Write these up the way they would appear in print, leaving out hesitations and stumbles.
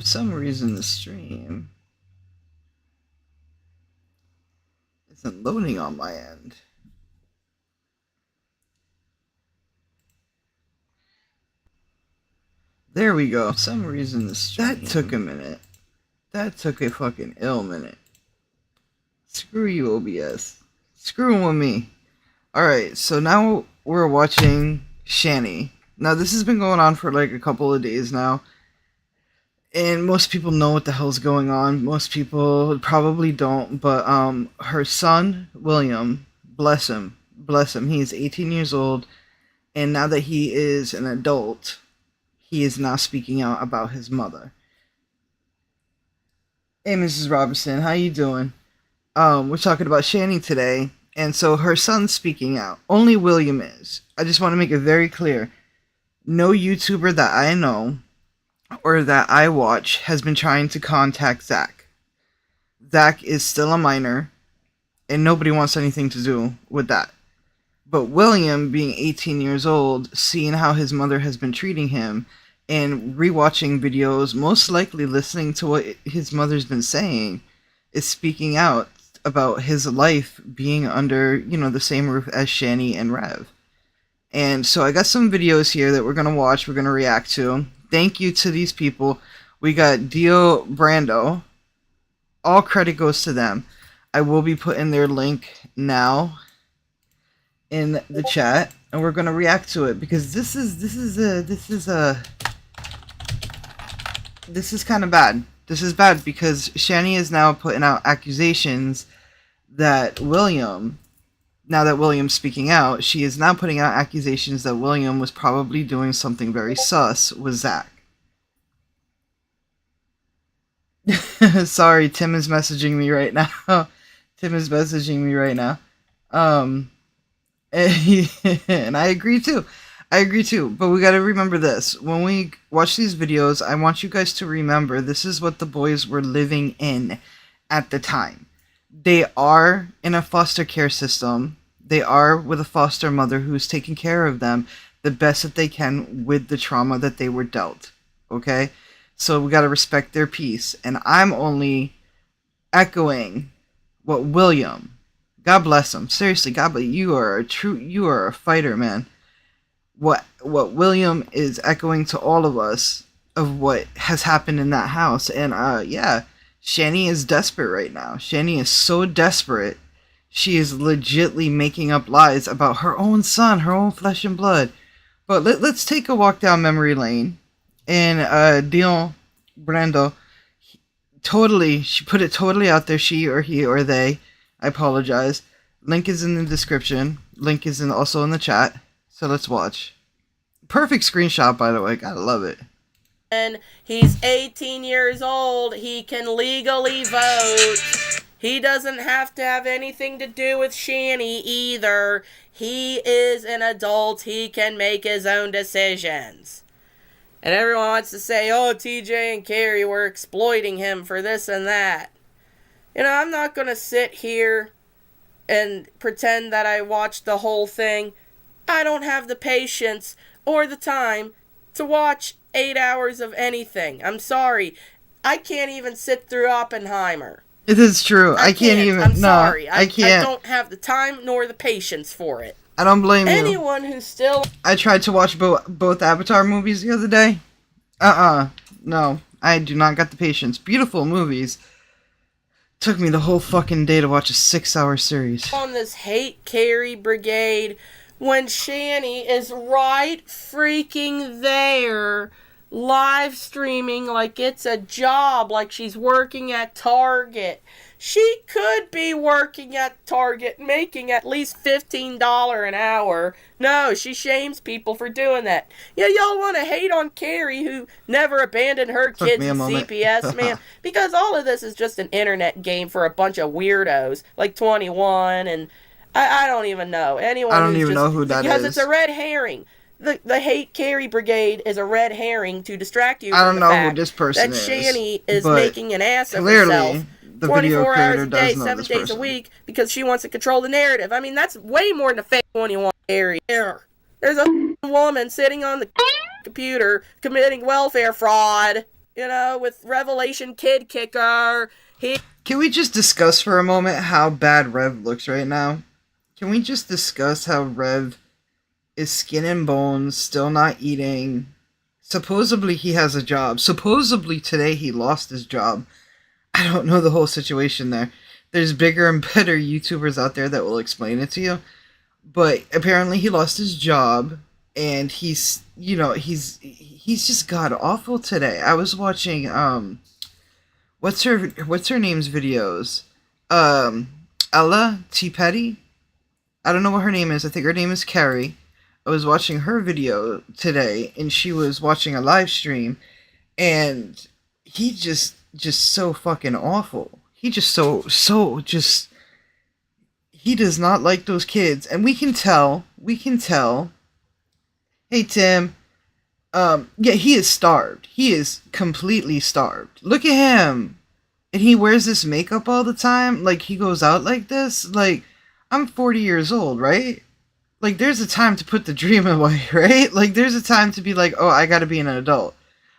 some reason the stream isn't loading on my end. There we go. For some reason the stream... That took a minute. That took a fucking ill minute. Screw you, OBS. Screw with me. Alright, so now we're watching Shanny. Now this has been going on for like a couple of days now. And most people know what the hell's going on. Most people probably don't. But her son, William, bless him, he's 18 years old. And now that he is an adult, he is now speaking out about his mother. Hey, Mrs. Robinson, how you doing? We're talking about Shanny today. And so her son's speaking out. Only William is. I just want to make it very clear. No YouTuber that I know or that I watch has been trying to contact Zach. Zach is still a minor, and nobody wants anything to do with that. But William, being 18 years old, seeing how his mother has been treating him, and rewatching videos, most likely listening to what his mother's been saying, is speaking out about his life being under, the same roof as Shanny and Rev. And so I got some videos here that we're going to watch, we're going to react to. Thank you to these people. We got Dio Brando. All credit goes to them. I will be putting their link now in the chat, and we're going to react to it because this is kind of bad. This is bad because Shanny is now putting out accusations that William, now that William's speaking out, she is now putting out accusations that William was probably doing something very sus with Zach. Sorry, Tim is messaging me right now. And I agree too. But we gotta remember this. When we watch these videos, I want you guys to remember this is what the boys were living in at the time. They are in a foster care system. They are with a foster mother who's taking care of them the best that they can with the trauma that they were dealt. Okay? So we gotta respect their peace. And I'm only echoing what William, God bless him. Seriously, God bless you. You are a fighter, man. What William is echoing to all of us of what has happened in that house. And yeah, Shanny is desperate right now. Shanny is so desperate. She is legitly making up lies about her own son, her own flesh and blood. But let's take a walk down memory lane. And Dion Brando, she put it totally out there, she or he or they. I apologize. Link is in the description. Link is also in the chat. So let's watch. Perfect screenshot, by the way. Gotta love it. And he's 18 years old. He can legally vote. He doesn't have to have anything to do with Shanny either. He is an adult. He can make his own decisions. And everyone wants to say, oh, TJ and Carrie were exploiting him for this and that. I'm not going to sit here and pretend that I watched the whole thing. I don't have the patience or the time to watch 8 hours of anything. I'm sorry. I can't even sit through Oppenheimer. It is true. I can't even. I'm sorry. I can't. I don't have the time nor the patience for it. I don't blame you. Anyone who's still... I tried to watch both Avatar movies the other day. No. I do not got the patience. Beautiful movies. Took me the whole fucking day to watch a 6-hour series. On this hate Carrie brigade when Shanny is right freaking there live streaming like it's a job, like she's working at Target. She could be working at Target making at least $15 an hour. No, she shames people for doing that. Yeah, y'all want to hate on Carrie who never abandoned her kids in CPS, man. Because all of this is just an internet game for a bunch of weirdos like 21 and I don't even know. Anyone I don't even know who that is. Because it's a red herring. The hate Carrie brigade is a red herring to distract you I from don't the know fact who this person that is, Shanny is making an ass of clearly, herself the 24 hours a day, does know 7 this days person. a week because she wants to control the narrative. I mean, that's way more than a fake 21 Carrie. There's a woman sitting on the computer committing welfare fraud. with Revelation Kid Kicker. Can we just discuss for a moment how bad Rev looks right now? Can we just discuss how Rev is skin and bones, still not eating? Supposedly he has a job. Supposedly today he lost his job. I don't know the whole situation there. There's bigger and better YouTubers out there that will explain it to you. But apparently he lost his job, and he's just god awful today. I was watching what's her name's videos? Ella T Petty. I don't know what her name is. I think her name is Carrie. I was watching her video today, and she was watching a live stream, and he just so fucking awful. He just just he does not like those kids, and we can tell. Hey Tim, yeah, he is starved. He is completely starved. Look at him, and he wears this makeup all the time. Like, he goes out like this. Like, I'm 40 years old, right? Like, there's a time to put the dream away, right? Like, there's a time to be like, oh, I gotta be an adult.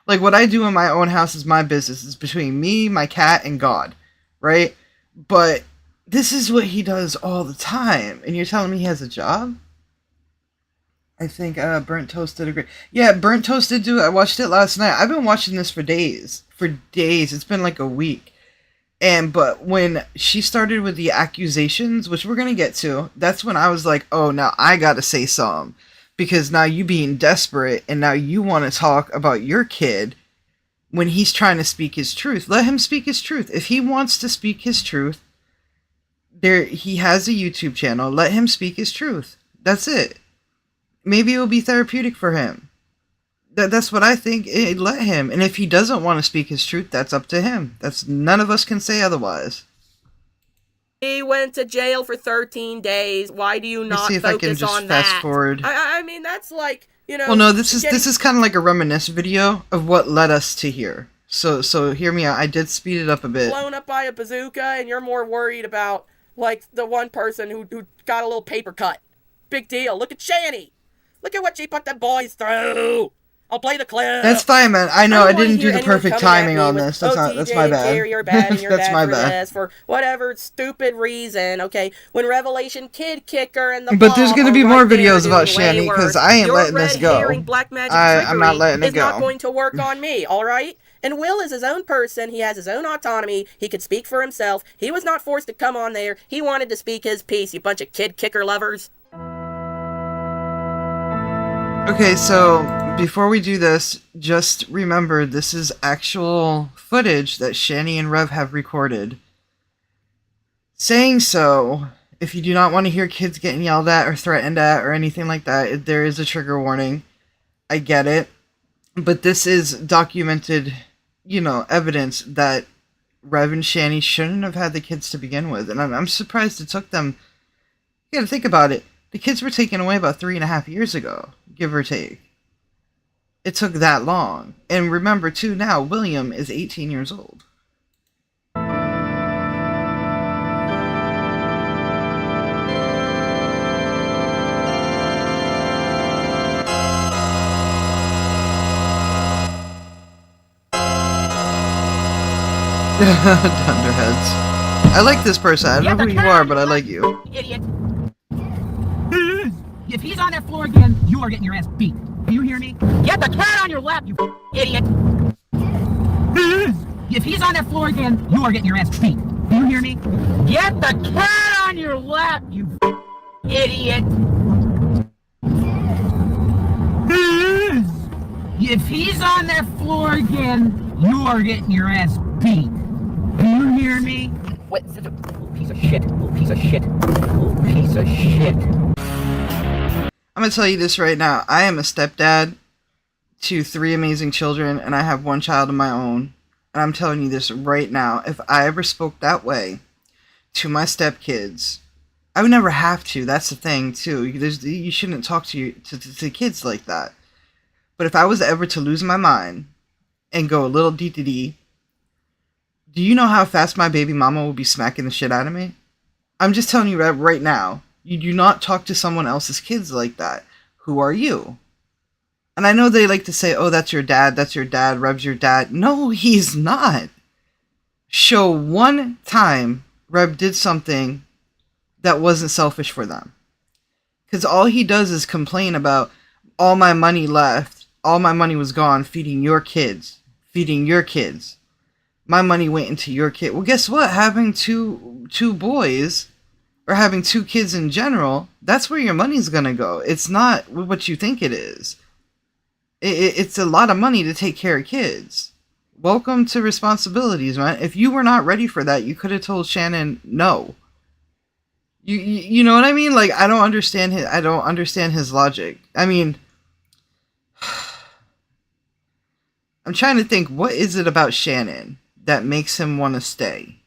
Like, what I do in my own house is my business. It's between me, my cat, and God, right? But this is what he does all the time. And you're telling me he has a job? I think Burnt Toast did a great... Yeah, Burnt Toast did do it. I watched it last night. I've been watching this for days. For days. It's been like a week. But when she started with the accusations, which we're going to get to, that's when I was like, oh, now I got to say something. Because now you being desperate, and now you want to talk about your kid when he's trying to speak his truth. Let him speak his truth. If he wants to speak his truth, he has a YouTube channel. Let him speak his truth. That's it. Maybe it will be therapeutic for him. That's what I think. Let him. And if he doesn't want to speak his truth, that's up to him. None of us can say otherwise. He went to jail for 13 days. Why do you not see if focus I can just on fast that? forward. I mean, that's like, Well, no, this is kind of like a reminisce video of what led us to here. So hear me out. I did speed it up a bit. Blown up by a bazooka, and you're more worried about, like, the one person who got a little paper cut. Big deal. Look at Shanny. Look at what she put the boys through. I'll play the clip. That's fine, man. I know I didn't do the perfect timing on this. That's my bad. You're bad and you're That's bad my for bad. this for whatever stupid reason. Okay, when Revelation Kid Kicker and the But there's Bob gonna are be right more there videos doing about way Shanny, because worse, I ain't your letting this red go. herring black magic I'm not letting it is not go. going to work on me. All right. And Will is his own person. He has his own autonomy. He could speak for himself. He was not forced to come on there. He wanted to speak his piece. You bunch of Kid Kicker lovers. Okay, so before we do this, just remember this is actual footage that Shanny and Rev have recorded. Saying so, if you do not want to hear kids getting yelled at or threatened at or anything like that, there is a trigger warning. I get it. But this is documented, evidence that Rev and Shanny shouldn't have had the kids to begin with. And I'm surprised it took them... You gotta think about it. The kids were taken away about 3.5 years ago, give or take. It took that long. And remember, too, now, William is 18 years old. Dunderheads. I like this person. I don't know who you are, but I like you. Idiot. If he's on that floor again, you are getting your ass beat. Do you hear me? Get the cat on your lap, you idiot. If he's on that floor again, you are getting your ass beat. Do you hear me? Get the cat on your lap, you idiot. If he's on that floor again, you are getting your ass beat. Do you hear me? What? Piece of shit. Piece of shit. Piece of shit. I'm gonna tell you this right now. I am a stepdad to 3 amazing children, and I have 1 child of my own. And I'm telling you this right now. If I ever spoke that way to my stepkids, I would never have to. That's the thing, too. You shouldn't talk to kids like that. But if I was ever to lose my mind and go a little D, do you know how fast my baby mama will be smacking the shit out of me? I'm just telling you right now. You do not talk to someone else's kids like that. Who are you? And I know they like to say, oh, that's your dad, Reb's your dad. No, he's not. Show one time Reb did something that wasn't selfish for them. Because all he does is complain about all my money left, all my money was gone feeding your kids. My money went into your kid. Well, guess what? Having two boys, or having two kids in general, that's where your money's gonna go. It's not what you think it is. It's a lot of money to take care of kids. Welcome to responsibilities, man. If you were not ready for that, you could have told Shannon no. You know what I mean? Like, I don't understand his logic. I mean, I'm trying to think, what is it about Shannon that makes him want to stay?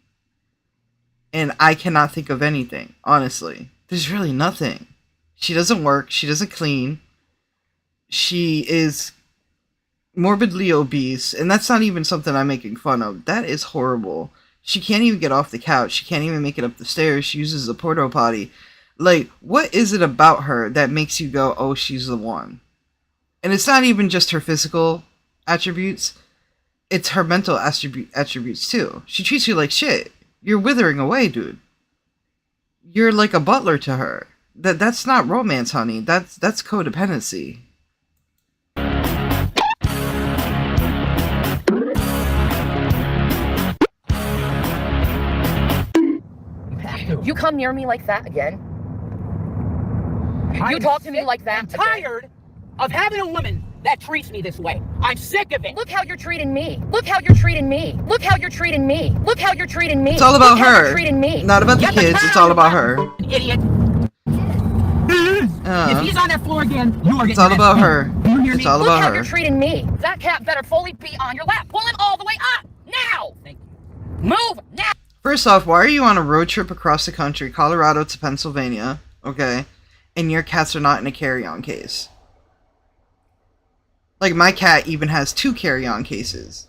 And I cannot think of anything, honestly. There's really nothing. She doesn't work. She doesn't clean. She is morbidly obese. And that's not even something I'm making fun of. That is horrible. She can't even get off the couch. She can't even make it up the stairs. She uses a porta potty. Like, what is it about her that makes you go, oh, she's the one? And it's not even just her physical attributes. It's her mental attributes, too. She treats you like shit. You're withering away, dude. You're like a butler to her. That's not romance, honey. That's codependency. You come near me like that again? You talk to me like that I'm tired of having a woman that treats me this way. I'm sick of it. Look how you're treating me. Look how you're treating me. Look how you're treating me. Look how you're treating me. It's all about her. Treating me. Not about the kids. It's all about her. Idiot. If he's on that floor again, you are getting It's all about her. It's all Look about how her. you're treating me. That cat better fully be on your lap. Pull him all the way up. Now. Thank you. Move now. First off, why are you on a road trip across the country, Colorado to Pennsylvania, okay, and your cats are not in a carry-on case? Like, my cat even has 2 carry-on cases,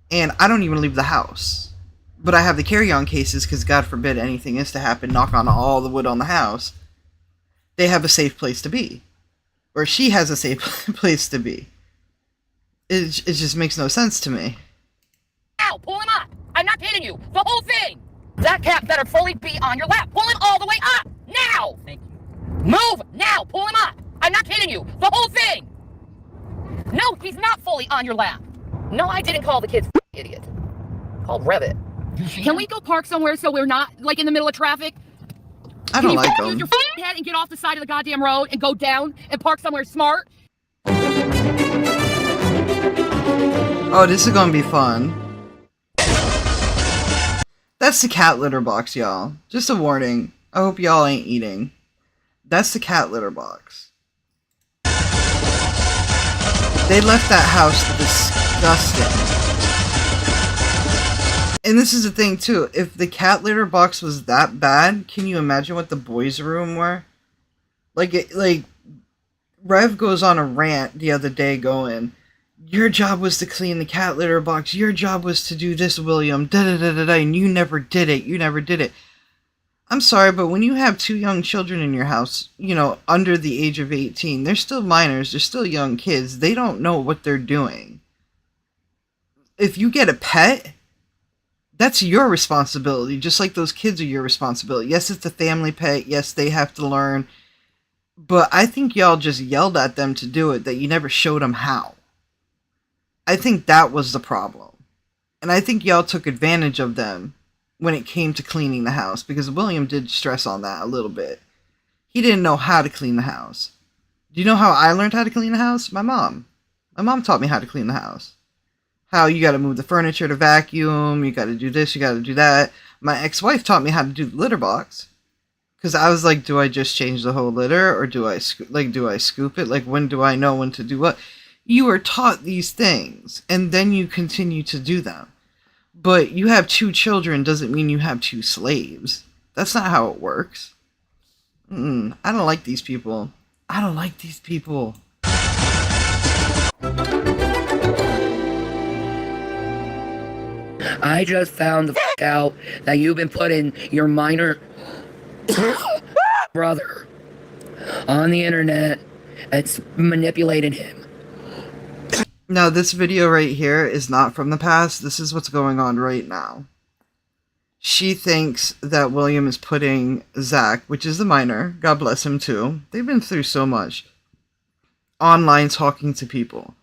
and I don't even leave the house. But I have the carry-on cases because, God forbid, anything is to happen, knock on all the wood on the house. They have a safe place to be. Or she has a safe place to be. It just makes no sense to me. Now, pull him up. I'm not kidding you. The whole thing. That cat better fully be on your lap. Pull him all the way up. Now. Thank you. Move now. Pull him up. I'm not kidding you. The whole thing. No, he's not fully on your lap. No, I didn't call the kids idiot. Called Revit. Can we go park somewhere so we're not, like, in the middle of traffic? I don't like Can you them. use your head and get off the side of the goddamn road and go down and park somewhere smart? Oh, this is gonna be fun. That's the cat litter box, y'all. Just a warning. I hope y'all ain't eating. That's the cat litter box. They left that house disgusting. And this is the thing, too. If the cat litter box was that bad, can you imagine what the boys' room were? Like, Rev goes on a rant the other day going, your job was to clean the cat litter box. Your job was to do this, William. Da-da-da-da-da. And you never did it. You never did it. I'm sorry, but when you have 2 young children in your house, you know, under the age of 18, they're still minors. They're still young kids. They don't know what they're doing. If you get a pet, that's your responsibility. Just like those kids are your responsibility. Yes, it's a family pet. Yes, they have to learn. But I think y'all just yelled at them to do it, that you never showed them how. I think that was the problem. And I think y'all took advantage of them when it came to cleaning the house, because William did stress on that a little bit. He didn't know how to clean the house. Do you know how I learned how to clean the house? My mom. My mom taught me how to clean the house. How you gotta move the furniture to vacuum, you gotta do this, you gotta do that. My ex-wife taught me how to do the litter box. Because I was like, do I just change the whole litter, or do I scoop it? Like, when do I know when to do what? You are taught these things, and then you continue to do them. But you have 2 children doesn't mean you have 2 slaves. That's not how it works. I don't like these people. I don't like these people. I just found the out that you've been putting your minor brother on the internet. It's manipulating him. Now, this video right here is not from the past. This is what's going on right now. She thinks that William is putting Zach, which is the minor, God bless him too. They've been through so much. Online talking to people.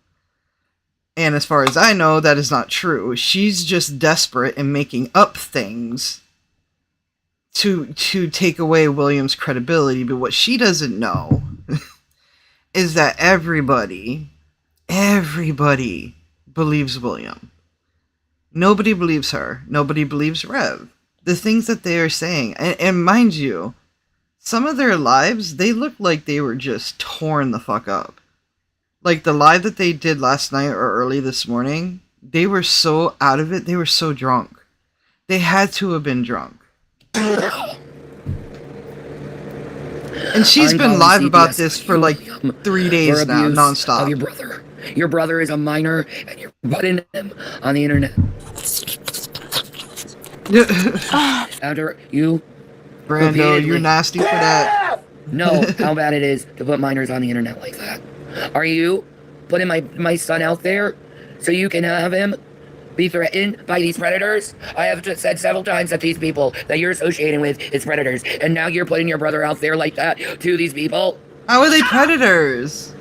And as far as I know, that is not true. She's just desperate and making up things to take away William's credibility. But what she doesn't know is that everybody believes William. Nobody believes her. Nobody believes Rev. The things that they are saying. And mind you, some of their lives, they look like they were just torn the fuck up. Like the live that they did last night or early this morning, they were so out of it. They were so drunk. They had to have been drunk. And she's been live about this for like 3 days now, nonstop. Of your brother. Your brother is a minor, and you're butting him on the internet. After you, Brando, repeatedly- you're nasty for that. know how bad it is to put minors on the internet like that. Are you putting my son out there so you can have him be threatened by these predators? I have just said several times that these people that you're associating with is predators, and now you're putting your brother out there like that to these people? How are they predators?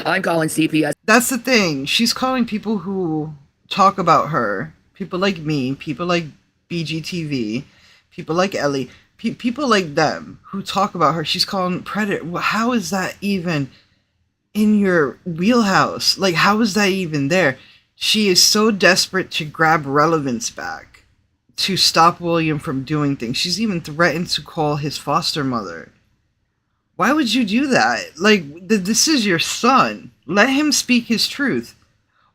I'm calling CPS. That's the thing. She's calling people who talk about her, people like me, people like BGTV, people like Ellie, people like them who talk about her. She's calling predator. How is that even in your wheelhouse? Like, how is that even there? She is so desperate to grab relevance back, to stop William from doing things. She's even threatened to call his foster mother. Why would you do that? Like, this is your son. Let him speak his truth.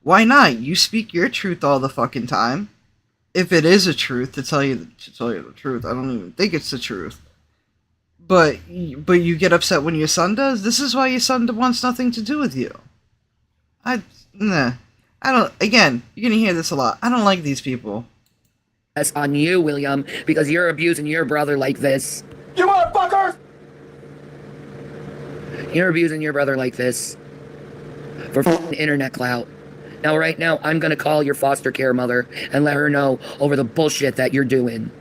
Why not? You speak your truth all the fucking time. If it is a truth, to tell you the truth. I don't even think it's the truth. But you get upset when your son does? This is why your son wants nothing to do with you. I don't, again, you're gonna hear this a lot. I don't like these people. That's on you, William, because you're abusing your brother like this. You motherfuckers! You're abusing your brother like this for internet clout. Now, right now, I'm gonna call your foster care mother and let her know over the bullshit that you're doing.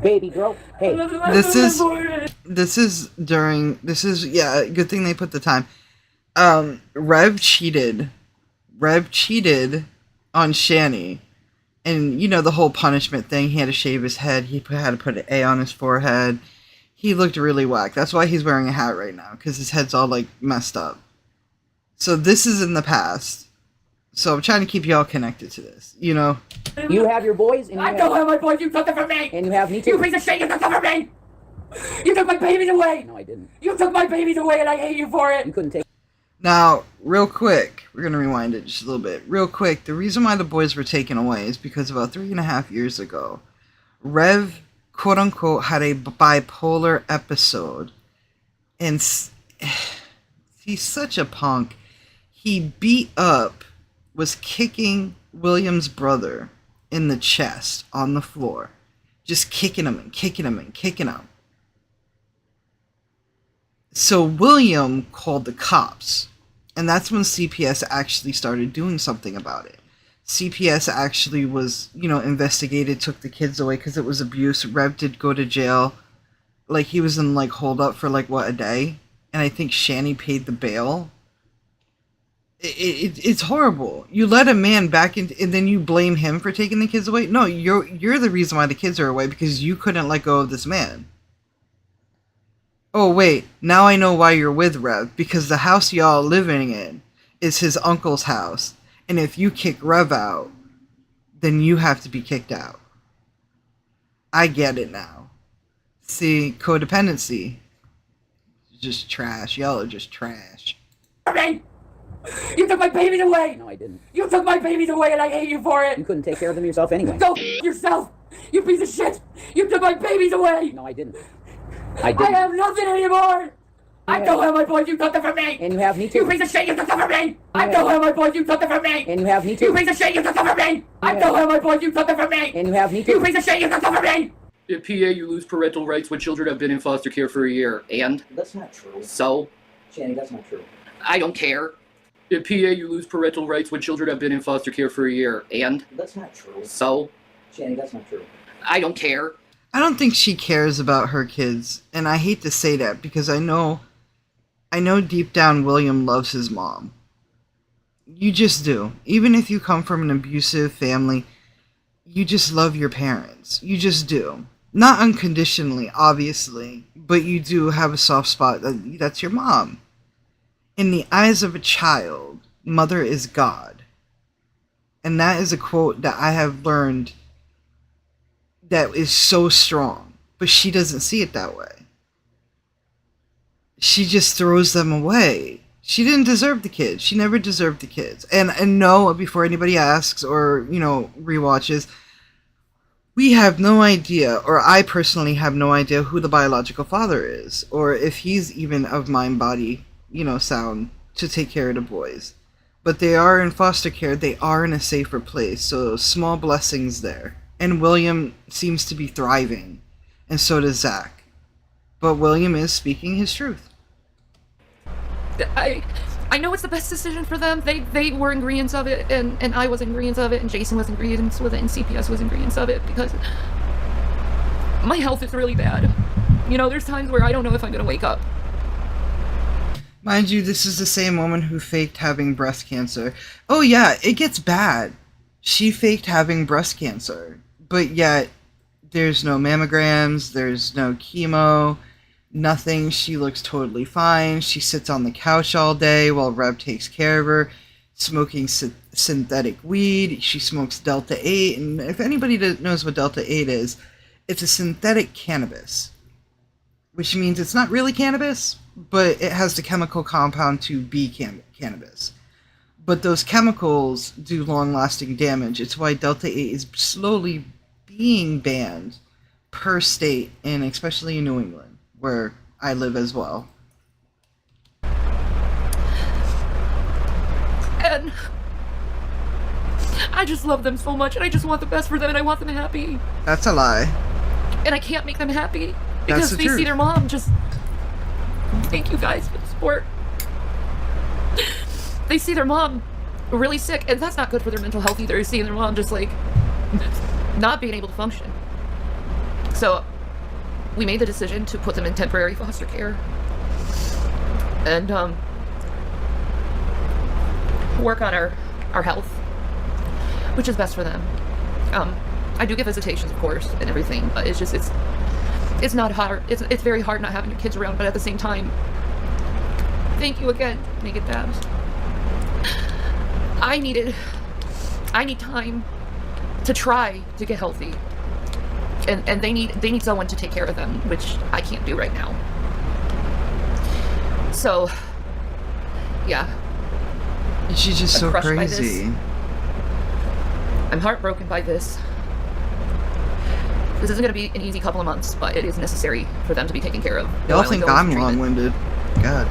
Baby girl, hey. This is yeah, good thing they put the time. Rev cheated on Shanny, and you know the whole punishment thing. He had to shave his head. He had to put an A on his forehead. He looked really whack. That's why he's wearing a hat right now, because his head's all like messed up. So this is in the past. So I'm trying to keep y'all connected to this, you know. You have your boys, and I don't have my boys. You took them from me. and you have me too. You piece of shit. You took them from me. You took my babies away. No, I didn't. You took my babies away, and I hate you for it. You couldn't take. Now, real quick, we're going to rewind it just a little bit. Real quick, the reason why the boys were taken away is because about 3.5 years ago, Rev, quote-unquote, had a bipolar episode. And he's such a punk. He beat up, was kicking William's brother in the chest on the floor. Just kicking him and kicking him and kicking him. So William called the cops, and that's when CPS actually started doing something about it. CPS actually was, investigated, took the kids away because it was abuse. Rev did go to jail. Like, he was in, hold up for, a day. And I think Shanny paid the bail. It's horrible. You let a man back in, and then you blame him for taking the kids away? No, you're the reason why the kids are away, because you couldn't let go of this man. Oh, wait, now I know why you're with Rev, because the house y'all living in is his uncle's house, and if you kick Rev out, then you have to be kicked out. I get it now. See, codependency. Just trash. Y'all are just trash. You took my babies away. No, I didn't. You took my babies away, and I hate you for it. You couldn't take care of them yourself anyway. Go yourself. You piece of shit. You took my babies away. No, I didn't. I have nothing anymore. I don't have my boys. You took them from me. And you have me too. You piece of shit. You took them from me. I don't have my boys. You took them from me. And you have me You too. piece of shit. You took them from me. I don't have my boys. You took them from me. And you have me You too. piece of shit. You took them from me. In PA, you lose parental rights when children have been in foster care for a year. And That's not true. so, Shanny, that's not true. I don't care. In PA, you lose parental rights when children have been in foster care for a year. And? That's not true. So? Shanny, that's not true. I don't care. I don't think she cares about her kids, and I hate to say that because I know deep down William loves his mom. You just do. Even if you come from an abusive family, you just love your parents. You just do. Not unconditionally, obviously, but you do have a soft spot. That's your mom. In the eyes of a child, mother is God. And that is a quote that I have learned that is so strong, but she doesn't see it that way. She just throws them away. She didn't deserve the kids. She never deserved the kids. And no, before anybody asks or, rewatches, we have no idea, or I personally have no idea who the biological father is, or if he's even of mind, body, sound to take care of the boys. But they are in foster care. They are in a safer place. So small blessings there. And William seems to be thriving, and so does Zach. But William is speaking his truth. I know it's the best decision for them. They were in agreeance of it, and I was in agreeance of it, and Jason was in agreeance with it, and CPS was in agreeance of it, because my health is really bad. There's times where I don't know if I'm going to wake up. Mind you, this is the same woman who faked having breast cancer. Oh yeah, it gets bad. She faked having breast cancer. But yet, there's no mammograms, there's no chemo, nothing. She looks totally fine. She sits on the couch all day while Reb takes care of her, smoking synthetic weed. She smokes Delta 8. And if anybody knows what Delta 8 is, it's a synthetic cannabis, which means it's not really cannabis, but it has the chemical compound to be cannabis. But those chemicals do long-lasting damage. It's why Delta 8 is slowly being banned per state, and especially in New England, where I live as well. And I just love them so much, and I just want the best for them, and I want them happy. That's a lie. And I can't make them happy That's because the they truth. see their mom just... Thank you guys for the support. They see their mom really sick, and that's not good for their mental health either, seeing their mom just not being able to function. So we made the decision to put them in temporary foster care and work on our health, which is best for them. I do get visitations, of course, and everything, but it's not hard. It's very hard not having your kids around, but at the same time, thank you again, Naked Babs. I need time to try to get healthy, and they need someone to take care of them, which I can't do right now. So, yeah. She's just I'm so crushed by crazy. this. I'm heartbroken by this. This isn't going to be an easy couple of months, but it is necessary for them to be taken care of. Y'all while I think go I'm through treatment. long-winded. God.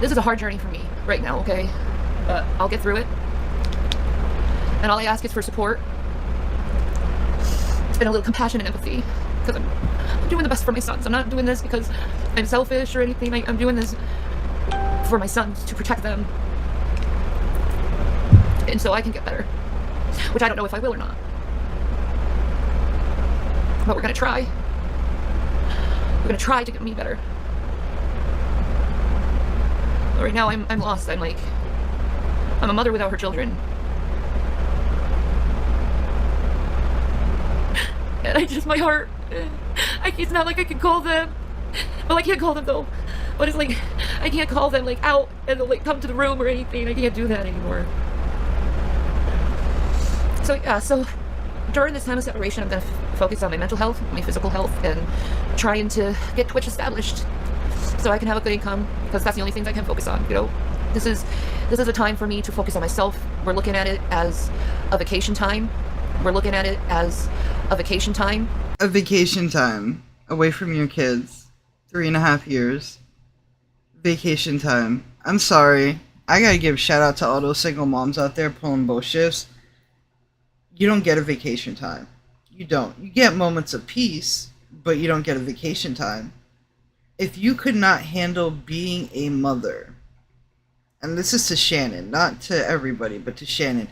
This is a hard journey for me right now, okay? But I'll get through it. And all I ask is for support and a little compassion and empathy, because I'm doing the best for my sons. I'm not doing this because I'm selfish or anything. I'm doing this for my sons, to protect them, and so I can get better, which I don't know if I will or not. But we're gonna try. We're gonna try to get me better. But right now I'm lost. I'm a mother without her children. And my heart, it's not like I can call them. Well, I can't call them though. But it's I can't call them out and they'll come to the room or anything. I can't do that anymore. So yeah, so during this time of separation, I'm gonna focus on my mental health, my physical health, and trying to get Twitch established so I can have a good income, because that's the only things I can focus on. This is a time for me to focus on myself. We're looking at it as a vacation time. We're looking at it as a vacation time. A vacation time. Away from your kids. 3.5 years. Vacation time. I'm sorry. I gotta give shout out to all those single moms out there pulling both shifts. You don't get a vacation time. You don't. You get moments of peace, but you don't get a vacation time. If you could not handle being a mother, and this is to Shannon, not to everybody, but to Shannon,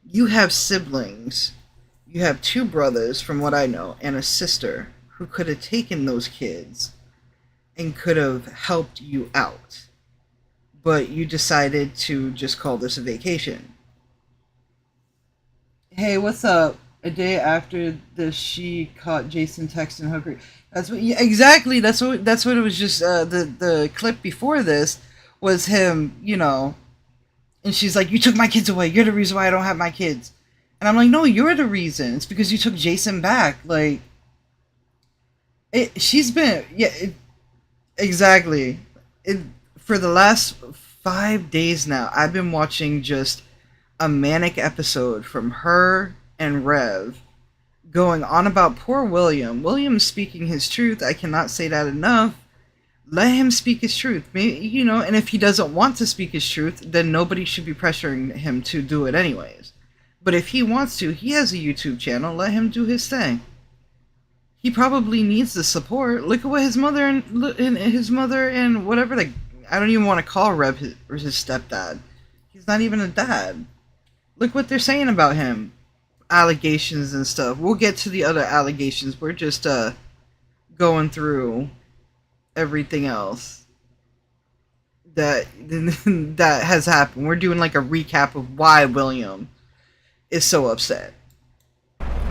you have siblings. You have 2 brothers, from what I know, and a sister who could have taken those kids and could have helped you out. But you decided to just call this a vacation. Hey, what's up? A day after this, she caught Jason texting Hooker. That's what, yeah, exactly. That's what it was. Just the clip before this was him, and she's like, "You took my kids away. You're the reason why I don't have my kids." And I'm like, "No, you're the reason. It's because you took Jason back." Like, she's been, exactly. For the last 5 days now, I've been watching just a manic episode from her and Rev going on about poor William. William speaking his truth. I cannot say that enough. Let him speak his truth. Maybe, and if he doesn't want to speak his truth, then nobody should be pressuring him to do it anyways. But if he wants to, he has a YouTube channel. Let him do his thing. He probably needs the support. Look at what his mother and whatever, like, I don't even want to call Rev his stepdad. He's not even a dad. Look what they're saying about him. Allegations and stuff. We'll get to the other allegations. We're just going through everything else that has happened. We're doing like a recap of why William is so upset.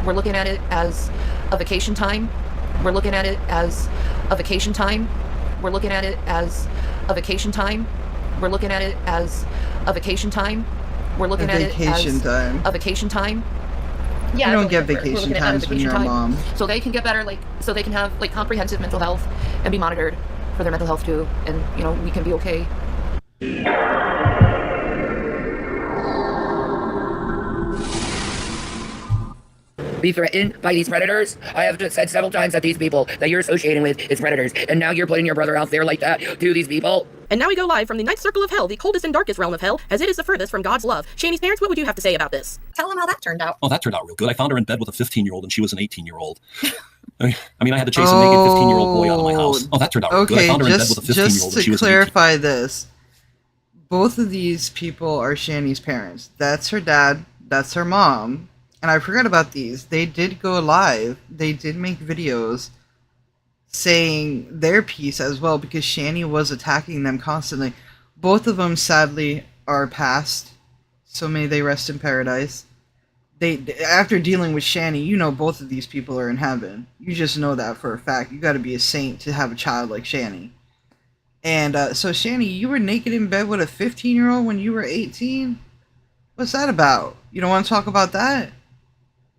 We're looking at it as a vacation time. We're looking at it as a vacation time. We're looking at it as a vacation time. We're looking at it as a vacation time. We're looking at it as a vacation time. Yeah, you don't get vacation times when you're a mom. So they can get better, so they can have comprehensive mental health and be monitored for their mental health too, and we can be okay. Be threatened by these predators? I have just said several times that these people that you're associating with is predators, and now you're putting your brother out there like that to these people? And now we go live from the ninth circle of hell, the coldest and darkest realm of hell, as it is the furthest from God's love. Shanny's parents, what would you have to say about this? Tell them how that turned out. Oh, that turned out real good. I found her in bed with a 15-year-old, and she was an 18-year-old. I mean, I had to chase a naked 15-year-old boy out of my house. Oh, that turned out real good. I found her in bed with a 15-year-old, and she was an 18-year-old. Just to clarify this, both of these people are Shanny's parents. That's her dad, that's her mom. And I forgot about these. They did go live. They did make videos saying their piece as well, because Shanny was attacking them constantly. Both of them, sadly, are passed. So may they rest in paradise. They, after dealing with Shanny, both of these people are in heaven. You just know that for a fact. You got to be a saint to have a child like Shanny. And so, Shanny, you were naked in bed with a 15-year-old when you were 18? What's that about? You don't want to talk about that?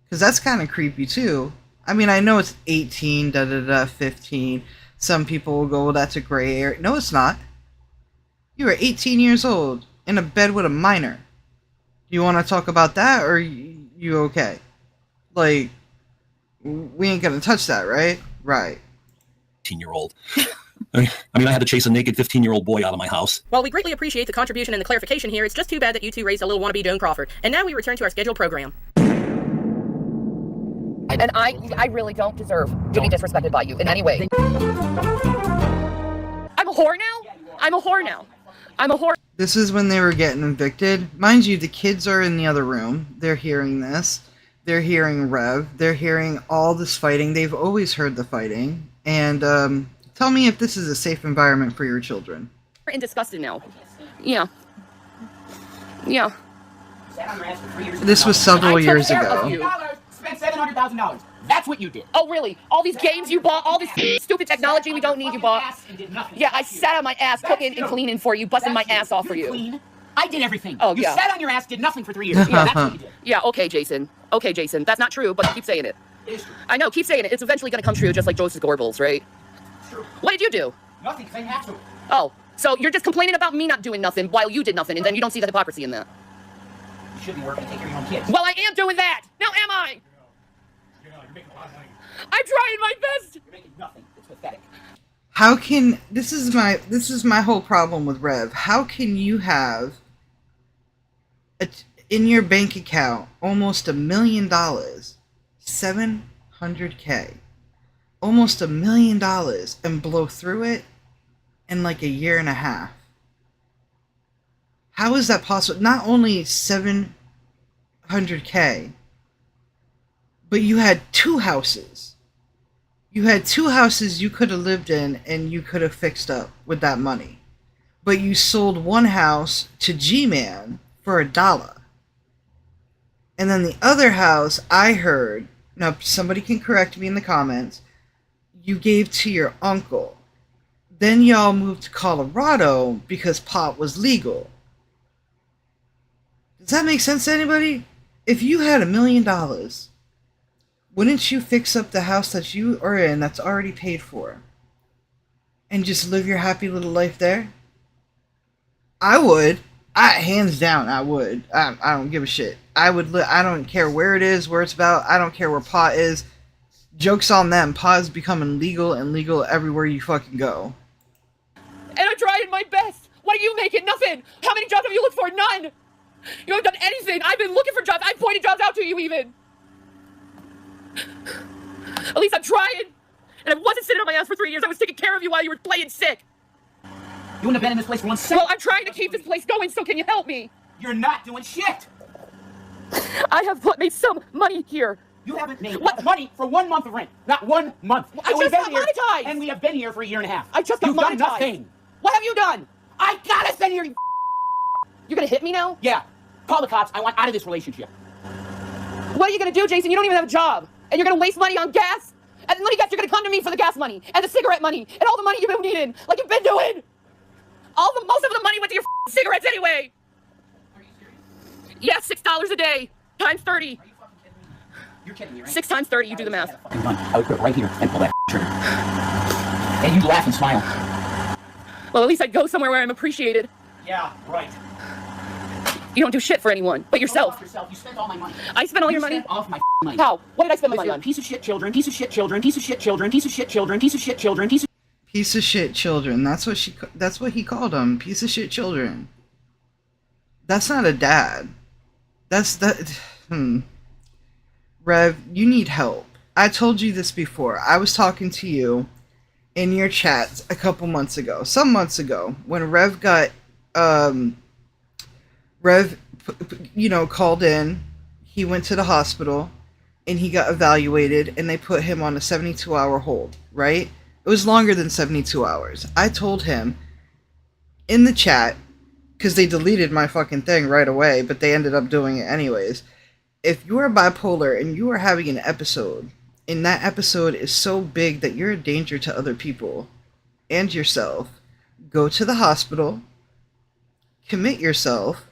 Because that's kind of creepy, too. I mean, I know it's 18, 15. Some people will go, well, that's a gray area. No, it's not. You were 18 years old in a bed with a minor. Do you want to talk about that, or you okay? Like, we ain't gonna touch that, right? Right. 18-year-old. I mean, I had to chase a naked 15-year-old boy out of my house. While we greatly appreciate the contribution and the clarification here, it's just too bad that you two raised a little wannabe Joan Crawford. And now we return to our scheduled program. And I really don't deserve to be disrespected by you in any way. I'm a whore now? I'm a whore now. I'm a whore. This is when they were getting evicted. Mind you, the kids are in the other room. They're hearing this. They're hearing Rev. They're hearing all this fighting. They've always heard the fighting. And tell me if this is a safe environment for your children. And disgusted now. Yeah. Yeah. This was several years ago. Spent $700,000. That's what you did. Oh, really? All these games you bought, all this stupid technology we don't need you bought. Yeah, I sat on my ass cooking and cleaning for you, busting my ass off for you. Clean. I did everything. Oh, you yeah. sat on your ass, did nothing for 3 years. Yeah, that's what you did. Yeah, okay, Jason. Okay, Jason. That's not true, but keep saying it. It is true. I know, keep saying it. It's eventually going to come true, just like Joseph Goebbels, right? It's true. What did you do? Nothing, because I didn't have to. Oh, so you're just complaining about me not doing nothing while you did nothing, and then you don't see the hypocrisy in that. You should be working to take care of your own kids. Well, I am doing that! Now am I? You're making a lot of money. I'm trying my best! You're making nothing. It's pathetic. How can this is my whole problem with Rev. How can you have in your bank account almost $1 million, $700K, almost $1 million and blow through it in like a year and a half. How is that possible? Not only 700K, but you had 2 houses. You had 2 houses you could have lived in and you could have fixed up with that money. But you sold 1 house to G-Man for $1. And then the other house, I heard, now somebody can correct me in the comments, you gave to your uncle. Then y'all moved to Colorado because pot was legal. Does that make sense to anybody? If you had $1 million, wouldn't you fix up the house that you are in that's already paid for and just live your happy little life there? I would. Hands down, I would. I don't give a shit. I would. I don't care where it is, where it's about. I don't care where pot is. Joke's on them. Pot is becoming legal and legal everywhere you fucking go. And I'm trying my best. What are you making? Nothing. How many jobs have you looked for? None. You haven't done anything. I've been looking for jobs. I've pointed jobs out to you even. At least I'm trying. And I wasn't sitting on my ass for 3 years. I was taking care of you while you were playing sick. You wouldn't have been in this place for 1 second. Well, I'm trying to keep this place going, so can you help me? You're not doing shit. I have made some money here. You haven't made money for 1 month of rent. Not 1 month. I just got monetized. And we have been here for 1.5 years. I just got You've monetized. done nothing. What have you done? I gotta send here. You're gonna hit me now? Yeah. Call the cops. I want out of this relationship. What are you gonna do, Jason? You don't even have a job. And you're gonna waste money on gas? And let me guess, you're gonna come to me for the gas money, and the cigarette money, and all the money you've been needing, like you've been doing! Most of the money went to your cigarettes anyway! Are you serious? Yeah, $6 a day, times 30. Are you fucking kidding me? You're kidding me, right? 6 times 30, you do the math. I would put it right here and pull that trigger. And you'd laugh and smile. Well, at least I'd go somewhere where I'm appreciated. Yeah, right. You don't do shit for anyone, but yourself. You spent all my money. I spent all your money? You spent off my money. How? What did I spend my With money your on? piece of shit children, piece of shit children, piece of shit children, piece of shit children, piece of shit children, piece of... Piece of shit children. That's what he called them. Piece of shit children. That's not a dad. Rev, you need help. I told you this before. I was talking to you in your chat a couple months ago. Some months ago. When Rev got... called in. He went to the hospital. And he got evaluated. And they put him on a 72-hour hold. Right? It was longer than 72 hours. I told him in the chat, because they deleted my fucking thing right away, but they ended up doing it anyways. If you are bipolar and you are having an episode, and that episode is so big that you're a danger to other people and yourself, go to the hospital, commit yourself.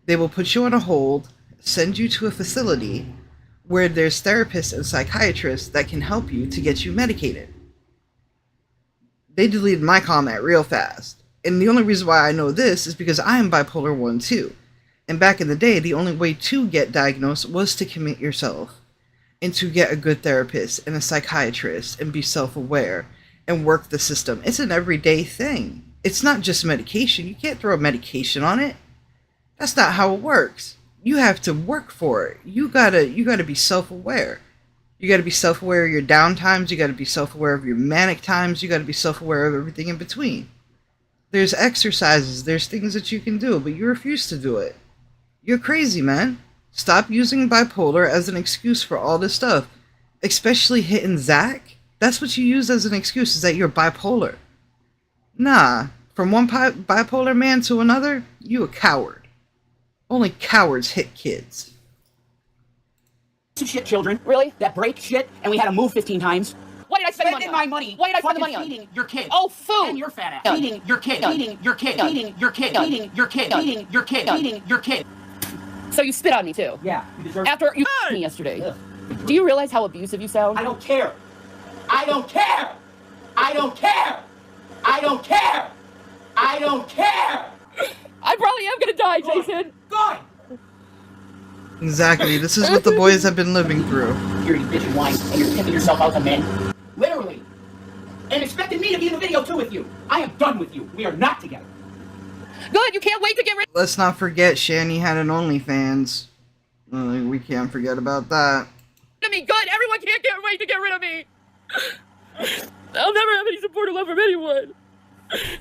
They will put you on a hold, send you to a facility where there's therapists and psychiatrists that can help you to get you medicated. They deleted my comment real fast. And the only reason why I know this is because I am bipolar 1 too. And back in the day, the only way to get diagnosed was to commit yourself and to get a good therapist and a psychiatrist and be self-aware and work the system. It's an everyday thing. It's not just medication. You can't throw medication on it. That's not how it works. You have to work for it. You gotta be self-aware. You got to be self-aware of your down times. You got to be self-aware of your manic times. You got to be self-aware of everything in between. There's exercises. There's things that you can do, but you refuse to do it. You're crazy, man. Stop using bipolar as an excuse for all this stuff. Especially hitting Zach. That's what you use as an excuse, is that you're bipolar. Nah. From one bipolar man to another, you a coward. Only cowards hit kids. Piece of shit children. Really? That break shit, and we had to move 15 times. What did I spend Spending my money. What did I spend the money on? Feeding your kid. Oh, food. And your fat ass. Done. Feeding your kid. Done. Feeding your kid. Done. Feeding your kid. Done. Feeding your kid. Done. Feeding your kid. Done. Feeding your kid. So you spit on me too? Yeah. You deserve. After you me yesterday. Ugh. Do you realize how abusive you sound? I don't care. I don't care. I don't care. I don't care. I don't care. I probably am gonna die, Jason. Good. Exactly. This is what the boys have been living through. You're you bitch and whine, and you're picking yourself out to men. Literally. And expecting me to be in the video too with you. I am done with you. We are not together. Good, you can't wait to get rid Let's not forget Shanny had an OnlyFans. We can't forget about that. of me. Good, everyone can't wait to get rid of me. support or love from anyone.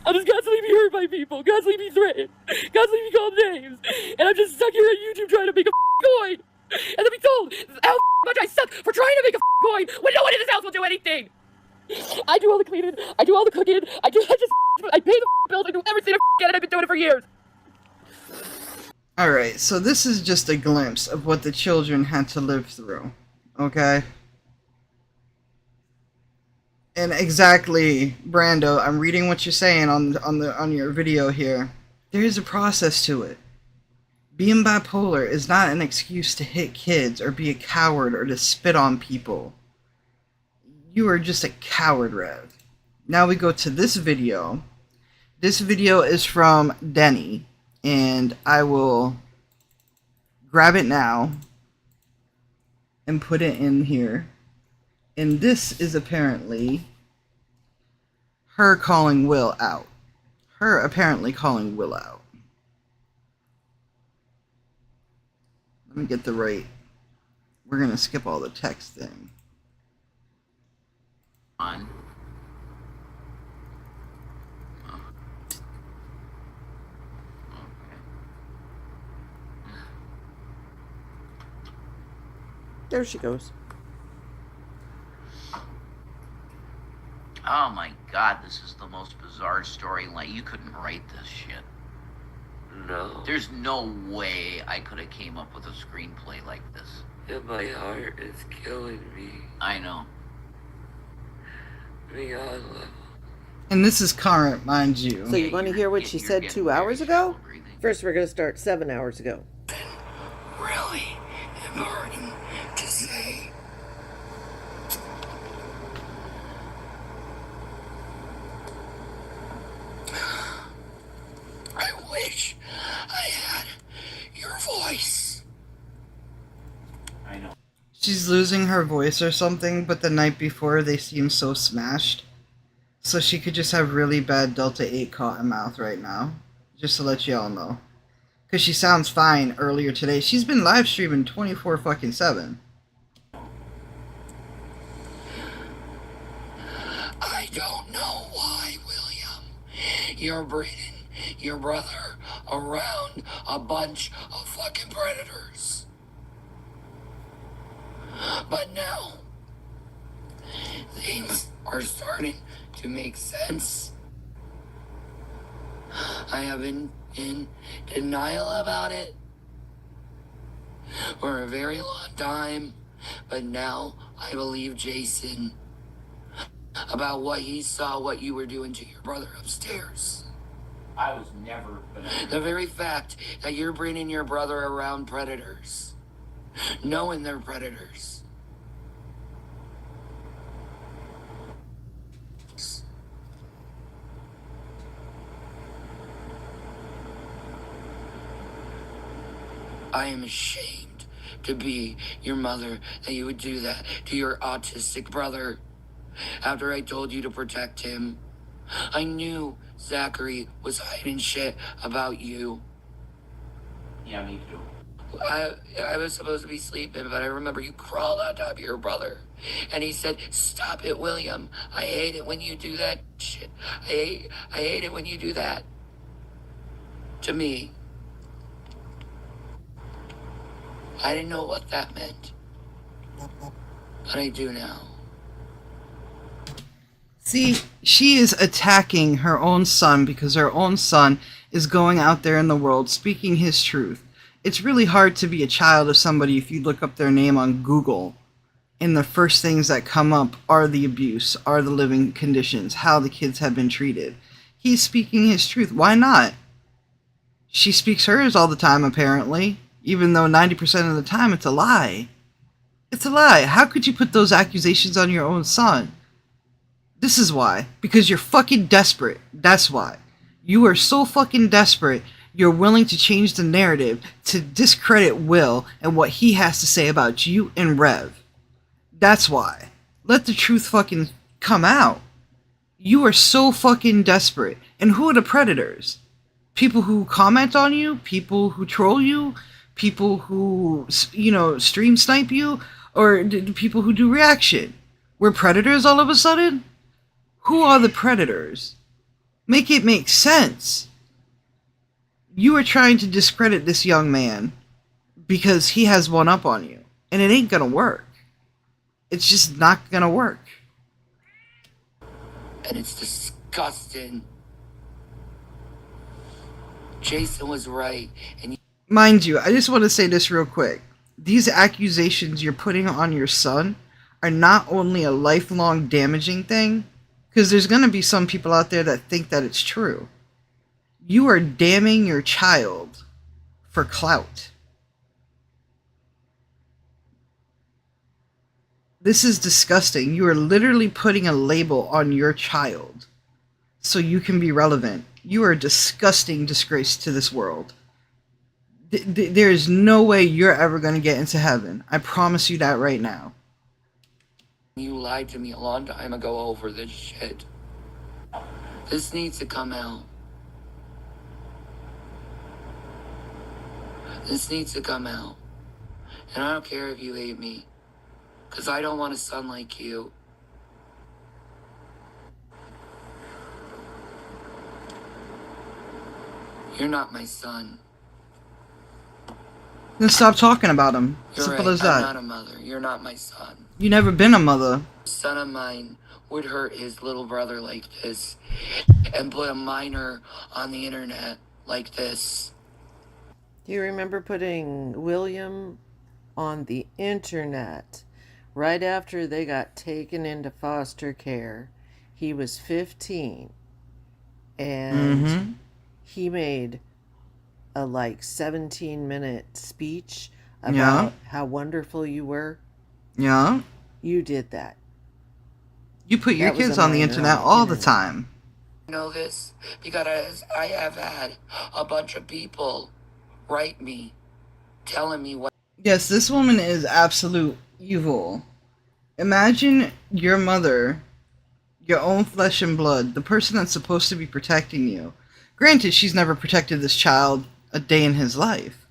I'm just constantly being hurt by people, constantly being threatened, constantly being called names, and I'm just stuck here at YouTube trying to make a coin, and then be told how much I suck for trying to make a coin when no one in this house will do anything. I do all the cleaning, I do all the cooking, I pay the bills, I do everything I can, and I've been doing it for years. Alright, so this is just a glimpse of what the children had to live through, okay? And exactly, Brando, I'm reading what you're saying on your video here. There is a process to it. Being bipolar is not an excuse to hit kids or be a coward or to spit on people. You are just a coward, Rev. Now we go to this video. This video is from Denny, and I will grab it now and put it in here. And this is apparently her calling Will out. Her apparently calling Will out. Let me get the right. We're going to skip all the text thing. On. There she goes. Oh my god, this is the most bizarre storyline. You couldn't write this shit. No. There's no way I could have came up with a screenplay like this. And my heart is killing me. I know. Beyond level. And this is current, mind you. So you want to hear what she said 2 hours ago? First, we're going to start 7 hours ago. Really important to say. I wish I had your voice. I know. She's losing her voice or something, but the night before they seem so smashed. So she could just have really bad Delta 8 cotton mouth right now. Just to let y'all know. Because she sounds fine earlier today. She's been live streaming 24/7. I don't know why, William. You're bringing your brother around a bunch of fucking predators. But now, things are starting to make sense. I have been in denial about it for a very long time, but now I believe Jason about what he saw, what you were doing to your brother upstairs. I was never The very fact that you're bringing your brother around predators, knowing they're predators. I am ashamed to be your mother that you would do that to your autistic brother. After I told you to protect him, I knew Zachary was hiding shit about you. Yeah, me too. I was supposed to be sleeping, but I remember you crawled on top of your brother. And he said, "Stop it, William. I hate it when you do that shit. I hate it when you do that." To me. I didn't know what that meant. But I do now. See, she is attacking her own son because her own son is going out there in the world speaking his truth. It's really hard to be a child of somebody if you look up their name on Google and the first things that come up are the abuse, are the living conditions, how the kids have been treated. He's speaking his truth. Why not? She speaks hers all the time, apparently, even though 90% of the time it's a lie. It's a lie. How could you put those accusations on your own son? This is why. Because you're fucking desperate. That's why. You are so fucking desperate, you're willing to change the narrative to discredit Will and what he has to say about you and Rev. That's why. Let the truth fucking come out. You are so fucking desperate. And who are the predators? People who comment on you? People who troll you? People who, stream snipe you? Or people who do reaction? We're predators all of a sudden? Who are the predators? Make it make sense. You are trying to discredit this young man because he has one up on you. And it ain't gonna work. It's just not gonna work. And it's disgusting. Jason was right. And mind you, I just want to say this real quick. These accusations you're putting on your son are not only a lifelong damaging thing, because there's going to be some people out there that think that it's true. You are damning your child for clout. This is disgusting. You are literally putting a label on your child so you can be relevant. You are a disgusting disgrace to this world. There is no way you're ever going to get into heaven. I promise you that right now. you lied to me a long time ago over this shit. This needs to come out. This needs to come out. And I don't care if you hate me. Because I don't want a son like you. You're not my son. Then stop talking about him. You're Simple right. as that. I'm not a mother. You're not my son. You never been a mother. A son of mine would hurt his little brother like this and put a minor on the internet like this. Do you remember putting William on the internet right after they got taken into foster care? He was 15 and he made a 17-minute speech about how wonderful you were. Yeah. You did that. You put your kids on the internet all the time. I know this because I have had a bunch of people write me telling me what. Yes, this woman is absolute evil. Imagine your mother, your own flesh and blood, the person that's supposed to be protecting you. Granted, she's never protected this child a day in his life.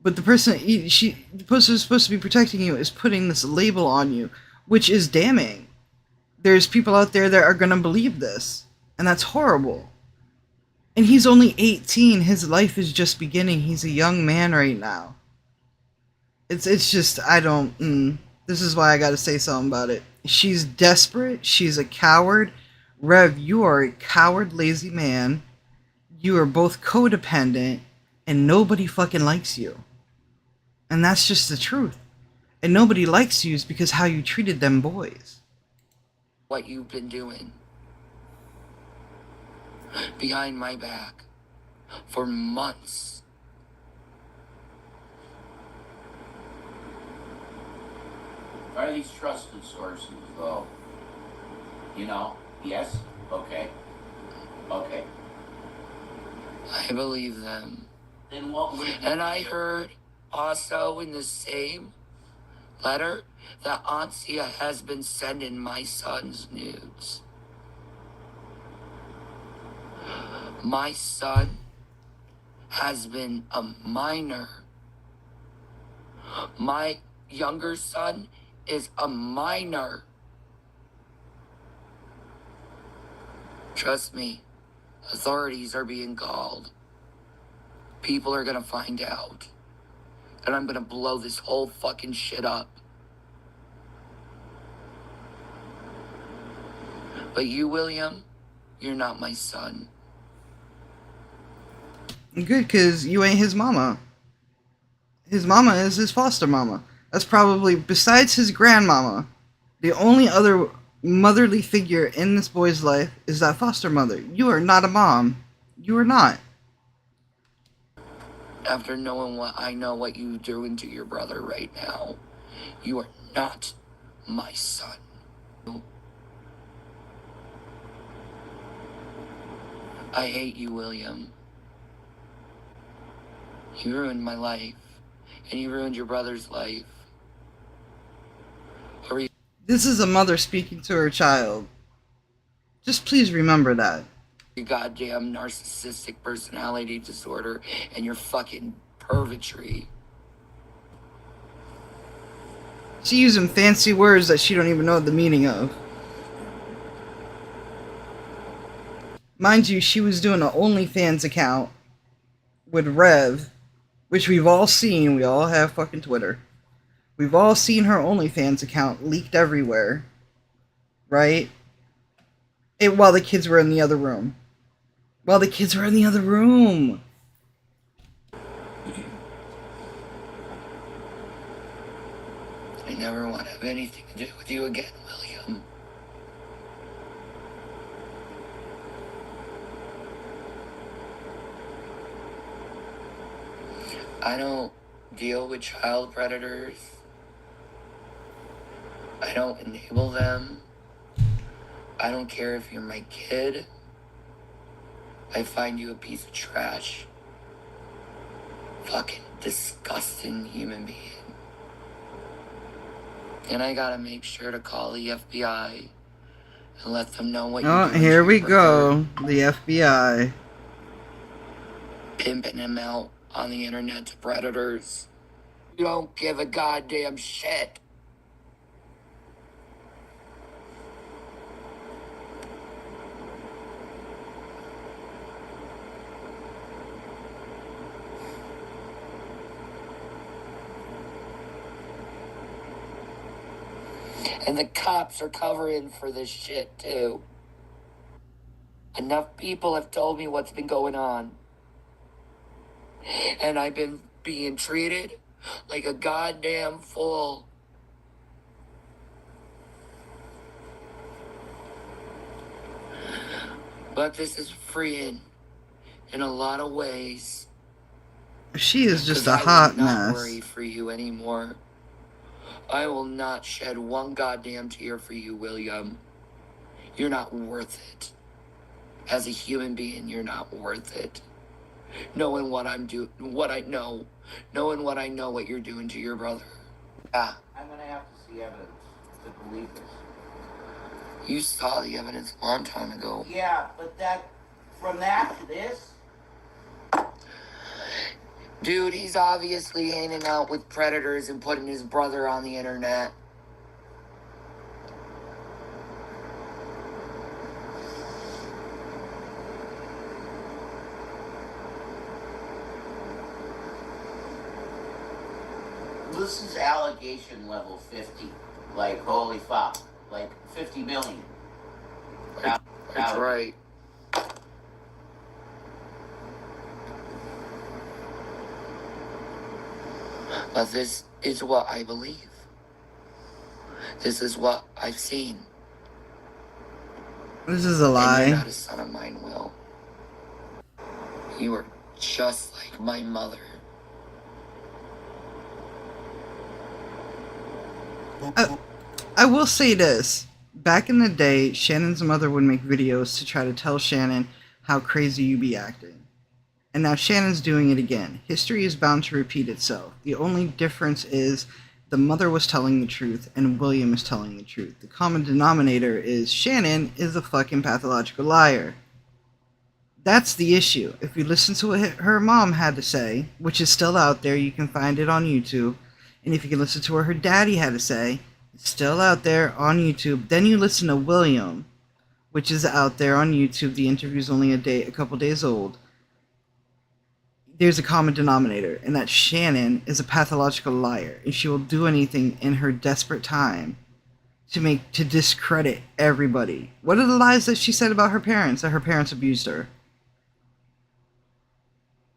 But the person who's supposed to be protecting you is putting this label on you, which is damning. There's people out there that are going to believe this, and that's horrible. And he's only 18. His life is just beginning. He's a young man right now. It's just, I don't, this is why I gotta say something about it. She's desperate. She's a coward. Rev, you are a coward, lazy man. You are both codependent, and nobody fucking likes you. And that's just the truth. And nobody likes you is because how you treated them boys. What you've been doing behind my back for months. Are these trusted sources, though? You know? Yes? Okay. Okay. I believe them. Then what would... And I heard also in the same letter that Auntie has been sending my son's nudes. My son has been a minor. My younger son is a minor. Trust me, authorities are being called. People are gonna find out. And I'm gonna blow this whole fucking shit up. But you, William, you're not my son. Good, because you ain't his mama. His mama is his foster mama. That's probably, besides his grandmama, the only other motherly figure in this boy's life is that foster mother. You are not a mom. You are not. After knowing what I know what you're doing to your brother right now, you are not my son. I hate you, William. You ruined my life, and you ruined your brother's life. This is a mother speaking to her child. Just please remember that. Your goddamn narcissistic personality disorder and your fucking pervertry. She's using fancy words that she don't even know the meaning of. Mind you, she was doing an OnlyFans account with Rev, which we've all seen. We all have fucking Twitter. We've all seen her OnlyFans account leaked everywhere, right? While the kids were in the other room. While the kids were in the other room. I never want to have anything to do with you again, William. I don't deal with child predators. I don't enable them. I don't care if you're my kid. I find you a piece of trash. Fucking disgusting human being. And I gotta make sure to call the FBI and let them know what you're doing. Here we go. The FBI. Pimping him out on the internet to predators. You don't give a goddamn shit. And the cops are covering for this shit, too. Enough people have told me what's been going on. And I've been being treated like a goddamn fool. But this is freeing in a lot of ways. She is just a hot mess. I will not worry for you anymore. I will not shed one goddamn tear for you, William. You're not worth it. As a human being, you're not worth it. Knowing what I'm doing, knowing what I know what you're doing to your brother. Yeah. I'm gonna have to see evidence to believe this. You saw the evidence a long time ago. Yeah, but from that to this? Dude, he's obviously hanging out with predators and putting his brother on the internet. This is allegation level 50. Like, holy fuck. Like, 50 million. That's right. But this is what I believe. This is what I've seen. This is a lie. And you're not a son of mine, Will. You are just like my mother. I will say this. Back in the day, Shannon's mother would make videos to try to tell Shannon how crazy you be acting. And now Shannon's doing it again. History is bound to repeat itself. The only difference is the mother was telling the truth and William is telling the truth. The common denominator is Shannon is a fucking pathological liar. That's the issue. If you listen to what her mom had to say, which is still out there, you can find it on YouTube, and if you can listen to what her daddy had to say, it's still out there on YouTube, then you listen to William, which is out there on YouTube. The interview's only a couple days old. There's a common denominator, and that Shannon is a pathological liar, and she will do anything in her desperate time to discredit everybody. What are the lies that she said about her parents? That her parents abused her.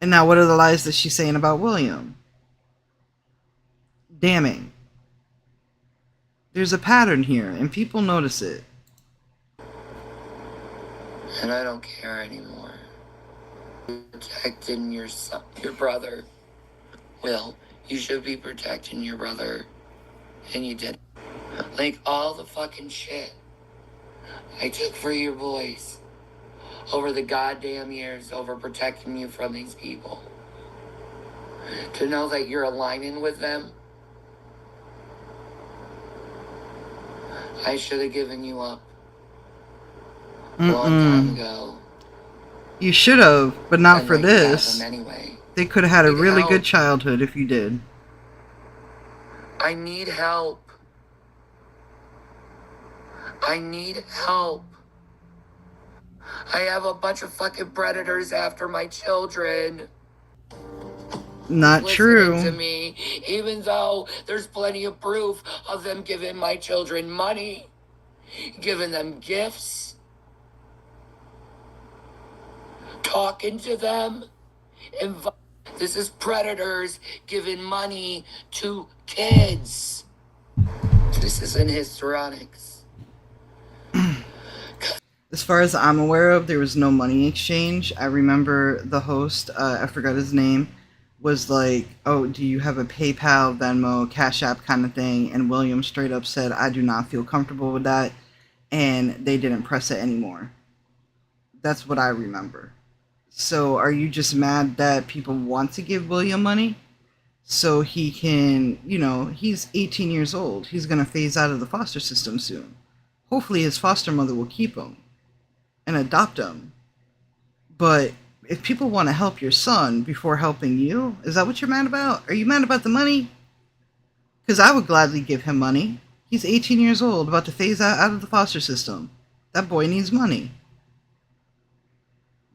And now what are the lies that she's saying about William? Damning. There's a pattern here, and people notice it. And I don't care anymore. Protecting your brother. Will, you should be protecting your brother. And you did. Like all the fucking shit I took for your boys over the goddamn years, over protecting you from these people. To know that you're aligning with them, I should have given you up a long time ago. You should have, but not for you this. got them anyway. They could have had a really good childhood if you did. I need help. I need help. I have a bunch of fucking predators after my children. Not Listening to true. me, even though there's plenty of proof of them giving my children money, giving them gifts, talking to them. This is predators giving money to kids. This isn't histrionics. As far as I'm aware of, there was no money exchange. I remember the host, I forgot his name, was like, oh, do you have a PayPal, Venmo, Cash App kind of thing? And William straight up said, I do not feel comfortable with that. And they didn't press it anymore. That's what I remember. So are you just mad that people want to give William money? So he can, you know, he's 18 years old. He's going to phase out of the foster system soon. Hopefully his foster mother will keep him and adopt him. But if people want to help your son before helping you, is that what you're mad about? Are you mad about the money? Because I would gladly give him money. He's 18 years old, about to phase out of the foster system. That boy needs money.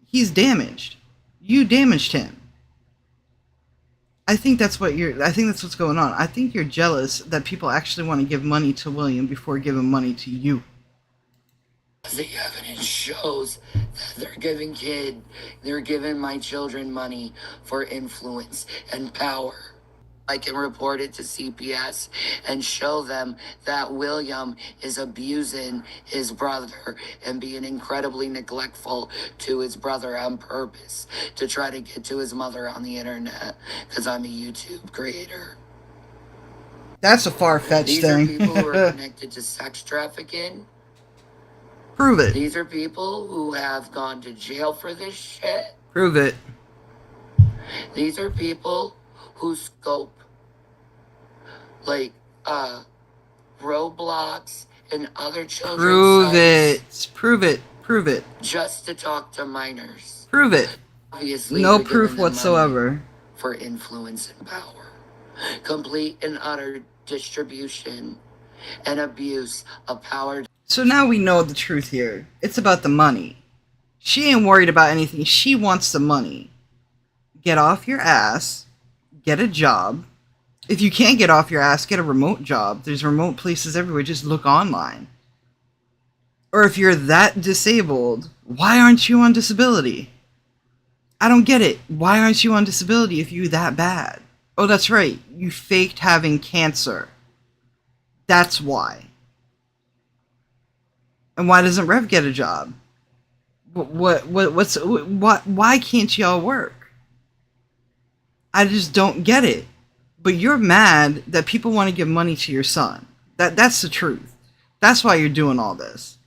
He's damaged. You damaged him. I think that's what's going on. I think you're jealous that people actually want to give money to William before giving money to you. The evidence shows that they're giving my children money for influence and power. I can report it to CPS and show them that William is abusing his brother and being incredibly neglectful to his brother on purpose to try to get to his mother on the internet because I'm a YouTube creator. That's a far-fetched thing. These are people who are connected to sex trafficking. Prove it. These are people who have gone to jail for this shit. Prove it. These are people who scope like Roblox and other children's Prove sites it. Prove it. Prove it. just to talk to minors. Prove it. Obviously, No they're proof giving them whatsoever. money for influence and power. Complete and utter distribution and abuse of power. So now we know the truth here. It's about the money. She ain't worried about anything. She wants the money. Get off your ass. Get a job. If you can't get off your ass, get a remote job. There's remote places everywhere. Just look online. Or if you're that disabled, why aren't you on disability? I don't get it. Why aren't you on disability if you're that bad? Oh, that's right. You faked having cancer. That's why. And why doesn't Rev get a job? Why can't y'all work? I just don't get it. But you're mad that people want to give money to your son. That's the truth. That's why you're doing all this.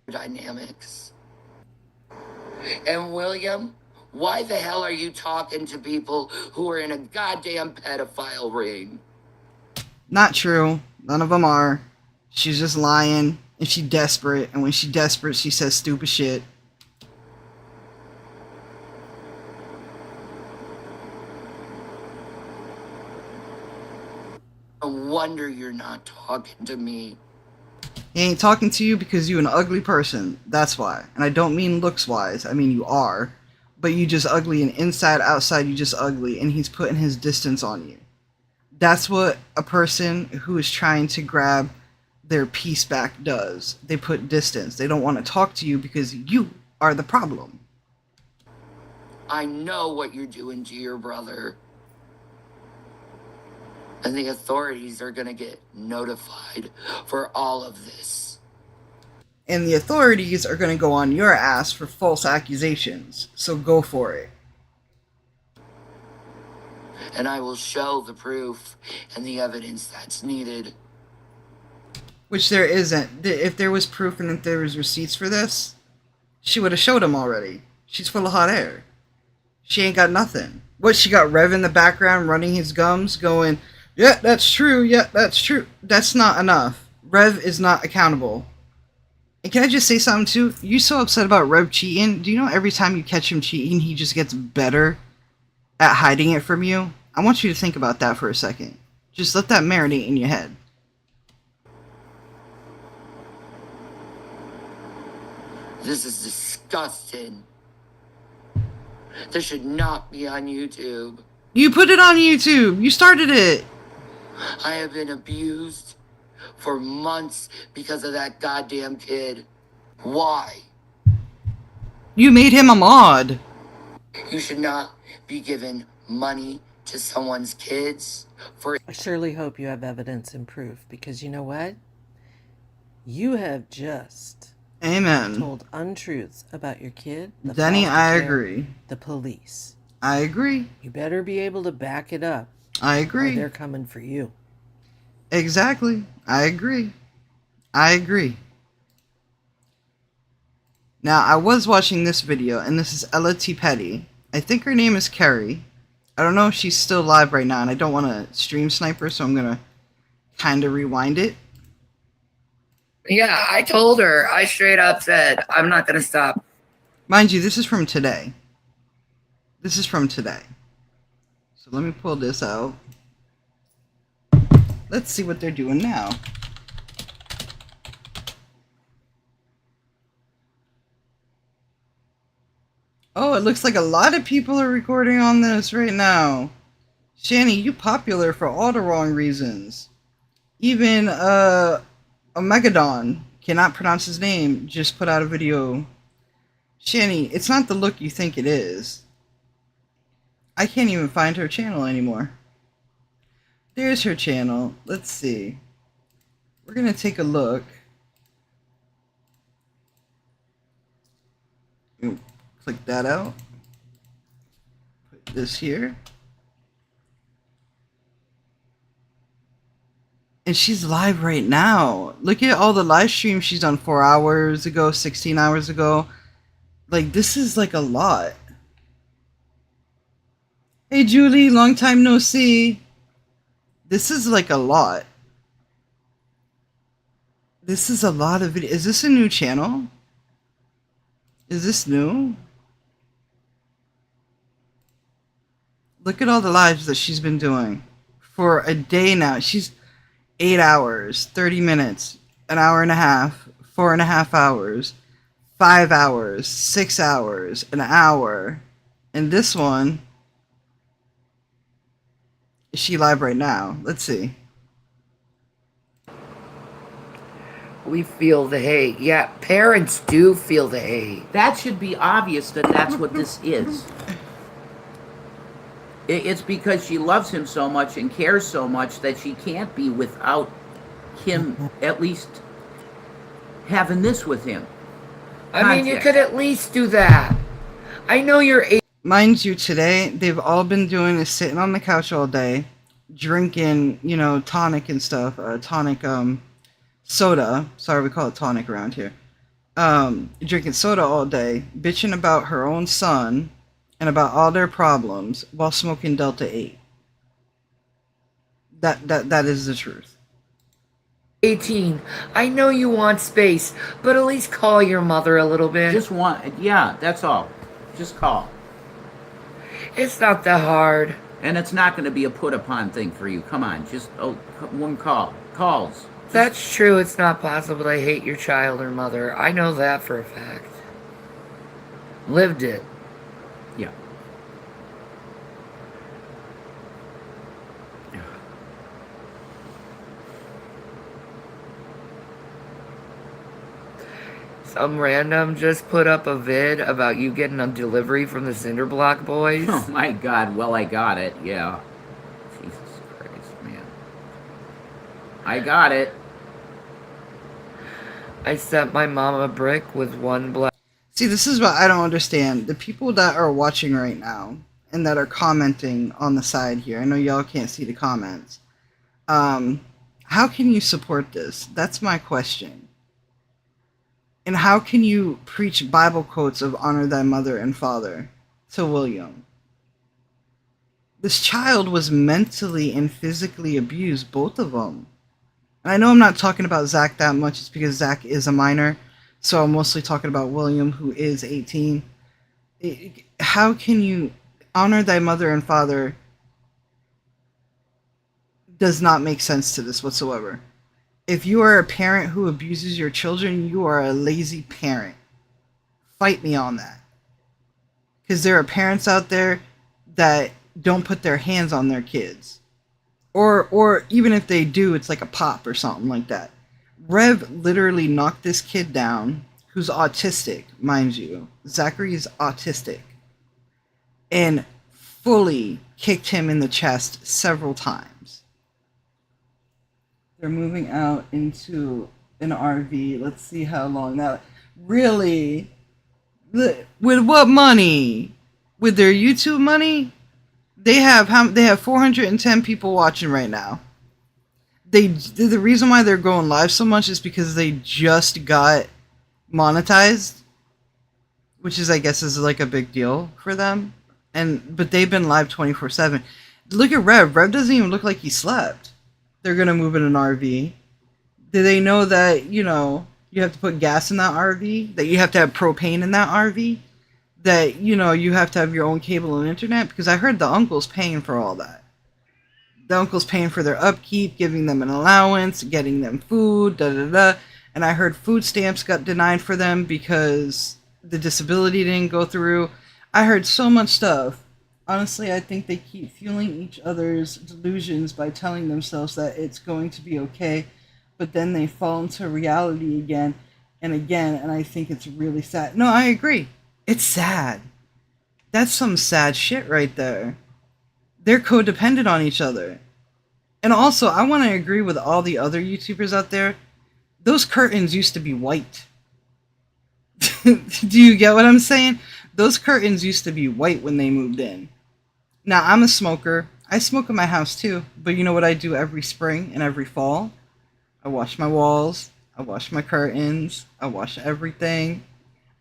Dynamics. And William, why the hell are you talking to people who are in a goddamn pedophile ring? Not true. None of them are. She's just lying. And she's desperate. And when she's desperate, she says stupid shit. No wonder you're not talking to me. He ain't talking to you because you an ugly person. That's why. And I don't mean looks-wise. I mean you are. But you just ugly, and inside, outside, you just ugly. And he's putting his distance on you. That's what a person who is trying to grab their peace back does. They put distance. They don't want to talk to you because you are the problem. I know what you're doing to your brother. And the authorities are gonna get notified for all of this. And the authorities are going to go on your ass for false accusations. So go for it. And I will show the proof and the evidence that's needed. Which there isn't. If there was proof and if there was receipts for this, she would have showed him already. She's full of hot air. She ain't got nothing. What, she got Rev in the background running his gums going, yeah, that's true, yeah, that's true. That's not enough. Rev is not accountable. And can I just say something too? You're so upset about Rev cheating. Do you know every time you catch him cheating, he just gets better at hiding it from you? I want you to think about that for a second. Just let that marinate in your head. This is disgusting. This should not be on YouTube. You put it on YouTube. You started it. I have been abused for months because of that goddamn kid. Why? You made him a mod. You should not be giving money to someone's kids for... I surely hope you have evidence and proof, because you know what? You have just told untruths about your kid, the Denny, I care, agree. the police. I agree. You better be able to back it up. I agree. Or they're coming for you. Exactly. I agree. I agree. Now, I was watching this video, and this is Ella T. Petty. I think her name is Carrie. I don't know if she's still live right now, and I don't want to stream snipe her, so I'm going to kind of rewind it. Yeah, I told her. I straight up said, I'm not going to stop. Mind you, this is from today. This is from today. So let me pull this out. Let's see what they're doing now. Oh, it looks like a lot of people are recording on this right now. Shanny, you popular for all the wrong reasons. Even, Omegadon, cannot pronounce his name, just put out a video. Shanny, it's not the look you think it is. I can't even find her channel anymore. There's her channel. Let's see. We're gonna take a look. Click that out. Put this here. And she's live right now. Look at all the live streams she's done 4 hours ago, 16 hours ago. Like, this is like a lot. Hey, Julie, long time no see. This is like a lot. This is a lot of video. Is this a new channel? Is this new? Look at all the lives that she's been doing for a day now. She's 8 hours, 30 minutes, an hour and a half, 4.5 hours, 5 hours, 6 hours, an hour. And this one, is she live right now? Let's see. We feel the hate. Yeah, parents do feel the hate. That should be obvious that that's what this is. It's because she loves him so much and cares so much that she can't be without him at least having this with him. I mean, you could at least do that. I know you're... Mind you, today, they've all been doing is sitting on the couch all day, drinking, you know, tonic and stuff. Soda. Sorry, we call it tonic around here. Drinking soda all day, bitching about her own son and about all their problems while smoking Delta 8. That is the truth. 18. I know you want space, but at least call your mother a little bit. Just one, yeah, that's all. Just call. It's not that hard. And it's not going to be a put-upon thing for you. Come on, just one call. Calls. That's true. It's not possible to hate your child or mother. I know that for a fact. Lived it. Yeah. Some random just put up a vid about you getting a delivery from the Cinderblock Boys. Oh my God, well I got it, yeah. Jesus Christ, man. I got it. I sent my mom a brick with one black... See, this is what I don't understand. The people that are watching right now and that are commenting on the side here, I know y'all can't see the comments. How can you support this? That's my question. And how can you preach Bible quotes of honor thy mother and father to William? This child was mentally and physically abused, both of them. And I know I'm not talking about Zach that much. It's because Zach is a minor. So I'm mostly talking about William, who is 18. How can you honor thy mother and father does not make sense to this whatsoever. If you are a parent who abuses your children, you are a lazy parent. fight me on that. Because there are parents out there that don't put their hands on their kids. Or even if they do, it's like a pop or something like that. Rev literally knocked this kid down, who's autistic, mind you. Zachary is autistic. And fully kicked him in the chest several times. They're moving out into an RV. Let's see how long that... Really? With what money? With their YouTube money? They have 410 people watching right now. The reason why they're going live so much is because they just got monetized, which is, I guess, is like a big deal for them. But they've been live 24/7. Look at Rev. Rev doesn't even look like he slept. They're gonna move in an RV. Do they know that, you know, you have to put gas in that RV? That you have to have propane in that RV? That, you know, you have to have your own cable and internet? Because I heard the uncle's paying for all that. The uncle's paying for their upkeep, giving them an allowance, getting them food, da-da-da. And I heard food stamps got denied for them because the disability didn't go through. I heard so much stuff. Honestly, I think they keep fueling each other's delusions by telling themselves that it's going to be okay, but then they fall into reality again and again, and I think it's really sad. No, I agree. It's sad. That's some sad shit right there. They're codependent on each other. And also, I want to agree with all the other YouTubers out there. Those curtains used to be white. Do you get what I'm saying? Those curtains used to be white when they moved in. Now, I'm a smoker. I smoke in my house too. But you know what I do every spring and every fall? I wash my walls. I wash my curtains. I wash everything.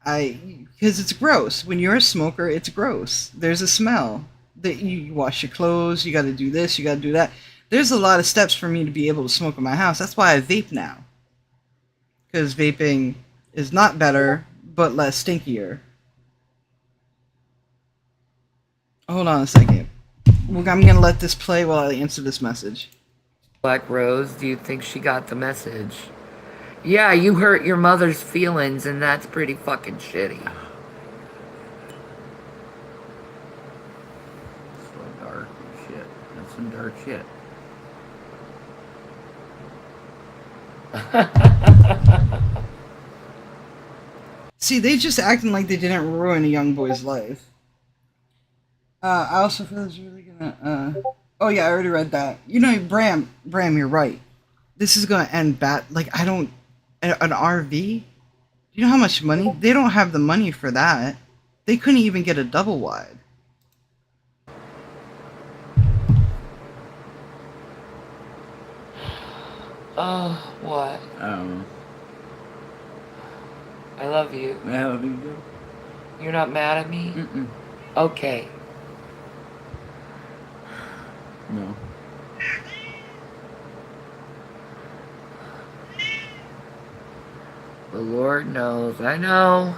Because it's gross. When you're a smoker, it's gross. There's a smell. That you wash your clothes. You got to do this. You got to do that. There's a lot of steps for me to be able to smoke in my house. That's why I vape now. Because vaping is not better, but less stinkier. Hold on a second. I'm going to let this play while I answer this message. Black Rose, do you think she got the message? Yeah, you hurt your mother's feelings, and that's pretty fucking shitty. So dark shit. That's some dark shit. See, they just acting like they didn't ruin a young boy's life. I also feel it's really gonna, oh yeah, I already read that. You know, Bram, you're right. This is gonna end bad. Like, an RV? Do you know how much money? They don't have the money for that. They couldn't even get a double wide. Oh, what? I don't know. I love you. I love you too. You're not mad at me? Mm-mm. Okay. No. The Lord knows. I know.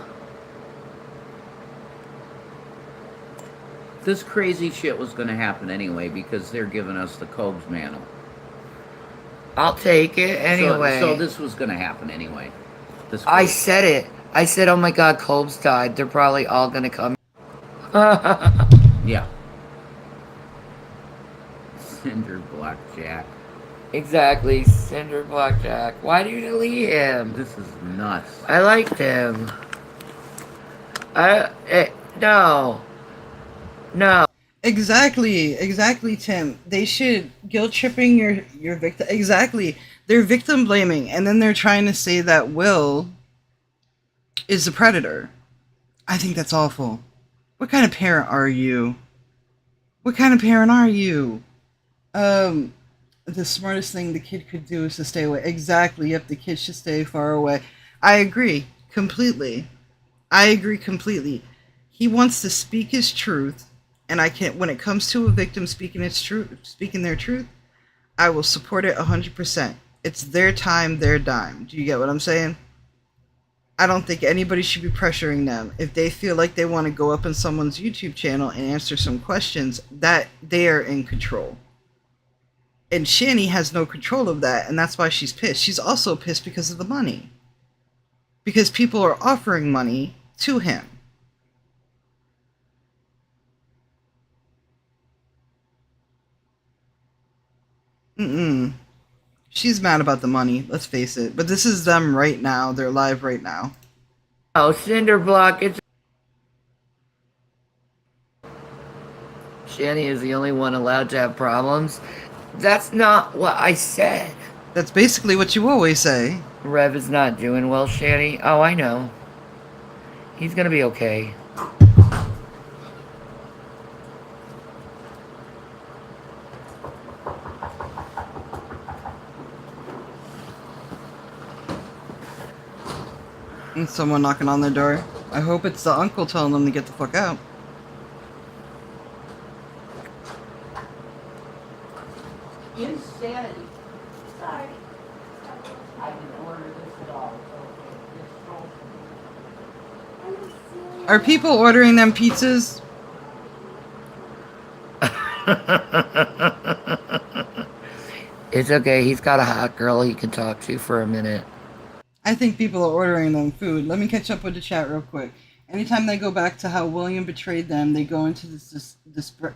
This crazy shit was gonna happen anyway because they're giving us the Cobes mantle. I'll take it anyway. So this was gonna happen anyway. I said it. I said, oh my god, Colb's died. They're probably all gonna come. Yeah. Cinder Blackjack. Exactly, Cinder Blackjack. Why do you delete him? This is nuts. I liked him. No. No. Exactly, Tim. They should guilt tripping your victim. Exactly. They're victim blaming, and then they're trying to say that Will is the predator. I think that's awful. What kind of parent are you? What kind of parent are you? The smartest thing the kid could do is to stay away. Exactly. Yep, the kid should stay far away. I agree completely. He wants to speak his truth, and I can't. When it comes to a victim speaking their truth, I will support it 100%. It's their time, their dime. Do you get what I'm saying? I don't think anybody should be pressuring them. If they feel like they want to go up on someone's YouTube channel and answer some questions, that they are in control. And Shanny has no control of that, and that's why she's pissed. She's also pissed because of the money. Because people are offering money to him. She's mad about the money, let's face it. But this is them right now. They're live right now. Oh, Cinderblock, it's... Shanny is the only one allowed to have problems. That's not what I said. That's basically what you always say. Rev is not doing well, Shanny. Oh, I know. He's gonna be okay. And someone knocking on their door. I hope it's the uncle telling them to get the fuck out. Insanity. Sorry. I didn't order this at all. Are people ordering them pizzas? It's okay, he's got a hot girl he can talk to for a minute. I think people are ordering them food. Let me catch up with the chat real quick. Anytime they go back to how William betrayed them, they go into this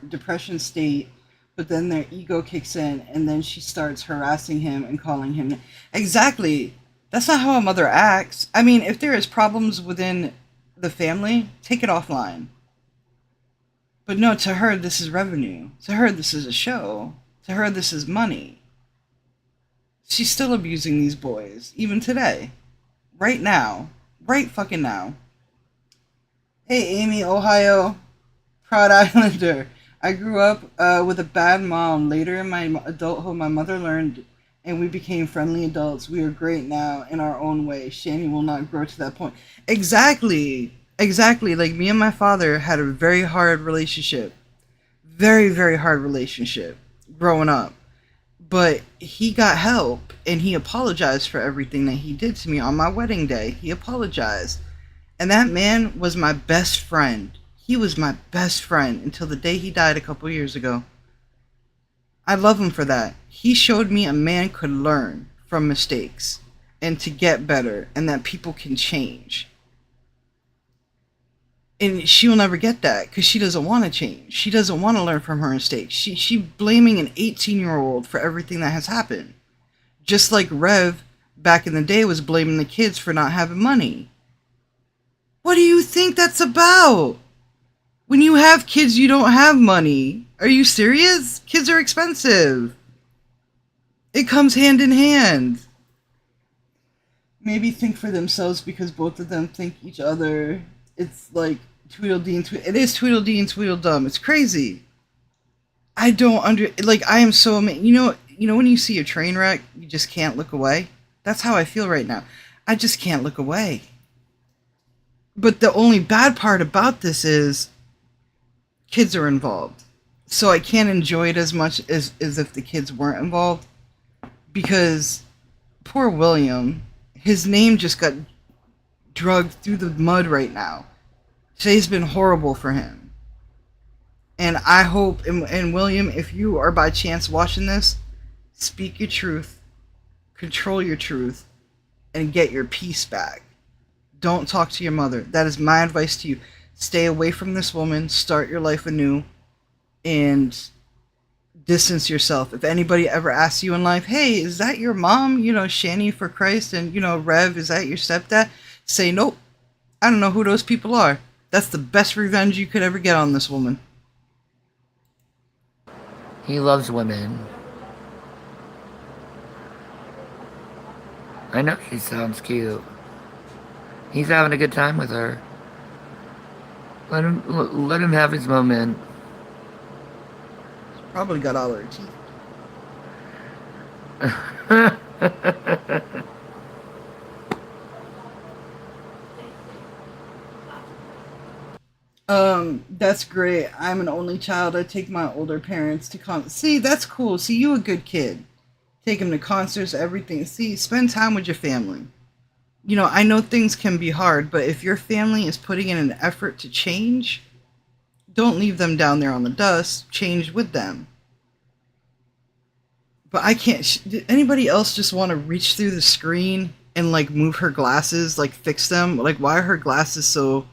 depression state, but then their ego kicks in, and then she starts harassing him and calling him... Exactly! That's not how a mother acts. I mean, if there is problems within the family, take it offline. But no, to her, this is revenue. To her, this is a show. To her, this is money. She's still abusing these boys, even today. Right now. Right fucking now. Hey, Amy, Ohio. Proud Islander. I grew up with a bad mom. Later in my adulthood, my mother learned, and we became friendly adults. We are great now in our own way. Shanny will not grow to that point. Exactly. Exactly. Like, me and my father had a very hard relationship. Very, very hard relationship growing up. But he got help, and he apologized for everything that he did to me on my wedding day. He apologized. And that man was my best friend. He was my best friend until the day he died a couple years ago. I love him for that. He showed me a man could learn from mistakes and to get better, and that people can change. And she will never get that because she doesn't want to change. She doesn't want to learn from her mistakes. She blaming an 18-year-old for everything that has happened. Just like Rev back in the day was blaming the kids for not having money. What do you think that's about? When you have kids, you don't have money. Are you serious? Kids are expensive. It comes hand in hand. Maybe think for themselves because both of them think each other. It's like Tweedledee and it is Tweedledee and Tweedledum. It's crazy. I don't I am so amazed. You know when you see a train wreck, you just can't look away? That's how I feel right now. I just can't look away. But the only bad part about this is kids are involved. So I can't enjoy it as much as if the kids weren't involved. Because poor William, his name just got drugged through the mud right now. Today's been horrible for him. And I hope, and William, if you are by chance watching this, speak your truth, control your truth, and get your peace back. Don't talk to your mother. That is my advice to you. Stay away from this woman, start your life anew, and distance yourself. If anybody ever asks you in life, hey, is that your mom? Shanny for Christ, and, Rev, is that your stepdad? Say, nope. I don't know who those people are. That's the best revenge you could ever get on this woman. He loves women. I know she sounds cute. He's having a good time with her. Let him have his moment. Probably got all her teeth. That's great. I'm an only child. I take my older parents to See, that's cool. See, you a good kid. Take them to concerts, everything. See, spend time with your family. I know things can be hard, but if your family is putting in an effort to change, don't leave them down there on the dust. Change with them. But I can't... Did anybody else just want to reach through the screen and, move her glasses? Fix them? Why are her glasses so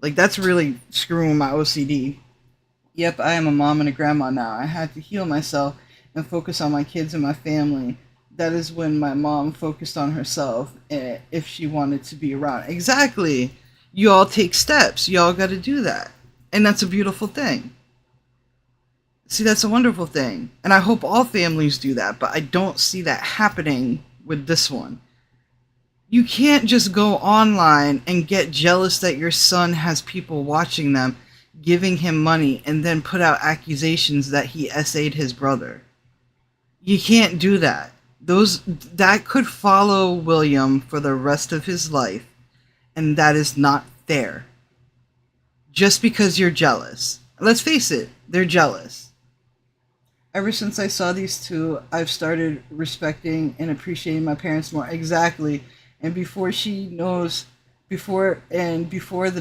Like, that's really screwing my OCD. Yep, I am a mom and a grandma now. I had to heal myself and focus on my kids and my family. That is when my mom focused on herself if she wanted to be around. Exactly. You all take steps. You all got to do that. And that's a beautiful thing. See, that's a wonderful thing. And I hope all families do that, but I don't see that happening with this one. You can't just go online and get jealous that your son has people watching them, giving him money, and then put out accusations that he SA'd his brother. You can't do that. That could follow William for the rest of his life, and that is not fair. Just because you're jealous. Let's face it, they're jealous. Ever since I saw these two, I've started respecting and appreciating my parents more. Exactly. And before the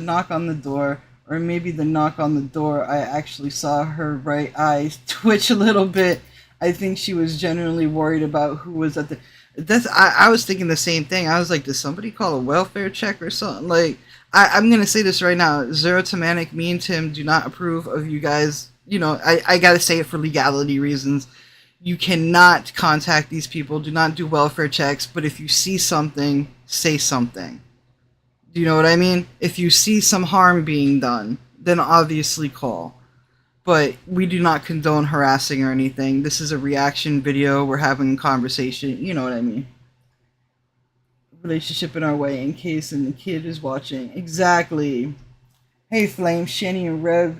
knock on the door, or maybe the knock on the door, I actually saw her right eye twitch a little bit. I think she was genuinely worried about who was at the... I was thinking the same thing. I was like, did somebody call a welfare check or something? Like, I'm going to say this right now. Zero to Manic, me and Tim do not approve of you guys. You know, I got to say it for legality reasons. You cannot contact these people. Do not do welfare checks. But if you see something, say something. Do you know what I mean? If you see some harm being done, then obviously call. But we do not condone harassing or anything. This is a reaction video. We're having a conversation. You know what I mean? Relationship in our way in case and the kid is watching. Exactly. Hey, Flame, Shanny, and Rev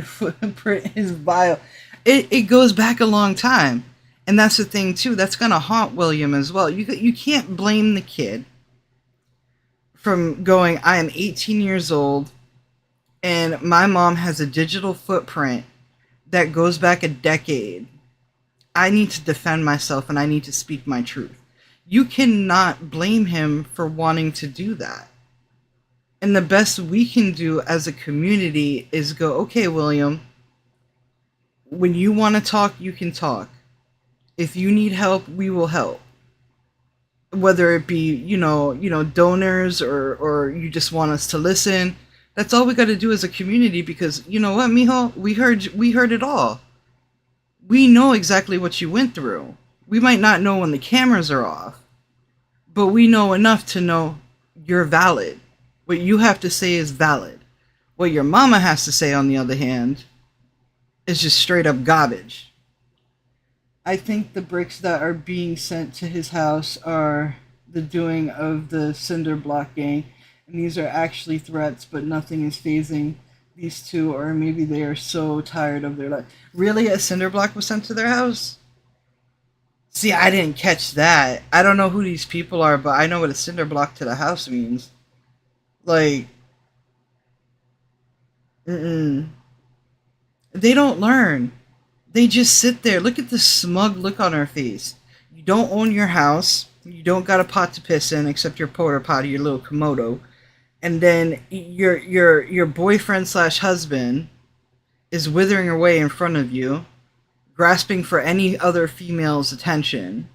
footprint is vile. It goes back a long time. And that's the thing, too. That's going to haunt William as well. You can't blame the kid from going, I am 18 years old, and my mom has a digital footprint that goes back a decade. I need to defend myself, and I need to speak my truth. You cannot blame him for wanting to do that. And the best we can do as a community is go, okay, William, when you want to talk, you can talk. If you need help, we will help. Whether it be, you know, donors or you just want us to listen. That's all we got to do as a community because, you know what, mijo? We heard it all. We know exactly what you went through. We might not know when the cameras are off, but we know enough to know you're valid. What you have to say is valid. What your mama has to say, on the other hand, is just straight up garbage. I think the bricks that are being sent to his house are the doing of the Cinder Block gang. And these are actually threats, but nothing is phasing these two, or maybe they are so tired of their life. Really? A Cinder Block was sent to their house? See, I didn't catch that. I don't know who these people are, but I know what a Cinder Block to the house means. Like, they don't learn. They just sit there. Look at the smug look on her face. You don't own your house. You don't got a pot to piss in except your porta potty, your little Komodo. And then your boyfriend / husband is withering away in front of you, grasping for any other female's attention.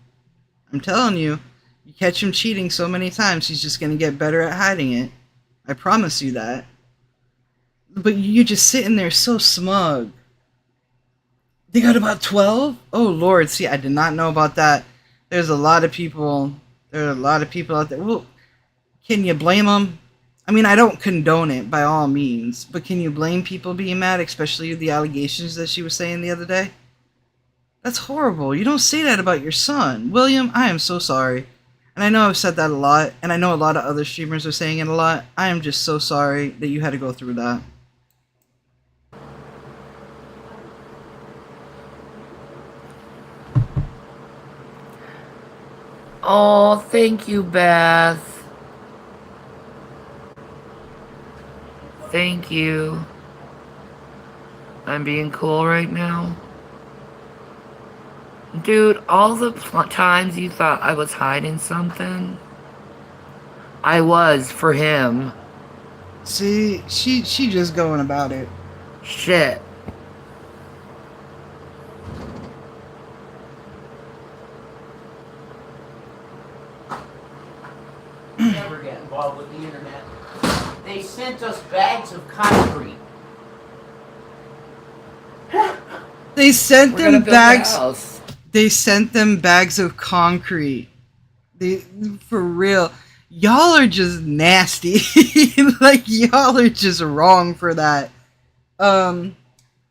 I'm telling you, you catch him cheating so many times, he's just going to get better at hiding it. I promise you that. But you're just sitting there so smug. They got about 12? Oh, Lord. See, I did not know about that. There's a lot of people. There are a lot of people out there. Well, can you blame them? I mean, I don't condone it by all means. But can you blame people being mad, especially the allegations that she was saying the other day? That's horrible. You don't say that about your son. William, I am so sorry. And I know I've said that a lot. And I know a lot of other streamers are saying it a lot. I am just so sorry that you had to go through that. Oh, thank you, Beth. Thank you. I'm being cool right now. Dude, all the times you thought I was hiding something, I was for him. See, she just going about it. Shit. Never get involved with the internet. They sent us bags of concrete. They sent We're gonna them build a bags. house. They sent them bags of concrete. They, for real. Y'all are just nasty. Like, y'all are just wrong for that.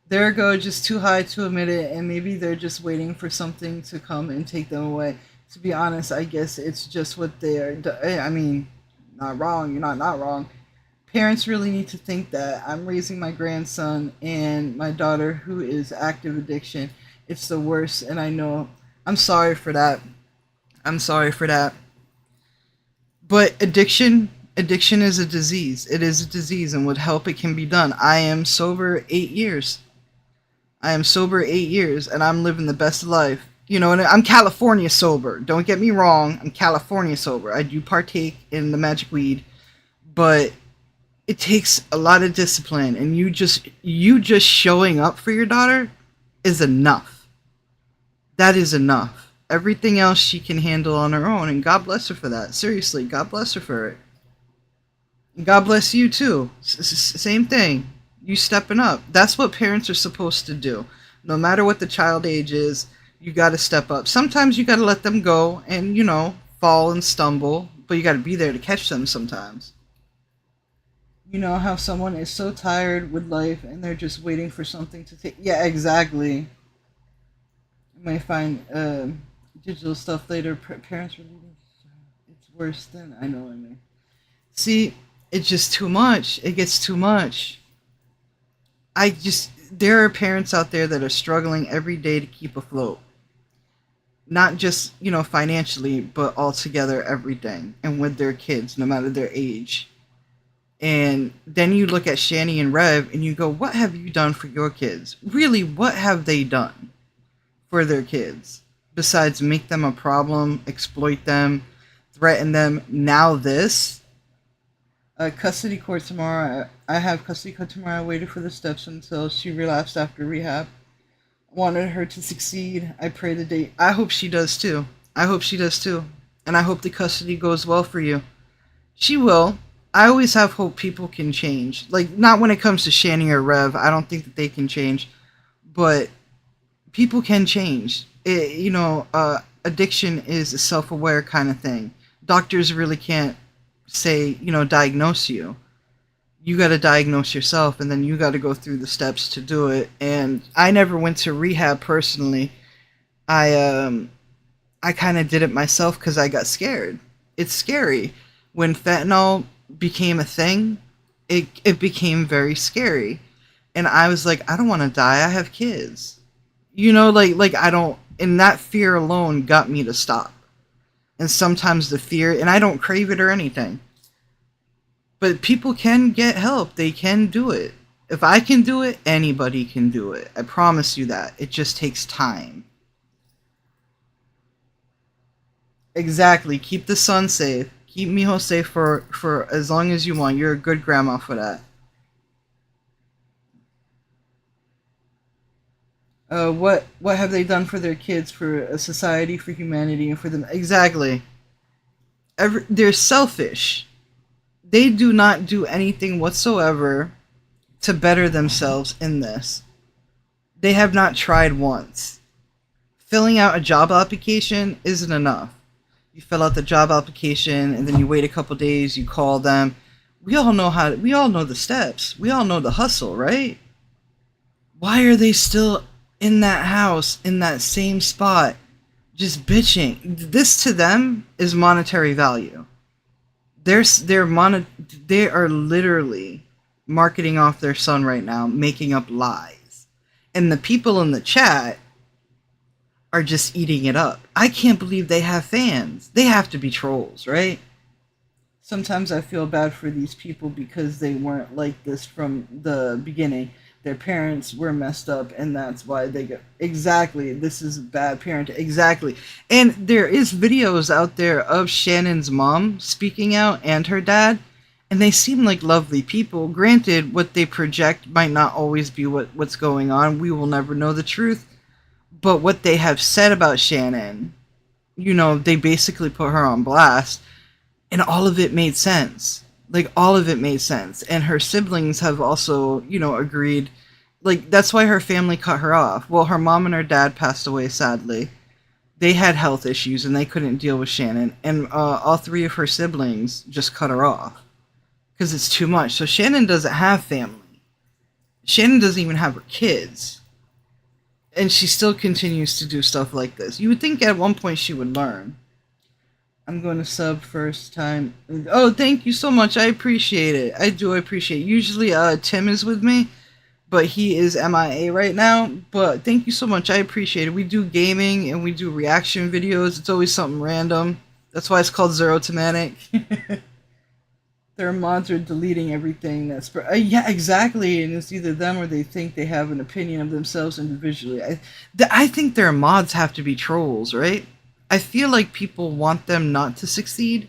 There go, just too high to admit it, and maybe they're just waiting for something to come and take them away. To be honest, I guess it's just what they are. I mean, not wrong. You're not wrong. Parents really need to think that I'm raising my grandson and my daughter who is active addiction. It's the worst, and I know. I'm sorry for that. I'm sorry for that. But addiction is a disease. It is a disease, and with help it can be done. I am sober 8 years. I am sober 8 years, and I'm living the best life. You know, and I'm California sober. Don't get me wrong. I'm California sober. I do partake in the magic weed, but it takes a lot of discipline, and you just showing up for your daughter is enough. That is enough. Everything else she can handle on her own, and God bless her for that. Seriously, God bless her for it. And God bless you too. Same thing. You stepping up. That's what parents are supposed to do. No matter what the child age is, you got to step up. Sometimes you got to let them go and, you know, fall and stumble, but you got to be there to catch them sometimes. You know how someone is so tired with life and they're just waiting for something to take. Yeah, exactly. You might find digital stuff later. Parents really, it's worse than I know what I mean. See, it's just too much. It gets too much. There are parents out there that are struggling every day to keep afloat. Not just, you know, financially, but altogether everything. And with their kids, no matter their age. And then you look at Shanny and Rev and you go, what have you done for your kids? Really, what have they done for their kids? Besides make them a problem, exploit them, threaten them. Now this. Custody court tomorrow. I have custody court tomorrow. I waited for the steps until she relapsed after rehab. Wanted her to succeed. I pray the day. I hope she does too. I hope she does too. And I hope the custody goes well for you. She will. I always have hope people can change. Like, not when it comes to Shanny or Rev. I don't think that they can change. But people can change. Addiction is a self-aware kind of thing. Doctors really can't say, diagnose you. You got to diagnose yourself, and then you got to go through the steps to do it. And I never went to rehab personally. I kind of did it myself because I got scared. It's scary. When fentanyl became a thing, it became very scary. And I was like, I don't want to die. I have kids. I don't, and that fear alone got me to stop. And sometimes the fear, and I don't crave it or anything. But people can get help. They can do it. If I can do it, anybody can do it. I promise you that. It just takes time. Exactly. Keep the son safe. Keep Mijo safe for as long as you want. You're a good grandma for that. What have they done for their kids, for a society, for humanity, and for them? Exactly. They're selfish. They do not do anything whatsoever to better themselves in this. They have not tried once. Filling out a job application isn't enough. You fill out the job application and then you wait a couple days, you call them. We all know the steps. We all know the hustle, right? Why are they still in that house, in that same spot, just bitching? This to them is monetary value. They are literally marketing off their son right now, making up lies. And the people in the chat are just eating it up. I can't believe they have fans. They have to be trolls, right? Sometimes I feel bad for these people because they weren't like this from the beginning. Their parents were messed up, and that's why they go, exactly, this is bad parenting, exactly. And there is videos out there of Shannon's mom speaking out and her dad, and they seem like lovely people. Granted, what they project might not always be what's going on. We will never know the truth. But what they have said about Shannon, they basically put her on blast, and all of it made sense. Like, all of it made sense. And her siblings have also, agreed. Like, that's why her family cut her off. Well, her mom and her dad passed away, sadly. They had health issues and they couldn't deal with Shannon. And all three of her siblings just cut her off because it's too much. So Shannon doesn't have family. Shannon doesn't even have her kids. And she still continues to do stuff like this. You would think at one point she would learn. I'm going to sub first time. Oh, thank you so much. I appreciate it. I do appreciate it. Usually Tim is with me, but he is MIA right now. But thank you so much. I appreciate it. We do gaming and we do reaction videos. It's always something random. That's why it's called Zero to Manic. Their mods are deleting everything that's... yeah, exactly. And it's either them or they think they have an opinion of themselves individually. I think their mods have to be trolls, right? I feel like people want them not to succeed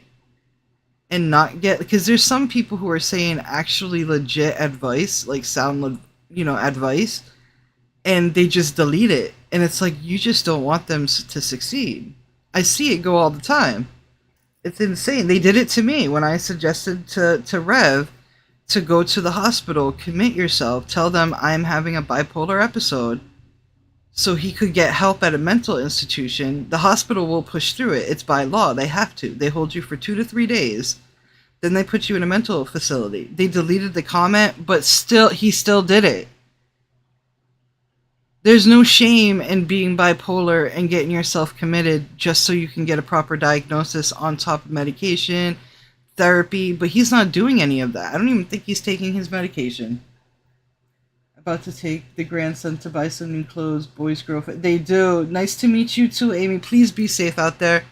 and not get... Because there's some people who are saying actually legit advice, like sound, advice, and they just delete it. And it's like, you just don't want them to succeed. I see it go all the time. It's insane. They did it to me when I suggested to Rev to go to the hospital, commit yourself, tell them I'm having a bipolar episode so he could get help at a mental institution. The hospital will push through it. It's by law. They have to. They hold you for 2 to 3 days. Then they put you in a mental facility. They deleted the comment, but he still did it. There's no shame in being bipolar and getting yourself committed just so you can get a proper diagnosis on top of medication, therapy, but he's not doing any of that. I don't even think he's taking his medication. About to take the grandson to buy some new clothes, boy's girlfriend. They do. Nice to meet you too, Amy. Please be safe out there.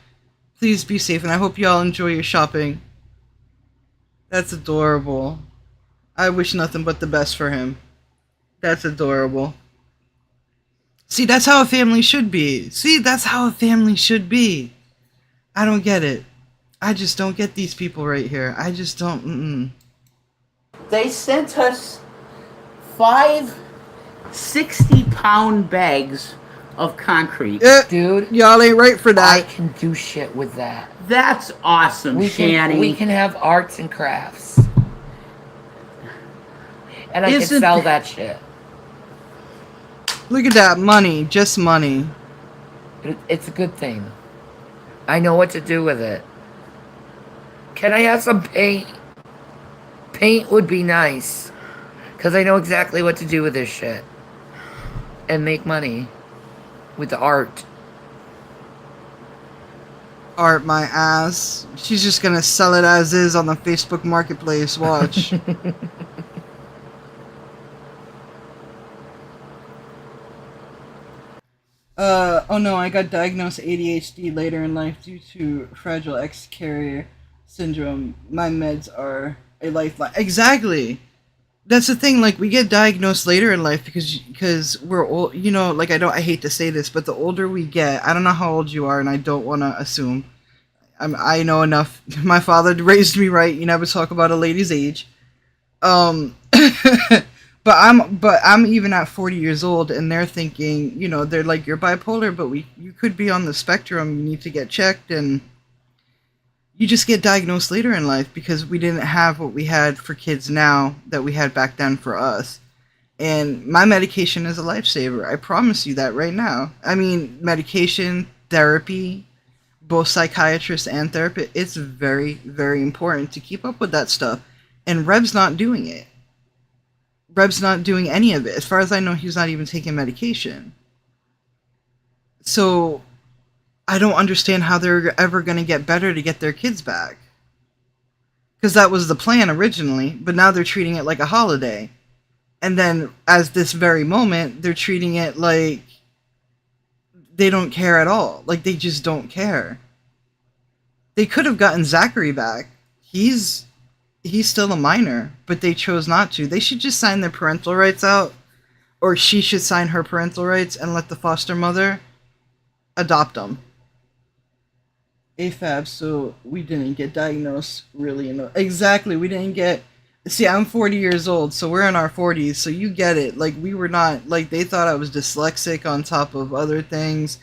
Please be safe, and I hope you all enjoy your shopping. That's adorable. I wish nothing but the best for him. That's adorable. See, that's how a family should be. See, that's how a family should be. I don't get it. I just don't get these people right here. I just don't. They sent us 5 60-pound bags of concrete. Dude, y'all ain't right for that. I can do shit with that. That's awesome, Shanny. We can have arts and crafts. And I can sell that shit. Look at that. Money. Just money. It's a good thing. I know what to do with it. Can I have some paint? Paint would be nice. Because I know exactly what to do with this shit. And make money. With the art. Art my ass. She's just gonna sell it as is on the Facebook Marketplace. Watch. Oh no, I got diagnosed ADHD later in life due to fragile X carrier syndrome. My meds are a lifeline. Exactly. That's the thing, like, we get diagnosed later in life because we're old, like, I hate to say this, but the older we get, I don't know how old you are, and I don't want to assume. I know enough. My father raised me right. You never talk about a lady's age. But I'm even at 40 years old, and they're thinking, they're like, you're bipolar, but you could be on the spectrum. You need to get checked, and you just get diagnosed later in life because we didn't have what we had for kids now that we had back then for us. And my medication is a lifesaver. I promise you that right now. I mean, medication, therapy, both psychiatrists and therapists, it's very, very important to keep up with that stuff. And Reb's not doing it. Reb's not doing any of it. As far as I know, he's not even taking medication. So I don't understand how they're ever going to get better to get their kids back. Because that was the plan originally, but now they're treating it like a holiday. And then, as this very moment, they're treating it like they don't care at all. Like, they just don't care. They could have gotten Zachary back. He's still a minor, but they chose not to. They should just sign their parental rights out, or she should sign her parental rights and let the foster mother adopt them. AFAB, so we didn't get diagnosed really. Exactly, we didn't get... See, I'm 40 years old, so we're in our 40s, so you get it. Like, we were not... Like, they thought I was dyslexic on top of other things,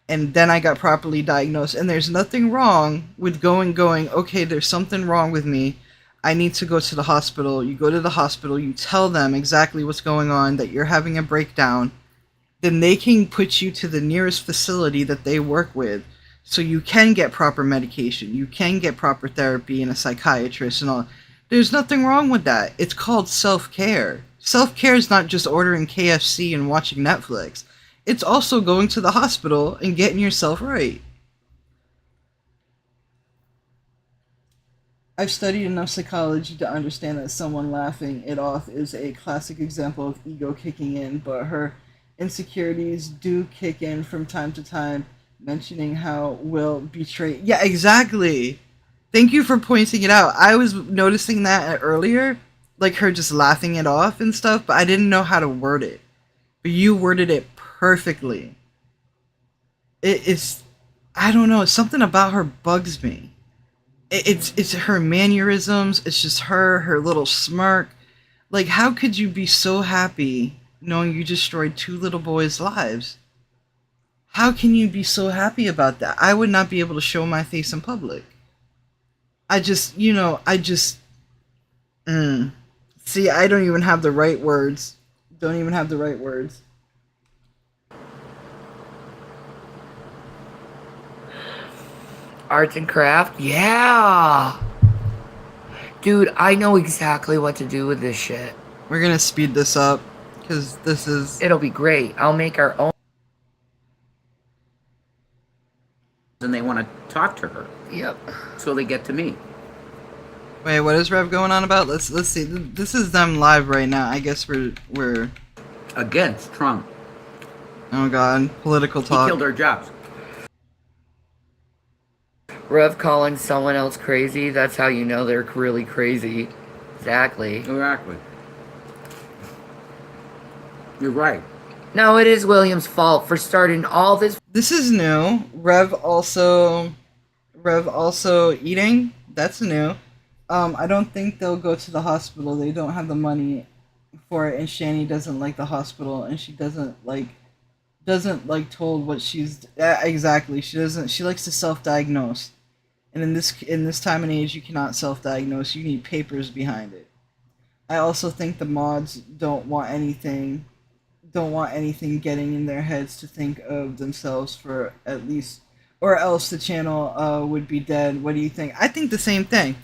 and then I got properly diagnosed. And there's nothing wrong with going, okay, there's something wrong with me. I need to go to the hospital. You go to the hospital, you tell them exactly what's going on, that you're having a breakdown. Then they can put you to the nearest facility that they work with, so you can get proper medication, you can get proper therapy and a psychiatrist and all. There's nothing wrong with that. It's called self-care. Self-care is not just ordering KFC and watching Netflix. It's also going to the hospital and getting yourself right. I've studied enough psychology to understand that someone laughing it off is a classic example of ego kicking in, but her insecurities do kick in from time to time, mentioning how Will betrayed. Yeah, exactly. Thank you for pointing it out. I was noticing that earlier, like her just laughing it off and stuff, but I didn't know how to word it. But you worded it perfectly. It's I don't know, something about her bugs me. It's her mannerisms, it's just her little smirk. Like, how could you be so happy knowing you destroyed 2 little boys' lives? How can you be so happy about that? I would not be able to show my face in public. See, I don't even have the right words. Don't even have the right words. Arts and craft? Yeah! Dude, I know exactly what to do with this shit. We're gonna speed this up, because this is... It'll be great. I'll make our own... And they want to talk to her. Yep. So they get to me. Wait, what is Rev going on about? Let's see. This is them live right now. I guess we're... Against Trump. Oh god, political talk. He killed our jobs. Rev calling someone else crazy, that's how you know they're really crazy. Exactly. Exactly. You're right. No, it is William's fault for starting all this. This is new. Rev also eating. That's new. I don't think they'll go to the hospital. They don't have the money for it, and Shanny doesn't like the hospital, and she doesn't like told what she's exactly. She doesn't. She likes to self-diagnose, and in this time and age, you cannot self-diagnose. You need papers behind it. I also think the mods don't want anything getting in their heads to think of themselves for at least, or else the channel would be dead. What do you think? I think the same thing.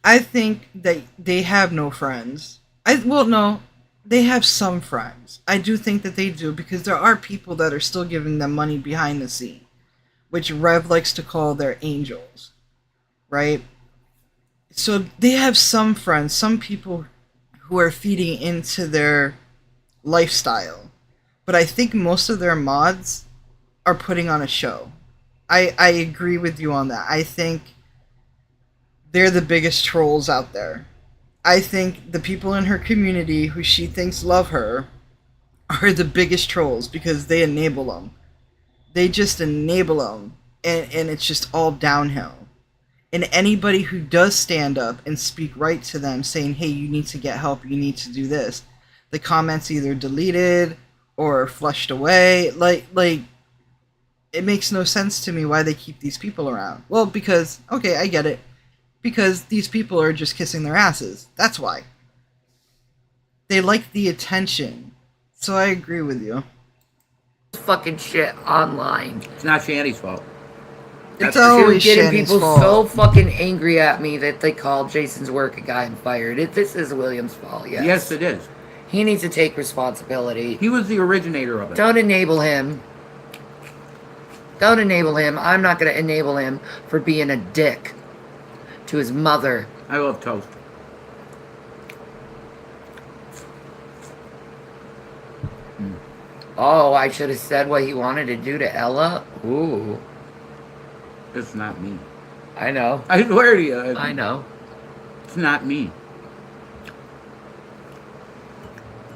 I think that they have no friends. No, they have some friends. I do think that they do, because there are people that are still giving them money behind the scene, which Rev likes to call their angels, right? So they have some friends, some people who are feeding into their lifestyle. But I think most of their mods are putting on a show. I agree with you on that. I think they're the biggest trolls out there. I think the people in her community who she thinks love her are the biggest trolls, because they enable them. They just enable them, and it's just all downhill. And anybody who does stand up and speak right to them, saying, hey, you need to get help, you need to do this, the comments either deleted or flushed away. Like it makes no sense to me why they keep these people around. Well, because, okay, I get it. Because these people are just kissing their asses. That's why. They like the attention. So I agree with you. Fucking shit online. It's not Shanny's fault. It's always getting Shanny's people fault. so fucking angry at me that they called Jason's work a guy and fired it. This is William's fault, yes. Yes, it is. He needs to take responsibility. He was the originator of it. Don't enable him. Don't enable him. I'm not going to enable him for being a dick to his mother. I love toast. Oh, I should have said what he wanted to do to Ella. Ooh. It's not me. I know. I swear to you. I know. It's not me.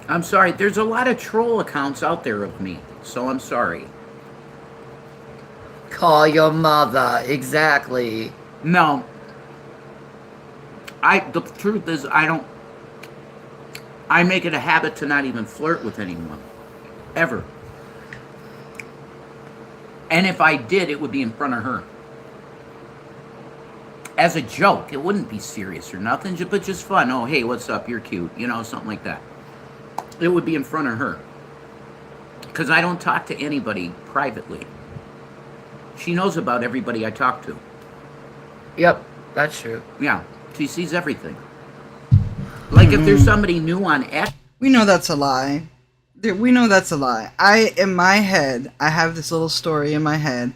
I'm sorry. There's a lot of troll accounts out there of me. So I'm sorry. Call your mother. Exactly. No. The truth is, I make it a habit to not even flirt with anyone. Ever. And if I did, it would be in front of her. as a joke. It wouldn't be serious or nothing, but just fun. Oh, hey, what's up? You're cute. You know, something like that. It would be in front of her. Because I don't talk to anybody privately. She knows about everybody I talk to. Yep, that's true. Yeah, she sees everything. Like if there's somebody new on X. We know that's a lie. We know that's a lie. In my head, I have this little story in my head.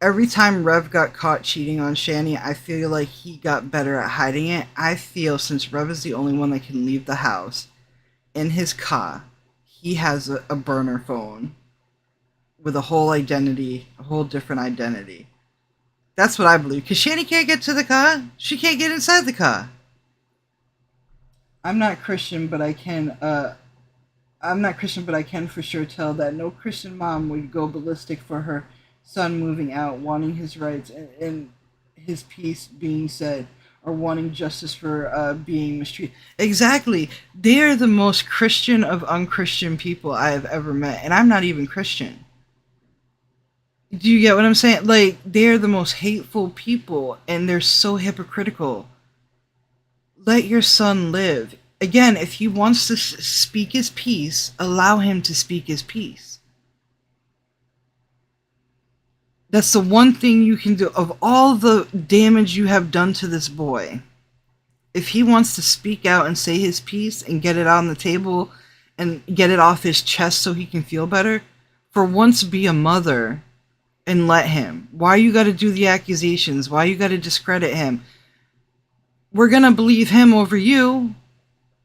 Every time Rev got caught cheating on Shanny, I feel like he got better at hiding it. I feel since Rev is the only one that can leave the house, in his car, he has a burner phone with a whole identity, a whole different identity. That's what I believe. Because Shanny can't get to the car. She can't get inside the car. I'm not Christian, but I can for sure tell that no Christian mom would go ballistic for her son moving out, wanting his rights and his peace being said, or wanting justice for being mistreated. Exactly. They're the most Christian of unchristian people I have ever met, and I'm not even Christian. Do you get what I'm saying? Like, they're the most hateful people, and they're so hypocritical. Let your son live. Again, if he wants to speak his piece, allow him to speak his piece. That's the one thing you can do. Of all the damage you have done to this boy, if he wants to speak out and say his piece and get it on the table and get it off his chest so he can feel better, for once be a mother and let him. Why you gotta do the accusations? Why you gotta discredit him? We're gonna believe him over you.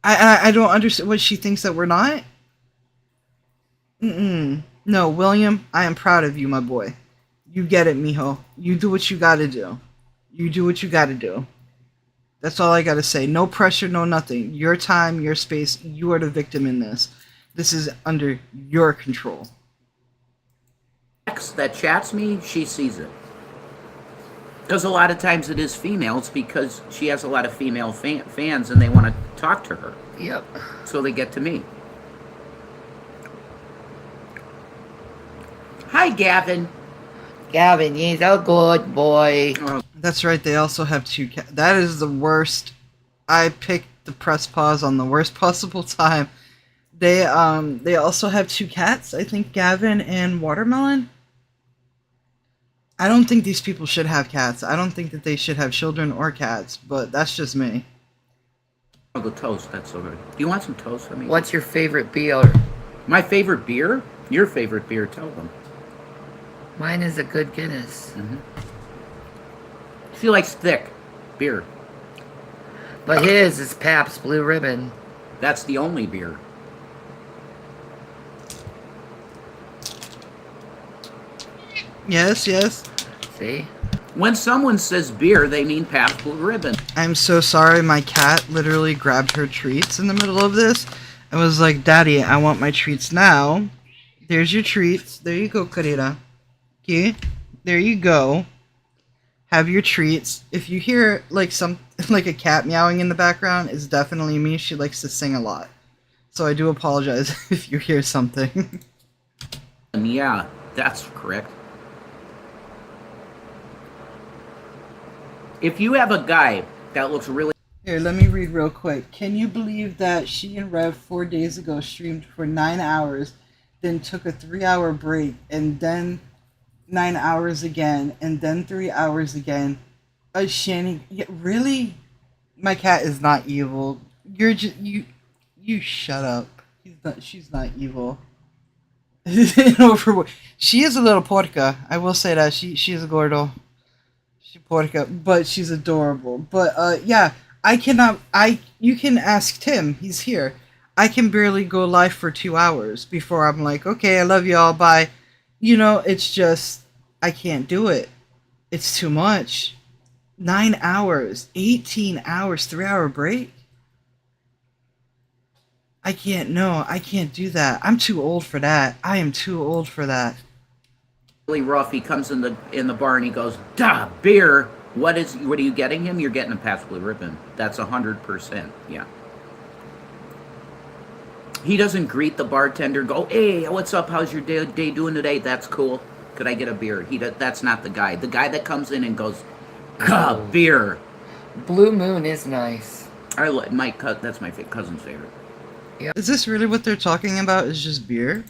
I don't understand what she thinks that we're not. No, William, I am proud of you, my boy. You get it, mijo. You do what you gotta do. You do what you gotta do. That's all I gotta say. No pressure, no nothing. Your time, your space. You are the victim in this. This is under your control. That chats me, she sees it. Because a lot of times it is females, because she has a lot of female fans and they want to talk to her. Yep. So they get to me. Hi, Gavin. Gavin, he's a good boy. That's right, they also have two cats. That is the worst. I picked the press pause on the worst possible time. They also have two cats, I think Gavin and Watermelon. I don't think these people should have cats. I don't think that they should have children or cats, but that's just me. Oh, the toast, that's so good. Do you want some toast? What's your favorite beer? My favorite beer? Your favorite beer, tell them. Mine is a good Guinness. She likes thick beer. But his is Pabst Blue Ribbon. That's the only beer. Yes, yes. See? When someone says beer, they mean Pabst Blue Ribbon. I'm so sorry, my cat literally grabbed her treats in the middle of this and was like, Daddy, I want my treats now. There's your treats. There you go, Carita. Okay, there you go. Have your treats. If you hear like a cat meowing in the background, it's definitely me. She likes to sing a lot. So I do apologize if you hear something. Yeah, that's correct. If you have a guy that looks really... Here, let me read real quick. Can you believe that she and Rev 4 days ago streamed for 9 hours, then took a 3-hour break, and then 9 hours again, and then 3 hours again? Shanny, yeah, really? My cat is not evil. You're just... You shut up. She's not evil. She is a little porca. I will say that. She is a gordo. Porca, but she's adorable. But yeah, you can ask Tim, he's here. I can barely go live for 2 hours before I'm like, okay, I love y'all, bye. You know, it's just, I can't do it. It's too much. 9 hours, 18 hours, 3-hour break. I can't do that. I'm too old for that. I am too old for that. Really rough. He comes in the bar and he goes, "Duh, beer. What are you getting him? You're getting a Pabst Blue Ribbon." That's 100%. Yeah. He doesn't greet the bartender. Go, "Hey, what's up? How's your day doing today? That's cool. Could I get a beer?" That's not the guy. The guy that comes in and goes, God, beer. Blue Moon is nice. I like my that's my cousin's favorite. Yeah. Is this really what they're talking about? Is just beer?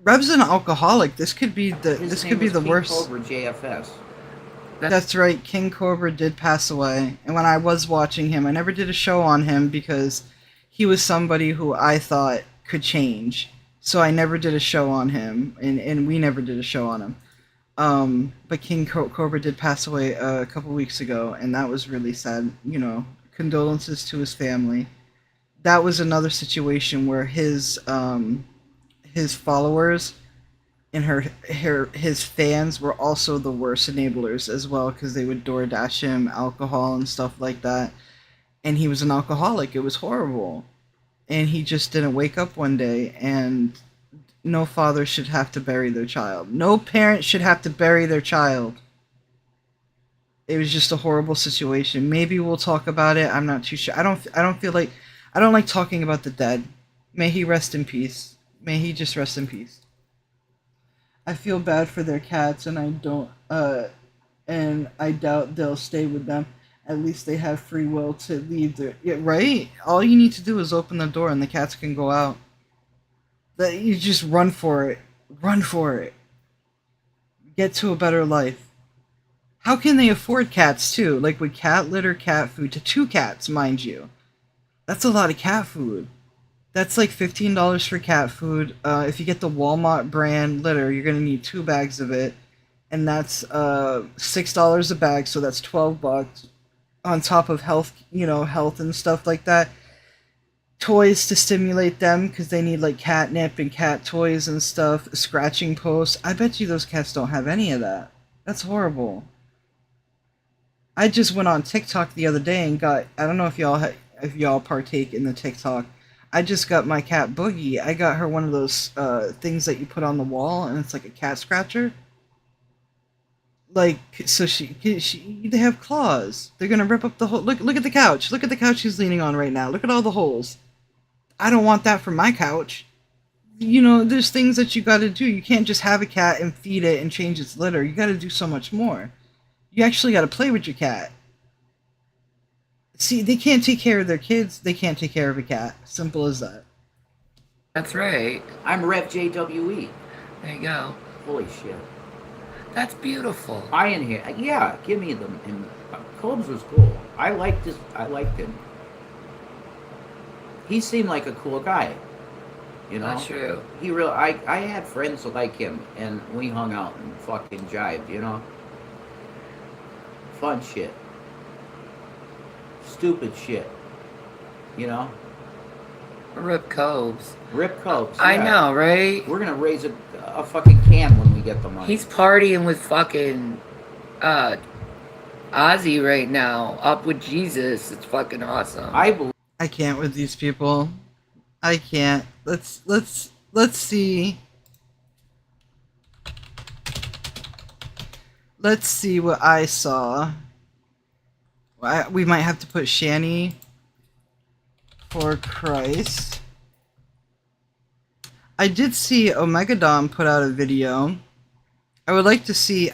Reb's an alcoholic. This could be the King worst. Cobra JFS. That's right. King Cobra did pass away, and when I was watching him, I never did a show on him because he was somebody who I thought could change. So I never did a show on him, and we never did a show on him. But King Cobra did pass away a couple weeks ago, and that was really sad. You know, condolences to his family. That was another situation where his followers and his fans were also the worst enablers as well, because they would DoorDash him alcohol and stuff like that, and he was an alcoholic. It was horrible, and he just didn't wake up one day. And no father should have to bury their child. No parent should have to bury their child. It was just a horrible situation. Maybe we'll talk about it. I'm not too sure. I don't like talking about the dead. May he rest in peace. May he just rest in peace. I feel bad for their cats, and I doubt they'll stay with them. At least they have free will to leave right? All you need to do is open the door and the cats can go out. That you just run for it. Run for it. Get to a better life. How can they afford cats too? Like with cat litter, cat food to 2 cats, mind you. That's a lot of cat food. That's like $15 for cat food. If you get the Walmart brand litter, you're gonna need 2 bags of it, and that's $6 a bag, so that's $12 on top of health and stuff like that. Toys to stimulate them because they need like catnip and cat toys and stuff. Scratching posts. I bet you those cats don't have any of that. That's horrible. I just went on TikTok the other day and got. I don't know if y'all partake in the TikTok. I just got my cat Boogie. I got her one of those things that you put on the wall, and it's like a cat scratcher. Like, so they have claws. They're gonna rip up the whole. Look at the couch. Look at the couch she's leaning on right now. Look at all the holes. I don't want that for my couch. You know, there's things that you gotta do. You can't just have a cat and feed it and change its litter. You gotta do so much more. You actually gotta play with your cat. See, they can't take care of their kids. They can't take care of a cat. Simple as that. That's right. I'm Rev JWE. There you go. Holy shit. That's beautiful. Yeah, give me them. And Combs was cool. I liked him. He seemed like a cool guy. You know? That's true. I had friends like him, and we hung out and fucking jived, you know? Fun shit. Stupid shit. You know? Rip Cobes. Rip Cobes. Yeah. I know, right? We're gonna raise a fucking can when we get the money. He's partying with fucking Ozzy right now, up with Jesus. It's fucking awesome. I can't with these people. I can't. Let's see. Let's see what I saw. We might have to put Shanny for Christ. I did see Omegadon put out a video. I would like to see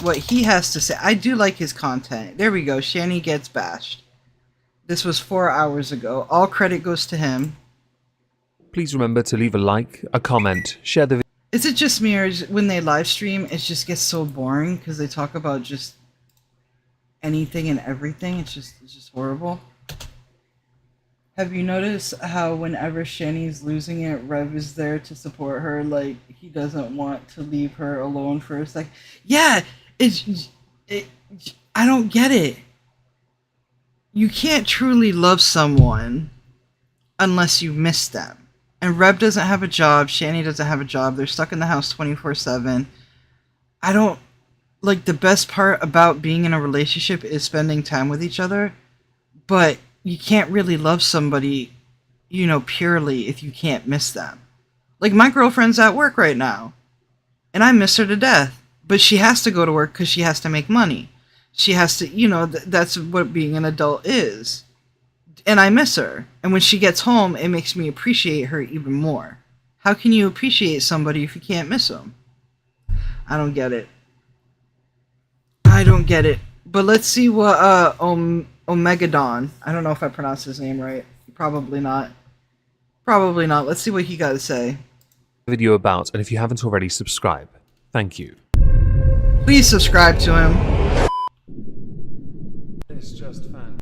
what he has to say. I do like his content. There we go. Shanny gets bashed. This was 4 hours ago. All credit goes to him. Please remember to leave a like, a comment, share the video. Is it just me, or when they live stream, it just gets so boring because they talk about just anything and everything? It's just horrible. Have you noticed how whenever Shanny's losing it, Rev is there to support her? Like, he doesn't want to leave her alone for a sec. Yeah, I don't get it. You can't truly love someone unless you miss them. And Rev doesn't have a job. Shanny doesn't have a job. They're stuck in the house 24/7. I don't... Like, the best part about being in a relationship is spending time with each other. But you can't really love somebody, purely if you can't miss them. Like, my girlfriend's at work right now. And I miss her to death. But she has to go to work because she has to make money. She has to, that's what being an adult is. And I miss her. And when she gets home, it makes me appreciate her even more. How can you appreciate somebody if you can't miss them? I don't get it. I don't get it. But let's see what Omegadon. I don't know if I pronounced his name right. Probably not. Probably not. Let's see what he got to say. Video about, and if you haven't already, subscribe. Thank you. Please subscribe to him.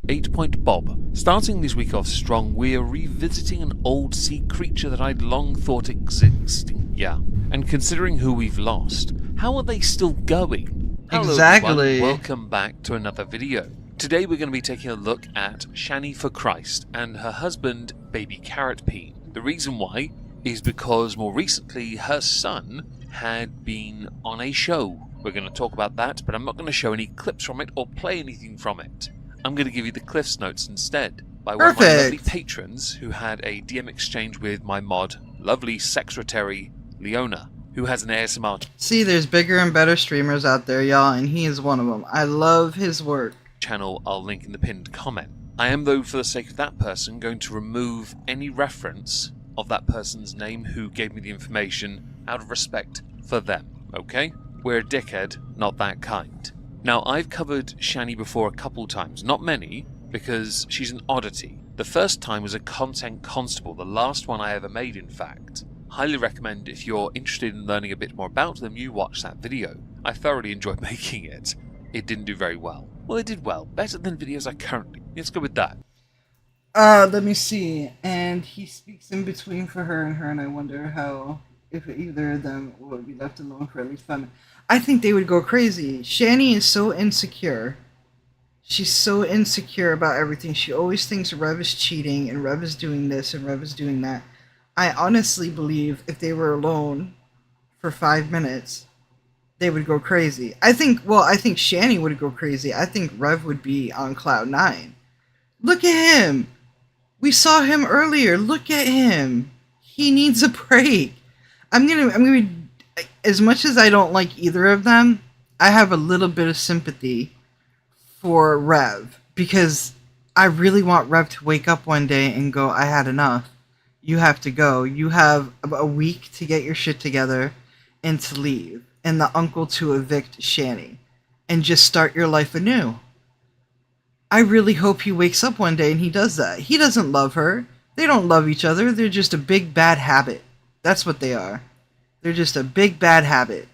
8-Point Bob. Starting this week off strong, we are revisiting an old sea creature that I'd long thought existing. Yeah. And considering who we've lost, how are they still going? Hello, exactly. Everyone. Welcome back to another video. Today we're going to be taking a look at Shanny for Christ and her husband, Baby Carrot Peen. The reason why is because more recently her son had been on a show. We're going to talk about that, but I'm not going to show any clips from it or play anything from it. I'm going to give you the Cliff's Notes instead by one of my lovely patrons who had a DM exchange with my mod, lovely secretary Leona, who has an ASMR. See, there's bigger and better streamers out there, y'all, and he is one of them. I love his work. Channel I'll link in the pinned comment. I am, though, for the sake of that person, going to remove any reference of that person's name who gave me the information out of respect for them, okay? We're a dickhead, not that kind. Now, I've covered Shanny before a couple times, not many, because she's an oddity. The first time was a content constable, the last one I ever made, in fact. Highly recommend if you're interested in learning a bit more about them, you watch that video. I thoroughly enjoyed making it. It didn't do very well. Well, it did well. Better than videos I currently... Let's go with that. Let me see. And he speaks in between for her, and I wonder how... if either of them would be left alone for at least 5 minutes. I think they would go crazy. Shanny is so insecure. She's so insecure about everything. She always thinks Rev is cheating, and Rev is doing this, and Rev is doing that. I honestly believe if they were alone for 5 minutes, they would go crazy. I think Shanny would go crazy. I think Rev would be on cloud 9. Look at him. We saw him earlier. Look at him. He needs a break. I'm gonna as much as I don't like either of them, I have a little bit of sympathy for Rev, because I really want Rev to wake up one day and go, I had enough. You have to go. You have a week to get your shit together and to leave. And the uncle to evict Shanny and just start your life anew. I really hope he wakes up one day and he does that. He doesn't love her. They don't love each other. They're just a big bad habit. That's what they are. They're just a big bad habit.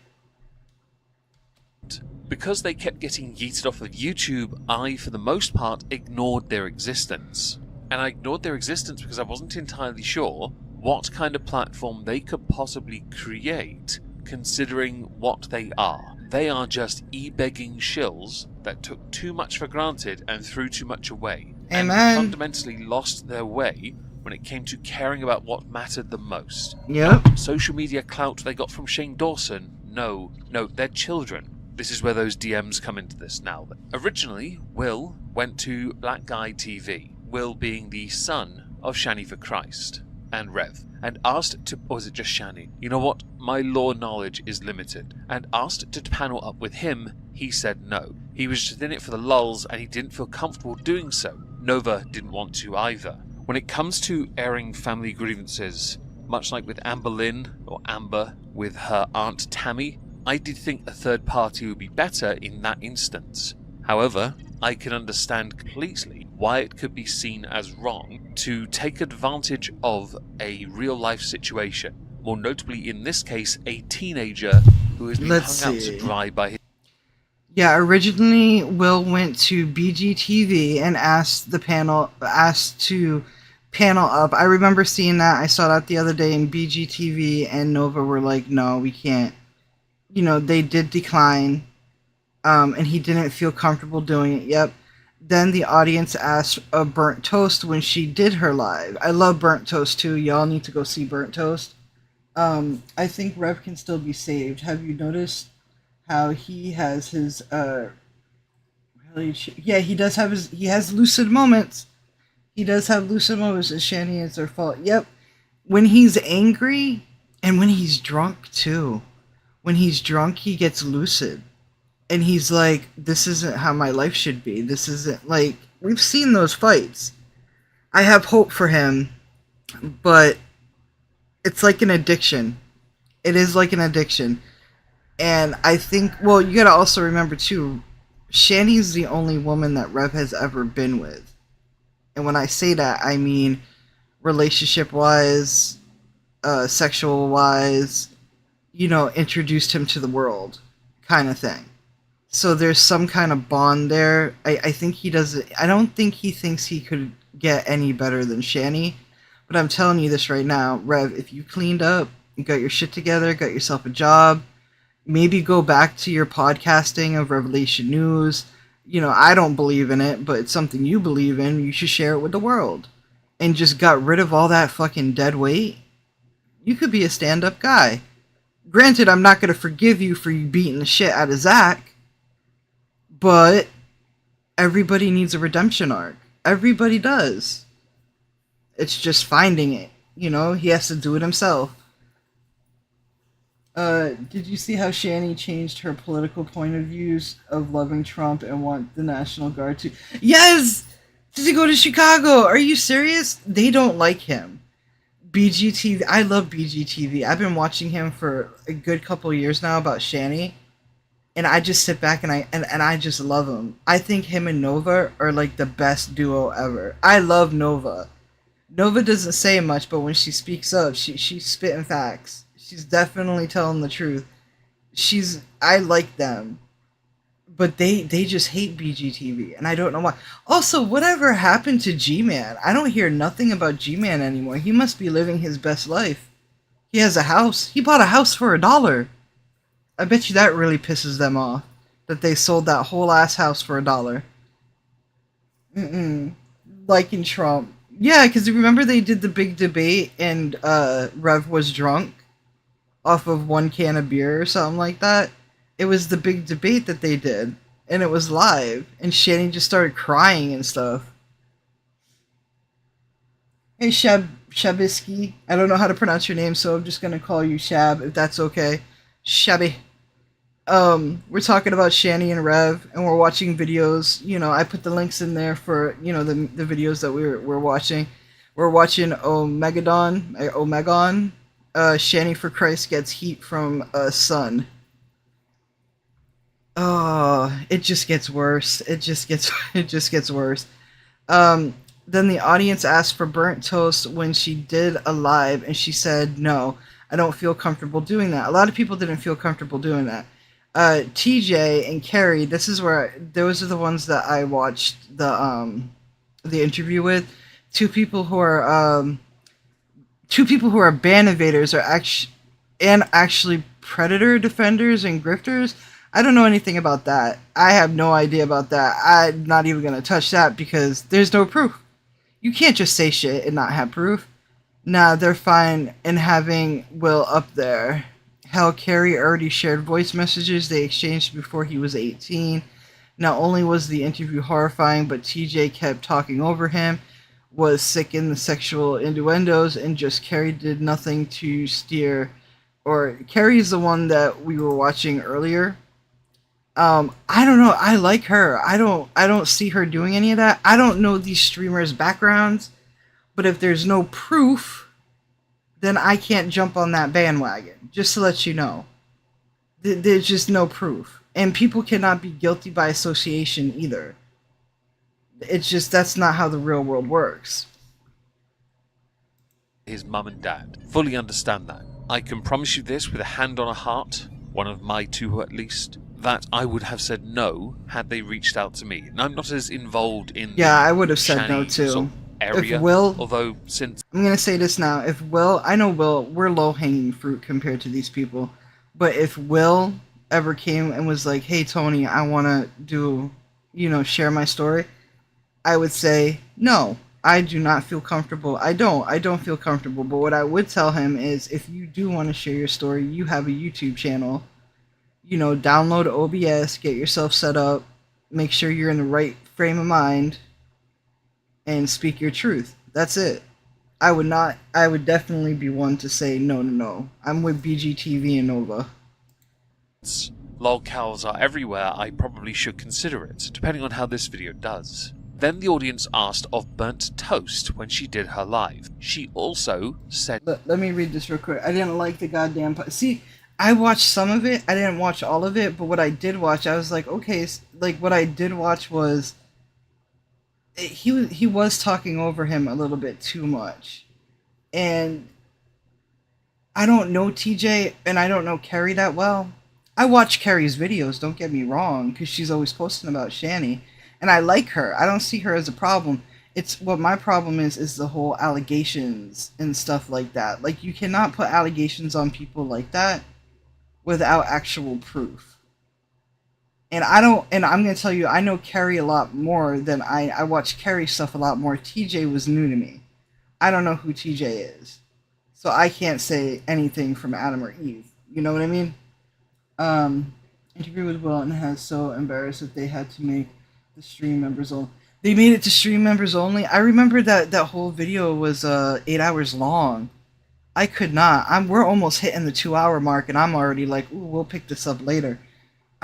Because they kept getting yeeted off of YouTube, I, for the most part, ignored their existence. And I ignored their existence because I wasn't entirely sure what kind of platform they could possibly create, considering what they are. They are just e-begging shills that took too much for granted and threw too much away. Amen. And fundamentally lost their way when it came to caring about what mattered the most. Yep. Social media clout they got from Shane Dawson? No, they're children. This is where those DMs come into this now. Originally, Will went to Black Guy TV, Will being the son of Shanny for Christ and Rev, and asked to, or was it just Shanny? You know what, my law knowledge is limited, and asked to panel up with him. He said no. He was just in it for the lulz and he didn't feel comfortable doing so. Nova didn't want to either. When it comes to airing family grievances, much like with Amber Lynn, or Amber, with her Aunt Tammy, I did think a third party would be better in that instance. However, I can understand completely why it could be seen as wrong to take advantage of a real-life situation, more notably in this case, a teenager who has been hung out to dry by his... Yeah, originally Will went to BGTV and asked to panel up. I remember seeing that. I saw that the other day in BGTV, and Nova were like, no, we can't. You know, they did decline, and he didn't feel comfortable doing it. Yep. Then the audience asked Burnt Toast when she did her live. I love Burnt Toast too. Y'all need to go see Burnt Toast. I think Rev can still be saved. Have you noticed how he has his he does have he has lucid moments. He does have lucid moments, and Shanny is their fault. Yep. When he's angry and when he's drunk too. When he's drunk, he gets lucid. And he's like, this isn't how my life should be. This isn't, like, we've seen those fights. I have hope for him, but it's like an addiction. It is like an addiction. And I think, well, you gotta also remember too, Shanny's the only woman that Rev has ever been with. And when I say that, I mean relationship-wise, sexual-wise, introduced him to the world kind of thing. So there's some kind of bond there. I think he doesn't... I don't think he thinks he could get any better than Shanny. But I'm telling you this right now, Rev, if you cleaned up, you got your shit together, got yourself a job, maybe go back to your podcasting of Revelation News. I don't believe in it, but it's something you believe in. You should share it with the world. And just got rid of all that fucking dead weight. You could be a stand-up guy. Granted, I'm not going to forgive you for you beating the shit out of Zach. But everybody needs a redemption arc. Everybody does. It's just finding it. He has to do it himself. Did you see how Shanny changed her political point of views of loving Trump and want the National Guard to... Yes! Did he go to Chicago? Are you serious? They don't like him. BGTV. I love BGTV. I've been watching him for a good couple years now about Shanny. And I just sit back and I just love him. I think him and Nova are like the best duo ever. I love Nova. Nova doesn't say much, but when she speaks up, she's spitting facts. She's definitely telling the truth. I like them. But they just hate BGTV, and I don't know why. Also, whatever happened to G-Man? I don't hear nothing about G-Man anymore. He must be living his best life. He has a house. He bought a house for $1. I bet you that really pisses them off. That they sold that whole ass house for $1. Liking Trump. Yeah, because remember they did the big debate and Rev was drunk off of 1 can of beer or something like that. It was the big debate that they did, and it was live, and Shanny just started crying and stuff. Hey, Shabisky. I don't know how to pronounce your name, so I'm just gonna call you Shab, if that's okay. Shabby. We're talking about Shanny and Rev, and we're watching videos. I put the links in there for, the videos that we're watching. We're watching Omegon. Shanny for Christ gets heat from sun. Oh, it just gets worse. It just gets worse. Then the audience asked for burnt toast when she did a live, and she said, no, I don't feel comfortable doing that. A lot of people didn't feel comfortable doing that. TJ and Carrie, those are the ones that I watched the interview with. Two people who are ban invaders are actually predator defenders and grifters. I don't know anything about that. I have no idea about that. I'm not even going to touch that because there's no proof. You can't just say shit and not have proof. Nah, they're fine in having Will up there. Hell, Carrie already shared voice messages they exchanged before he was 18. Not only was the interview horrifying, but TJ kept talking over him, was sick in the sexual innuendos, and just Carrie did nothing to steer. Or Carrie's the one that we were watching earlier. I don't know. I like her. I don't see her doing any of that. I don't know these streamers' backgrounds, but if there's no proof, then I can't jump on that bandwagon. Just to let you know. There's just no proof. And people cannot be guilty by association either. It's just, that's not how the real world works. His mum and dad fully understand that. I can promise you this with a hand on a heart, one of my two at least, that I would have said no had they reached out to me. And I'm not as involved in I would have said no too. Area, if Will, although since I'm gonna say this now, if Will, I know Will, we're low-hanging fruit compared to these people, but if Will ever came and was like, hey Tony, I want to do, share my story, I would say, no, I do not feel comfortable. I don't feel comfortable, but what I would tell him is, if you do want to share your story, you have a YouTube channel, download OBS, get yourself set up, make sure you're in the right frame of mind, and speak your truth. That's it. I would definitely be one to say no. I'm with BGTV and Nova. lol cows are everywhere, I probably should consider it, depending on how this video does. Then the audience asked of burnt toast when she did her live. She also said... Let me read this real quick. I didn't like the goddamn... See, I watched some of it. I didn't watch all of it, but what I did watch, I was like, okay, like what I did watch was he was talking over him a little bit too much, and I don't know TJ and I don't know Carrie that well. I watch Carrie's videos, don't get me wrong, because she's always posting about Shanny, and I like her. I don't see her as a problem. It's what my problem is the whole allegations and stuff like that. Like, you cannot put allegations on people like that without actual proof. And I'm going to tell you, I know Carrie a lot more than I watch Carrie stuff a lot more. TJ was new to me. I don't know who TJ is. So I can't say anything from Adam or Eve. You know what I mean? Interview with Will and has so embarrassed that they had to make the stream members only. They made it to stream members only? I remember that whole video was 8 hours long. I could not. We're almost hitting the 2-hour mark and I'm already like, ooh, we'll pick this up later.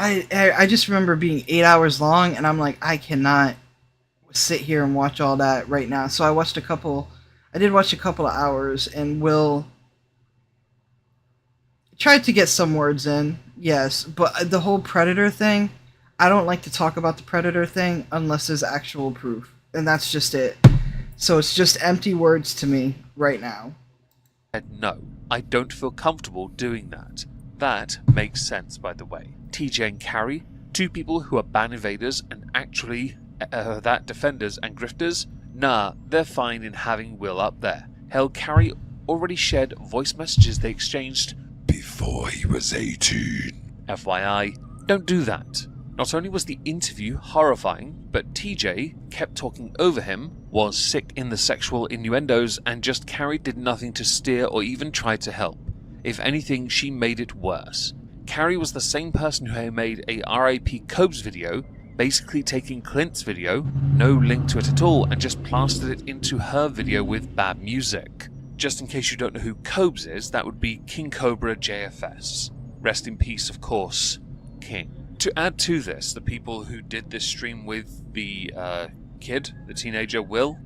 I just remember being 8 hours long and I'm like, I cannot sit here and watch all that right now. So I did watch a couple of hours, and Will tried to get some words in, yes, but the whole Predator thing, I don't like to talk about the Predator thing unless there's actual proof, and that's just it. So it's just empty words to me right now. No, I don't feel comfortable doing that. That makes sense, by the way. TJ and Carrie, two people who are ban invaders and actually that defenders and grifters, nah, they're fine in having Will up there. Hell, Carrie already shared voice messages they exchanged before he was 18. FYI, don't do that. Not only was the interview horrifying, but TJ kept talking over him, was sick in the sexual innuendos, and just Carrie did nothing to steer or even try to help. If anything, she made it worse. Carrie was the same person who had made a R.I.P. Cobes video, basically taking Clint's video, no link to it at all, and just plastered it into her video with bad music. Just in case you don't know who Cobes is, that would be King Cobra JFS. Rest in peace, of course, King. To add to this, the people who did this stream with the kid, the teenager Will,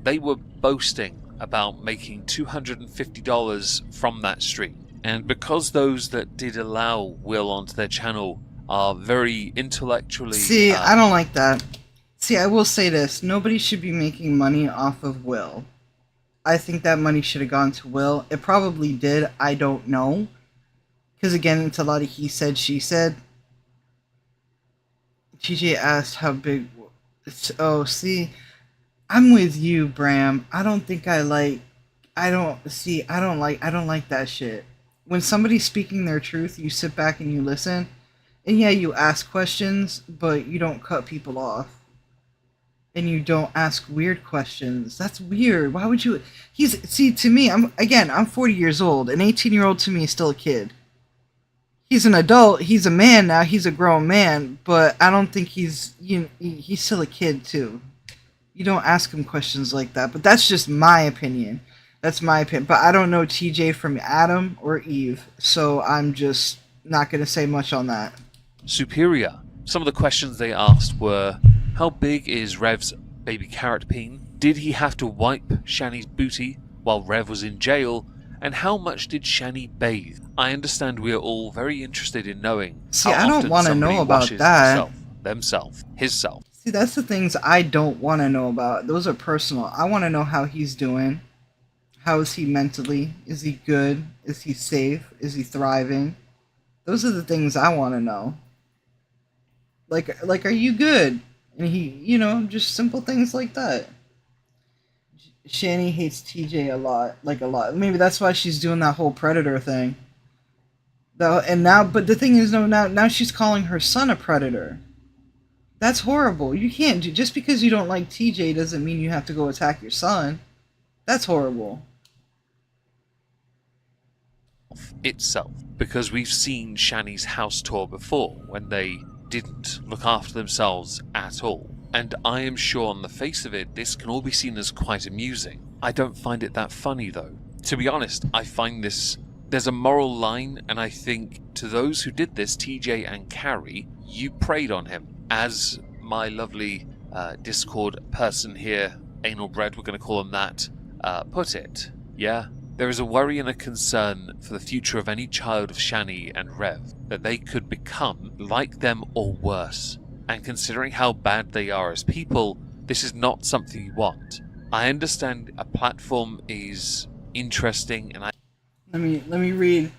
they were boasting about making $250 from that stream. And because those that did allow Will onto their channel are very intellectually... See, I don't like that. See, I will say this. Nobody should be making money off of Will. I think that money should have gone to Will. It probably did. I don't know. Because again, it's a lot of he said, she said. TJ asked how big... Oh, see, I'm with you, Bram. I don't think I like that shit. When somebody's speaking their truth, you sit back and you listen. And yeah, you ask questions, but you don't cut people off. And you don't ask weird questions. That's weird. Why would you... See, to me, I'm 40 years old. An 18-year-old to me is still a kid. He's an adult. He's a man now. He's a grown man. But I don't think he's still a kid, too. You don't ask him questions like that. But that's just my opinion. That's my opinion. But I don't know TJ from Adam or Eve. So I'm just not going to say much on that. Superior. Some of the questions they asked were, how big is Rev's baby carrot peen? Did he have to wipe Shanny's booty while Rev was in jail? And how much did Shanny bathe? I understand we are all very interested in knowing. See, I don't want to know about that. Hisself. See, that's the things I don't want to know about. Those are personal. I want to know how he's doing. How is he mentally? Is he good? Is he safe? Is he thriving? Those are the things I want to know. Like, are you good? And he, just simple things like that. Shanny hates TJ a lot. Maybe that's why she's doing that whole Predator thing. But the thing is, now she's calling her son a predator. That's horrible. You can't just because you don't like TJ doesn't mean you have to go attack your son. That's horrible. Itself, because we've seen Shanny's house tour before when they didn't look after themselves at all. And I am sure on the face of it, this can all be seen as quite amusing. I don't find it that funny though. To be honest, I find there's a moral line, and I think to those who did this, TJ and Carrie, you preyed on him. As my lovely Discord person here, Anal Bread, we're going to call him that, put it. Yeah? There is a worry and a concern for the future of any child of Shanny and Rev, that they could become like them or worse. and considering how bad they are as people, this is not something you want. I understand a platform is interesting, and let me read.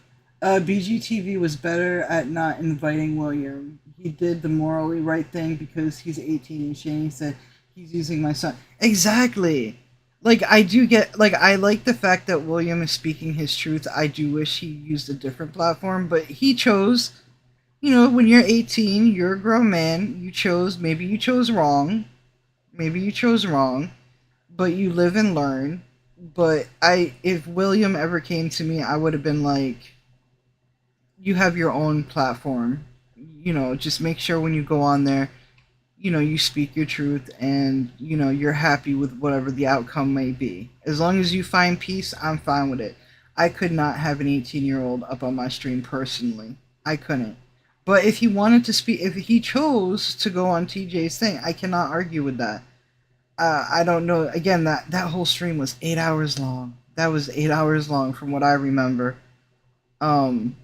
BGTV was better at not inviting William. He did the morally right thing because he's 18, and Shanny said he's using my son. Exactly. Like, I do get, like, I like the fact that William is speaking his truth. I do wish he used a different platform, but he chose, you know, when you're 18, you're a grown man. Maybe you chose wrong. Maybe you chose wrong, but you live and learn. But if William ever came to me, I would have been like, you have your own platform. You know, just make sure when you go on there, you know, you speak your truth and, you know, you're happy with whatever the outcome may be. As long as you find peace, I'm fine with it. I could not have an 18-year-old up on my stream personally. I couldn't. But if he wanted to speak, if he chose to go on TJ's thing, I cannot argue with that. I don't know. Again, that whole stream was 8 hours long. That was 8 hours long from what I remember. I'm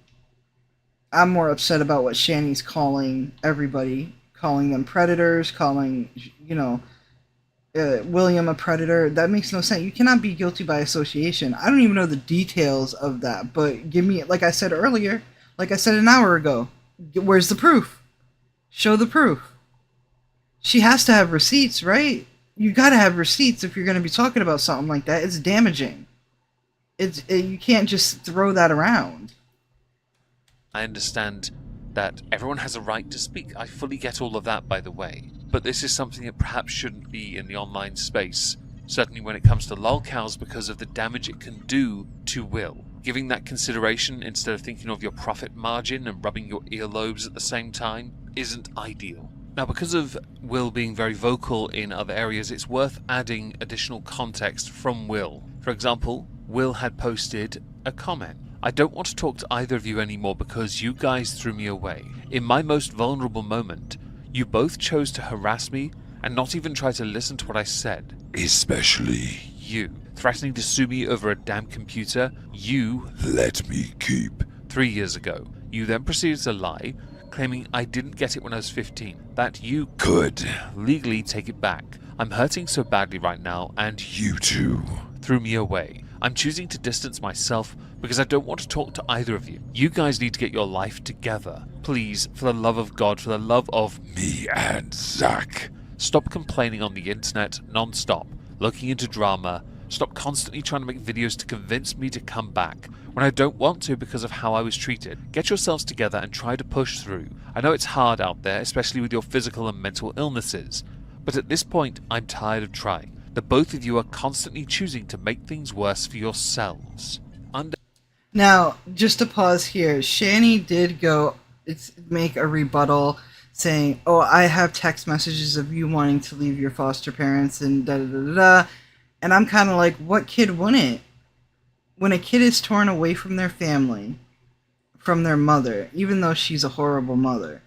more upset about what Shanny's calling everybody, calling them predators, calling, you know, William a predator. That makes no sense. You cannot be guilty by association. I don't even know the details of that, but give me, like I said earlier, like I said an hour ago, where's the proof? Show the proof. She has to have receipts, right? You gotta have receipts if you're gonna be talking about something like that. It's damaging. You can't just throw that around. I understand that everyone has a right to speak. I fully get all of that, by the way. But this is something that perhaps shouldn't be in the online space, certainly when it comes to lolcows, because of the damage it can do to Will. Giving that consideration instead of thinking of your profit margin and rubbing your earlobes at the same time isn't ideal. Now, because of Will being very vocal in other areas, it's worth adding additional context from Will. For example, Will had posted a comment. I don't want to talk to either of you anymore because you guys threw me away. In my most vulnerable moment, you both chose to harass me and not even try to listen to what I said. Especially you. Threatening to sue me over a damn computer you let me keep 3 years ago. You then proceeded to lie, claiming I didn't get it when I was 15. That you could legally take it back. I'm hurting so badly right now, and you too threw me away. I'm choosing to distance myself because I don't want to talk to either of you. You guys need to get your life together. Please, for the love of God, for the love of me and Zach, stop complaining on the internet non-stop, looking into drama. Stop constantly trying to make videos to convince me to come back when I don't want to because of how I was treated. Get yourselves together and try to push through. I know it's hard out there, especially with your physical and mental illnesses, but at this point, I'm tired of trying. The both of you are constantly choosing to make things worse for yourselves. Now, just to pause here, Shanny did make a rebuttal saying, oh, I have text messages of you wanting to leave your foster parents and da-da-da-da-da. And I'm kind of like, what kid wouldn't? When a kid is torn away from their family, from their mother, even though she's a horrible mother,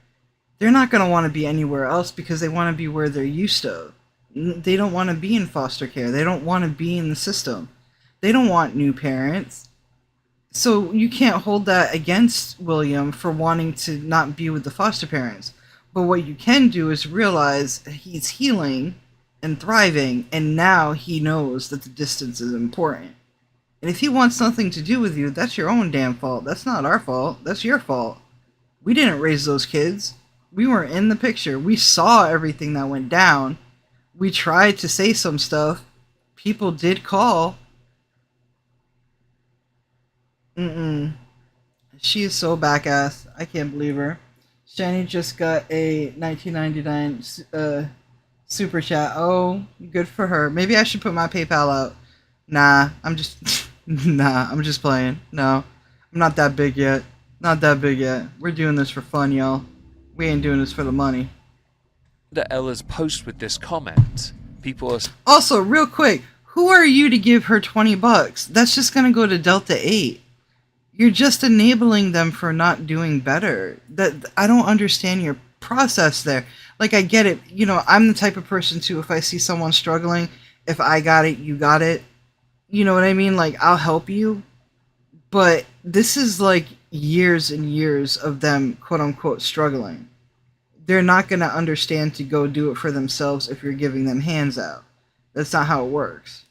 they're not going to want to be anywhere else because they want to be where they're used to. They don't want to be in foster care. They don't want to be in the system. They don't want new parents. So you can't hold that against William for wanting to not be with the foster parents. But what you can do is realize he's healing and thriving, and now he knows that the distance is important. And if he wants nothing to do with you, that's your own damn fault. That's not our fault. That's your fault. We didn't raise those kids. We were in the picture. We saw everything that went down. We tried to say some stuff. People did call. She is so back-ass. I can't believe her. Shanny just got a $19.99 super chat. Oh, good for her. Maybe I should put my PayPal out. Nah, I'm just playing. No, I'm not that big yet. Not that big yet. We're doing this for fun, y'all. We ain't doing this for the money. Ella's post with this comment, people are... Also, real quick, who are you to give her $20? That's just gonna go to Delta 8. You're just enabling them for not doing better. I don't understand your process there. Like, I get it. You know, I'm the type of person, too, if I see someone struggling, if I got it, you got it. You know what I mean? Like, I'll help you. But this is, like, years and years of them, quote-unquote, struggling. they're not going to understand to go do it for themselves if you're giving them hands out. That's not how it works.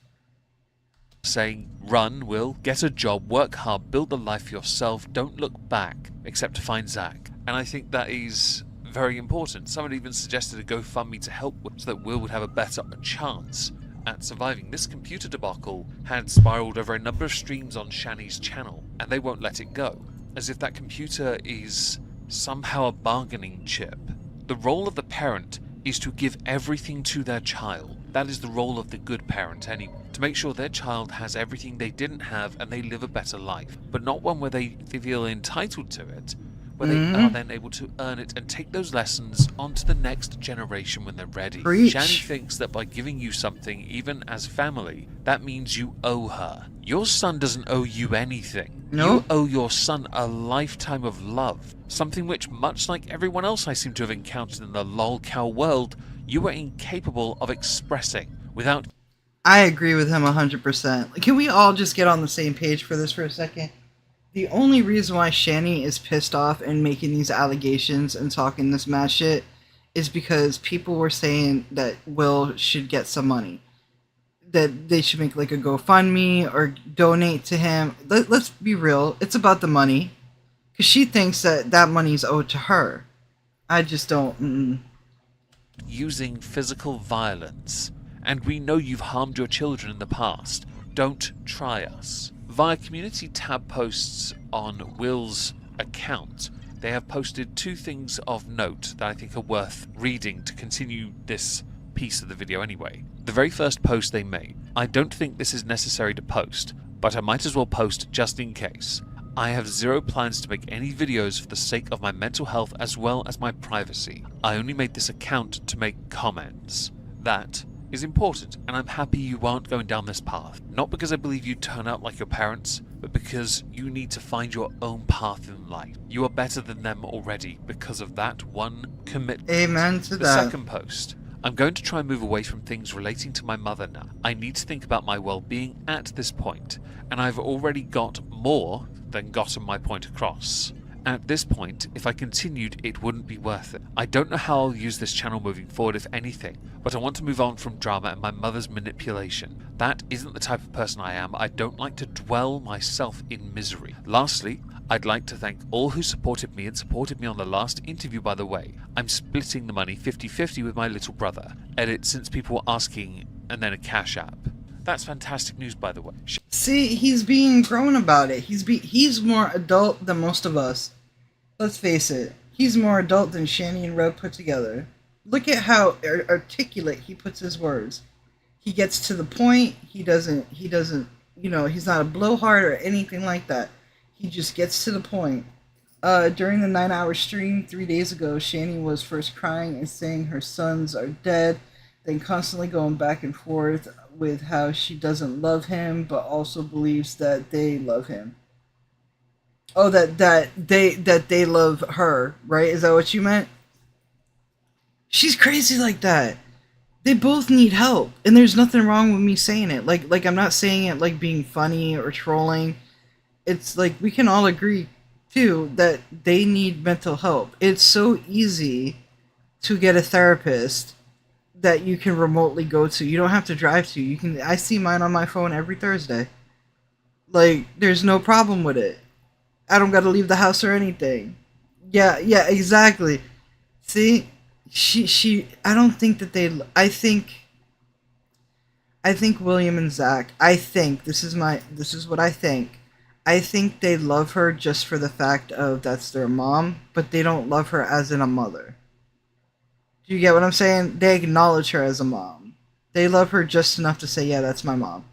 Saying, run, Will, get a job, work hard, build a life for yourself, don't look back, except to find Zach. And I think that is very important. Someone even suggested a GoFundMe to help so that Will would have a better chance at surviving. This computer debacle had spiraled over a number of streams on Shanny's channel, and they won't let it go, as if that computer is somehow a bargaining chip. The role of the parent is to give everything to their child. That is the role of the good parent anyway, to make sure their child has everything they didn't have and they live a better life, but not one where they feel entitled to it, where they are then able to earn it and take those lessons onto the next generation when they're ready. Preach. Shanny thinks that by giving you something, even as family, that means you owe her. Your son doesn't owe you anything. Nope. You owe your son a lifetime of love, something which, much like everyone else I seem to have encountered in the lolcow world, you are incapable of expressing without... I agree with him 100%. Can we all just get on the same page for this for a second? The only reason why Shanny is pissed off and making these allegations and talking this mad shit is because people were saying that Will should get some money. That they should make like a GoFundMe or donate to him. Let's be real. It's about the money. Because she thinks that that money is owed to her. I just don't... Using physical violence. And we know you've harmed your children in the past. Don't try us. Via community tab posts on Will's account, they have posted two things of note that I think are worth reading to continue this piece of the video anyway. The very first post they made, I don't think this is necessary to post, but I might as well post just in case. I have zero plans to make any videos for the sake of my mental health as well as my privacy. I only made this account to make comments. That is important, and I'm happy you aren't going down this path. Not because I believe you turn out like your parents, but because you need to find your own path in life. You are better than them already because of that one commitment. Amen to the that. Second post. I'm going to try and move away from things relating to my mother now. I need to think about my well-being at this point, and I've already got more than gotten my point across. At this point, if I continued, it wouldn't be worth it. I don't know how I'll use this channel moving forward, if anything, but I want to move on from drama and my mother's manipulation. That isn't the type of person I am. I don't like to dwell myself in misery. Lastly, I'd like to thank all who supported me and supported me on the last interview, by the way. I'm splitting the money 50-50 with my little brother. Edit, since people were asking, and then a cash app. That's fantastic news, by the way. See, he's being grown about it. He's more adult than most of us. Let's face it. He's more adult than Shanny and Rev put together. Look at how articulate he puts his words. He gets to the point. He doesn't, he's not a blowhard or anything like that. He just gets to the point. During the 9-hour stream 3 days ago, Shanny was first crying and saying her sons are dead, then constantly going back and forth with how she doesn't love him, but also believes that they love him. Oh, that they love her, right? Is that what you meant? She's crazy like that. They both need help, and there's nothing wrong with me saying it. Like I'm not saying it like being funny or trolling. It's like we can all agree too that they need mental help. It's so easy to get a therapist that you can remotely go to. You don't have to drive to. You can. I see mine on my phone every Thursday. Like, there's no problem with it. I don't got to leave the house or anything. Yeah, exactly. See, she. I don't think that they. I think William and Zach. This is what I think. I think they love her just for the fact of that's their mom, but they don't love her as in a mother. Do you get what I'm saying? They acknowledge her as a mom. They love her just enough to say, yeah, that's my mom.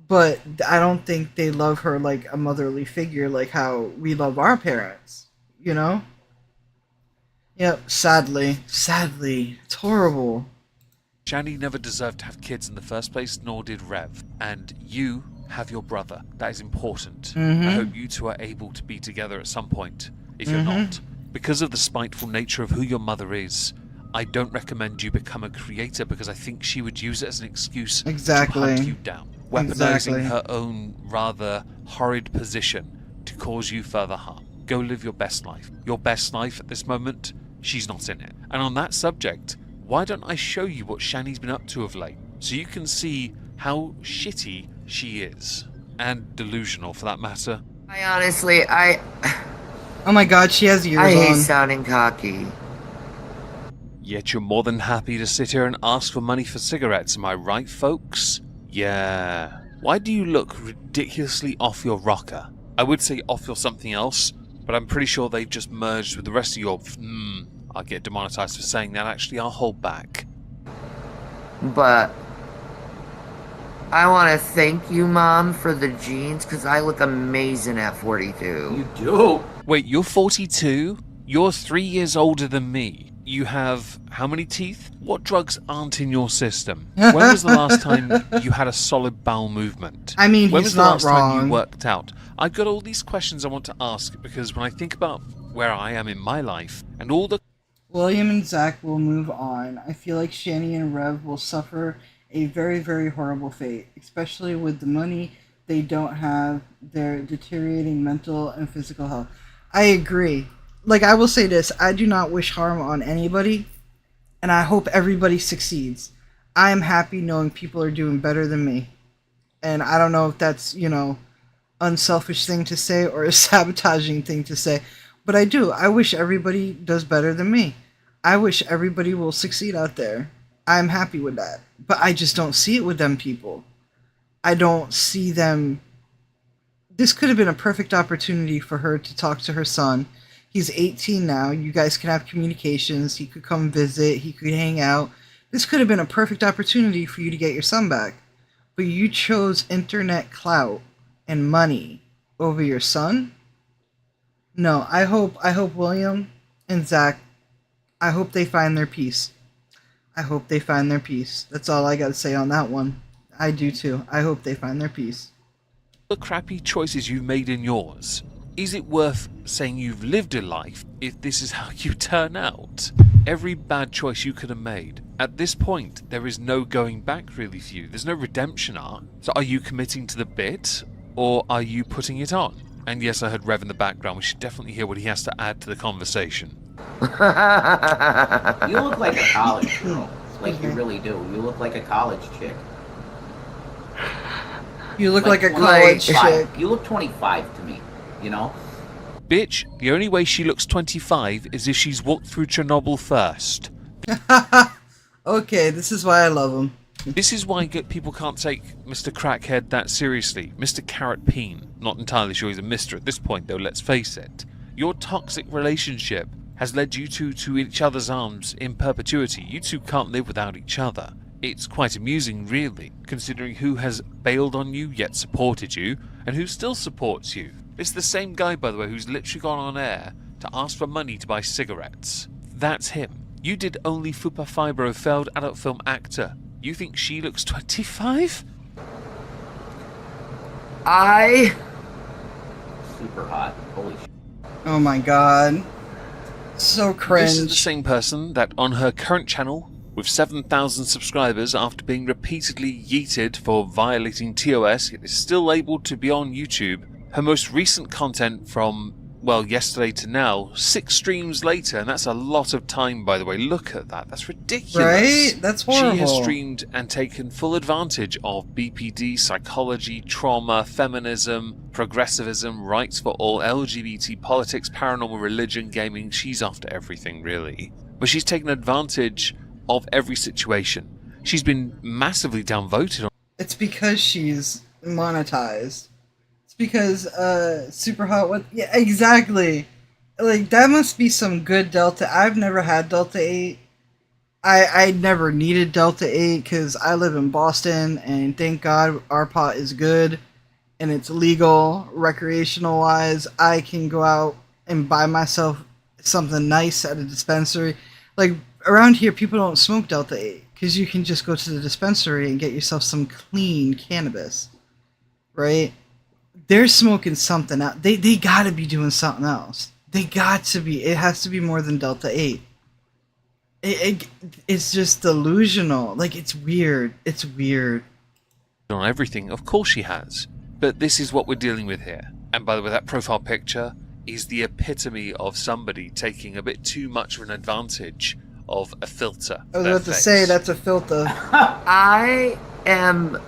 But I don't think they love her like a motherly figure like how we love our parents, you know? Yep, sadly. It's horrible. Shanny never deserved to have kids in the first place, nor did Rev. And you have your brother. That is important. I hope you two are able to be together at some point, if you're not. Because of the spiteful nature of who your mother is, I don't recommend you become a creator because I think she would use it as an excuse to hunt you down, weaponizing her own rather horrid position to cause you further harm. Go live your best life. Your best life at this moment she's not in it. And on that subject, why don't I show you what Shanny's been up to of late, so you can see how shitty she is. And delusional, for that matter. Oh my god, she has ears on. I hate sounding cocky. Yet you're more than happy to sit here and ask for money for cigarettes, am I right, folks? Yeah. Why do you look ridiculously off your rocker? I would say off your something else, but I'm pretty sure they've just merged with the rest of your... I'll get demonetized for saying that. Actually, I'll hold back. But I want to thank you, Mom, for the jeans, because I look amazing at 42. You do? Wait, you're 42? You're 3 years older than me. You have how many teeth? What drugs aren't in your system? When was the last time you had a solid bowel movement? I mean, when he's was the not last wrong. time you worked out? I've got all these questions I want to ask because when I think about where I am in my life and all the... William and Zach will move on. I feel like Shanny and Rev will suffer a very, very horrible fate, especially with the money they don't have, their deteriorating mental and physical health. I agree. Like, I will say this, I do not wish harm on anybody, and I hope everybody succeeds. I am happy knowing people are doing better than me. And I don't know if that's, unselfish thing to say or a sabotaging thing to say, but I do. I wish everybody does better than me. I wish everybody will succeed out there. I'm happy with that. But I just don't see it with them people. I don't see them... This could have been a perfect opportunity for her to talk to her son. He's 18 now. You guys can have communications. He could come visit. He could hang out. This could have been a perfect opportunity for you to get your son back. But you chose internet clout and money over your son? No, I hope William and Zach, I hope they find their peace. I hope they find their peace. That's all I got to say on that one. I do too. I hope they find their peace. The crappy choices you've made in yours. Is it worth saying you've lived a life if this is how you turn out? Every bad choice you could have made. At this point, there is no going back really for you. There's no redemption arc. So are you committing to the bit, or are you putting it on? And yes, I heard Rev in the background. We should definitely hear what he has to add to the conversation. You look like a college girl. Like you really do. You look like a college chick. You look like a college chick. You look 25 to me, Bitch, the only way she looks 25 is if she's walked through Chernobyl first. Okay, this is why I love him. This is why people can't take Mr. Crackhead that seriously. Mr. Carrot Peen. Not entirely sure he's a mister at this point, though, let's face it. Your toxic relationship has led you two to each other's arms in perpetuity. You two can't live without each other. It's quite amusing, really, considering who has bailed on you yet supported you, and who still supports you. It's the same guy, by the way, who's literally gone on air to ask for money to buy cigarettes. That's him. You did only Fupa Fibro, failed adult film actor. You think she looks 25? Super hot. Holy shit. Oh my god. So cringe. This is the same person that on her current channel, with 7,000 subscribers after being repeatedly yeeted for violating TOS, it is still able to be on YouTube. Her most recent content from, yesterday to now, 6 streams later, and that's a lot of time, by the way. Look at that. That's ridiculous. Right? That's horrible. She has streamed and taken full advantage of BPD, psychology, trauma, feminism, progressivism, rights for all, LGBT, politics, paranormal, religion, gaming. She's after everything, really. But she's taken advantage of every situation. She's been massively downvoted. It's because she's monetized. Because super hot what yeah, exactly. Like that must be some good Delta. I've never had Delta 8. I never needed Delta 8 because I live in Boston and thank God our pot is good and it's legal recreational wise. I can go out and buy myself something nice at a dispensary. Like around here people don't smoke Delta 8 because you can just go to the dispensary and get yourself some clean cannabis. Right? They're smoking something out. They gotta be doing something else. They got to be. It has to be more than Delta 8. It's just delusional. Like, it's weird. It's weird. On everything, of course she has. But this is what we're dealing with here. And by the way, that profile picture He's the epitome of somebody taking a bit too much of an advantage of a filter. I was about to say, that's a filter. I am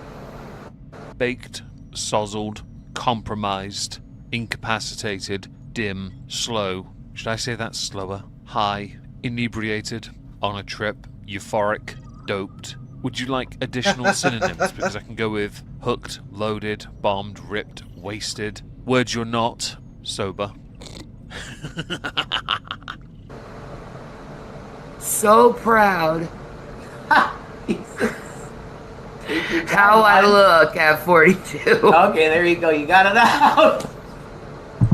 baked, sozzled, compromised, incapacitated, dim, slow. Should I say that slower? High, inebriated, on a trip, euphoric, doped. Would you like additional synonyms? Because I can go with hooked, loaded, bombed, ripped, wasted. Words you're not. Sober. So proud how I look at 42. Okay, there you go. You got it out.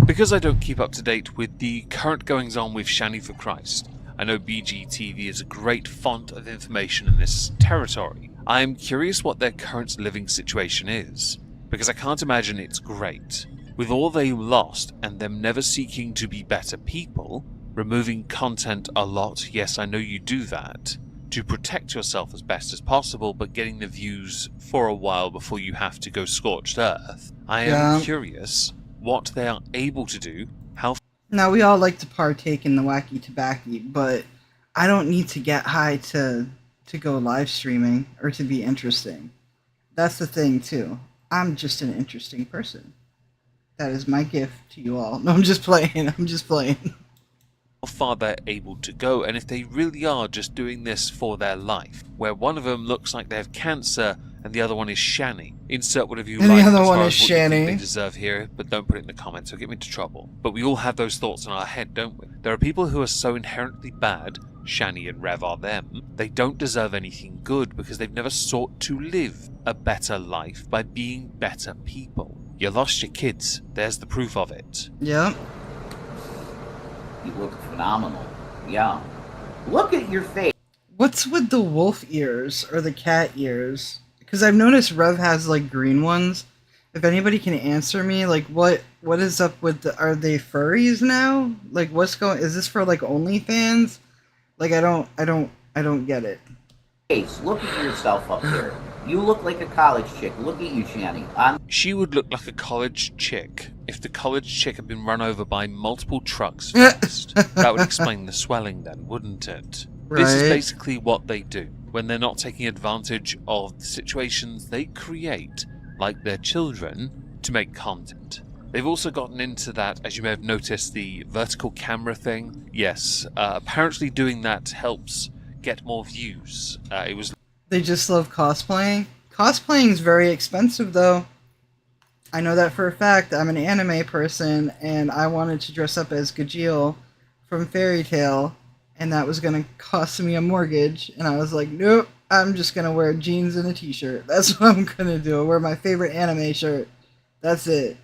Because I don't keep up to date with the current goings on with Shanny for Christ, I know BGTV is a great font of information in this territory. I am curious what their current living situation is, because I can't imagine it's great. With all they lost and them never seeking to be better people, removing content a lot, yes, I know you do that, to protect yourself as best as possible, but getting the views for a while before you have to go scorched earth. I am curious what they are able to do, how... Now, we all like to partake in the wacky tobacco, but I don't need to get high to go live streaming or to be interesting. That's the thing, too. I'm just an interesting person. That is my gift to you all. No, I'm just playing. I'm just playing. How far they're able to go, and if they really are just doing this for their life, where one of them looks like they have cancer and the other one is Shanny. Insert whatever you like. And the other as one far is as what you think Shanny. they deserve here, but don't put it in the comments, it'll get me into trouble. But we all have those thoughts in our head, don't we? There are people who are so inherently bad, Shanny and Rev are them, they don't deserve anything good because they've never sought to live a better life by being better people. You lost your kids. There's the proof of it. Yeah. You look phenomenal. Yeah. Look at your face. What's with the wolf ears or the cat ears? Because I've noticed Rev has like green ones. If anybody can answer me, like what is up with the? Are they furries now? Like what's going? Is this for like OnlyFans? Like I don't get it. Face. Look at yourself up there. You look like a college chick. Look at you, Shanny. She would look like a college chick if the college chick had been run over by multiple trucks first. That would explain the swelling then, wouldn't it? Right. This is basically what they do when they're not taking advantage of the situations they create, like their children, to make content. They've also gotten into that, as you may have noticed, the vertical camera thing. Yes, apparently doing that helps get more views. They just love cosplaying. Cosplaying is very expensive, though. I know that for a fact. I'm an anime person, and I wanted to dress up as Gajeel from Fairy Tail, and that was going to cost me a mortgage. And I was like, nope, I'm just going to wear jeans and a t-shirt. That's what I'm going to do. I'll wear my favorite anime shirt. That's it.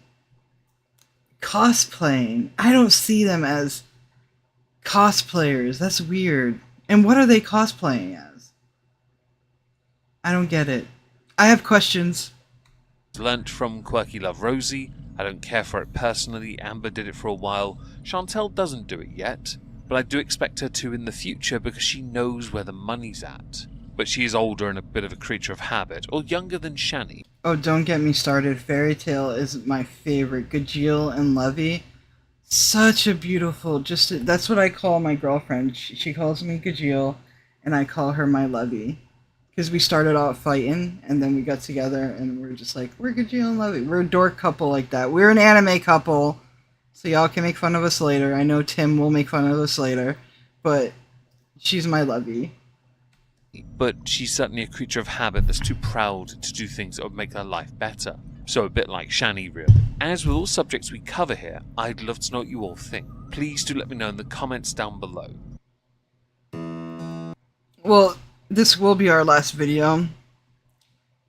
Cosplaying. I don't see them as cosplayers. That's weird. And what are they cosplaying as? I don't get it. I have questions. Learnt from Quirky Love Rosie. I don't care for it personally. Amber did it for a while. Chantel doesn't do it yet, but I do expect her to in the future because she knows where the money's at. But she is older and a bit of a creature of habit, or younger than Shanny. Oh, don't get me started. Fairy Tail is my favorite. Gajeel and Levy. Such a beautiful, that's what I call my girlfriend. She calls me Gajeel, and I call her my Levy. Because we started out fighting, and then we got together, and we're just like, we're Gajeel and Levy. We're a dork couple like that. We're an anime couple, so y'all can make fun of us later. I know Tim will make fun of us later, but she's my Levy. But she's certainly a creature of habit that's too proud to do things that would make her life better. So a bit like Shanny, really. As with all subjects we cover here, I'd love to know what you all think. Please do let me know in the comments down below. Well, this will be our last video.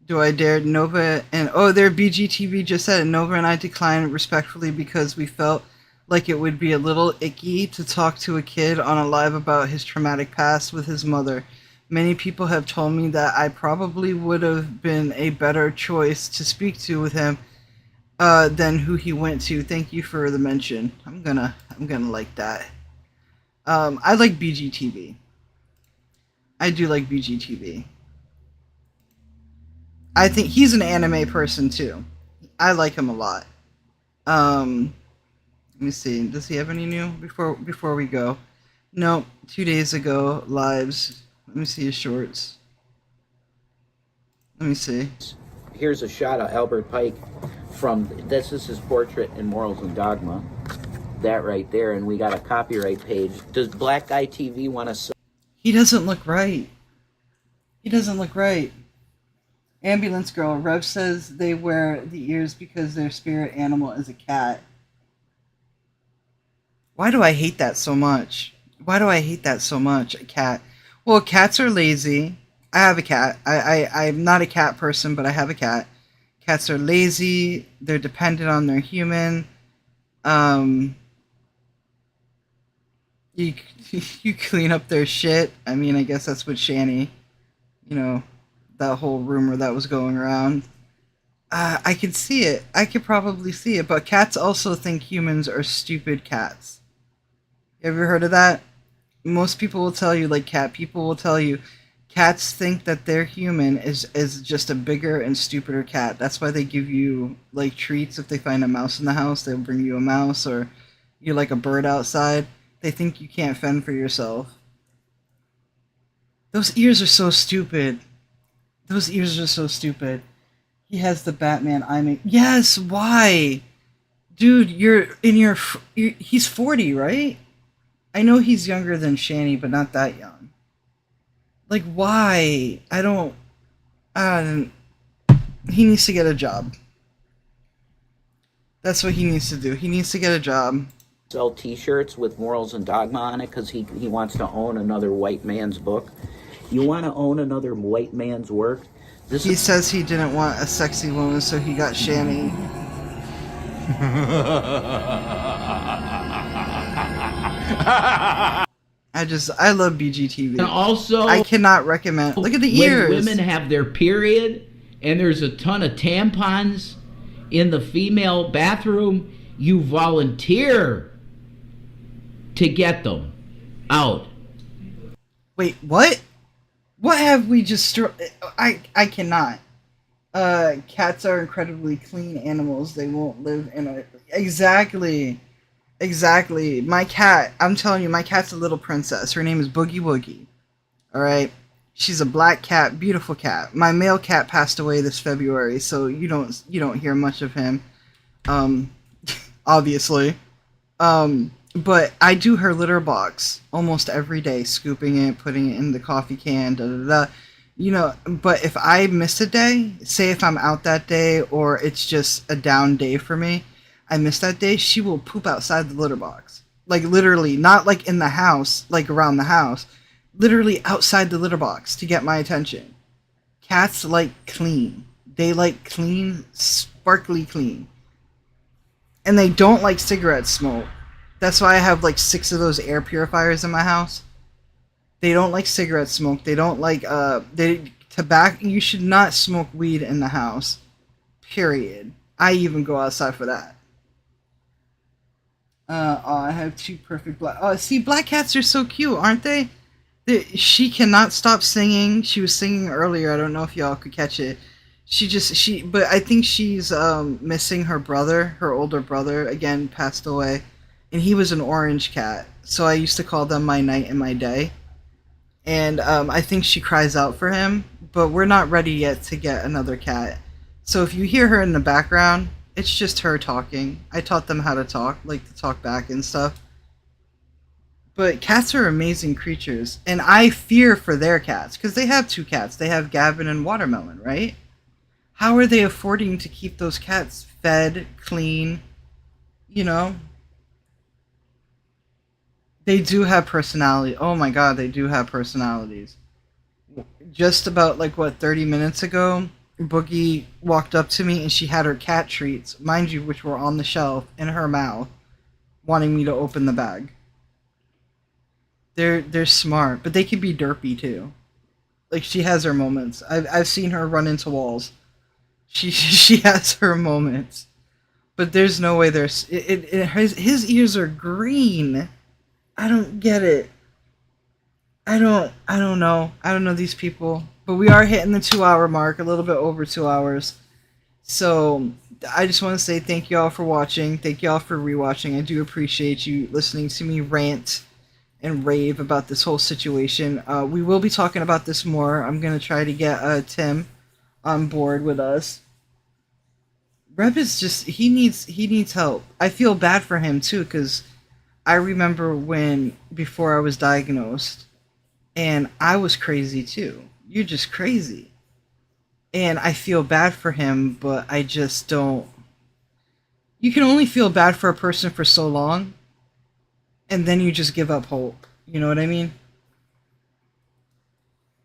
Do I dare? Nova and... Oh, their BGTV just said it. Nova and I declined respectfully because we felt like it would be a little icky to talk to a kid on a live about his traumatic past with his mother. Many people have told me that I probably would have been a better choice to speak to with him than who he went to. Thank you for the mention. I'm gonna like that. I like BGTV. I do like BGTV. I think he's an anime person too. I like him a lot. me see. Does he have any new before we go? No, 2 days ago, lives. Let me see his shorts. Let me see. Here's a shot of Albert Pike from, this is his portrait in Morals and Dogma. That right there, and we got a copyright page. Does Black Guy TV want to... He doesn't look right. He doesn't look right. Ambulance Girl, Rev says they wear the ears because their spirit animal is a cat. Why do I hate that so much? Why do I hate that so much? A cat. Well, cats are lazy. I have a cat. I'm not a cat person, but I have a cat. Cats are lazy. They're dependent on their human. You clean up their shit. I mean, I guess that's what Shanny, that whole rumor that was going around. I could see it. I could probably see it. But cats also think humans are stupid cats. You ever heard of that? Most people will tell you, like cat people will tell you, cats think that their human is just a bigger and stupider cat. That's why they give you, like, treats. If they find a mouse in the house, they'll bring you a mouse, or you're like a bird outside. They think you can't fend for yourself. Those ears are so stupid. Those ears are so stupid. He has the Batman eye make. Yes, why? Dude, he's 40, right? I know he's younger than Shanny, but not that young. Like, why? He needs to get a job. That's what he needs to do. He needs to get a job. Sell t-shirts with Morals and Dogma on it because he wants to own another white man's book. You want to own another white man's work? He says he didn't want a sexy woman, so he got Shanny. I love BGTV. And also, I cannot recommend. Look at the ears. When women have their period and there's a ton of tampons in the female bathroom, you volunteer to get them out. Wait, what? What have we just... I cannot. Cats are incredibly clean animals. They won't live in a... Exactly. My cat, I'm telling you, my cat's a little princess. Her name is Boogie Woogie. Alright? She's a black cat, beautiful cat. My male cat passed away this February, so you don't hear much of him. Obviously. But I do her litter box almost every day, scooping it, putting it in the coffee can, but if I miss a day, say if I'm out that day or it's just a down day for me, I miss that day, she will poop outside the litter box. Like, literally, not like in the house, like around the house, literally outside the litter box to get my attention. Cats like clean. They like clean, sparkly clean. And they don't like cigarette smoke. That's why I have like 6 of those air purifiers in my house. They don't like cigarette smoke. They don't like tobacco. You should not smoke weed in the house. Period. I even go outside for that. I have 2 perfect black. See, black cats are so cute, aren't they? She cannot stop singing. She was singing earlier. I don't know if y'all could catch it. But I think she's missing her brother. Her older brother again passed away. And he was an orange cat, so I used to call them my night and my day. And I think she cries out for him, but we're not ready yet to get another cat. So if you hear her in the background, it's just her talking. I taught them how to talk, like to talk back and stuff. But cats are amazing creatures, and I fear for their cats, because they have 2 cats. They have Gavin and Watermelon, right? How are they affording to keep those cats fed, clean, They do have personality. Oh my god, they do have personalities. Just about, 30 minutes ago, Boogie walked up to me and she had her cat treats, mind you, which were on the shelf, in her mouth, wanting me to open the bag. They're smart, but they can be derpy too. Like, she has her moments. I've seen her run into walls. She has her moments. But there's no way there's... his ears are green. I don't get it. I don't know. I don't know these people. But we are hitting the 2-hour mark, a little bit over 2 hours. So I just want to say thank you all for watching. Thank you all for rewatching. I do appreciate you listening to me rant and rave about this whole situation. We will be talking about this more. I'm going to try to get Tim on board with us. Reb is just, he needs help. I feel bad for him too, because I remember when, before I was diagnosed, and I was crazy too. You're just crazy. And I feel bad for him, but I just don't. You can only feel bad for a person for so long, and then you just give up hope. You know what I mean?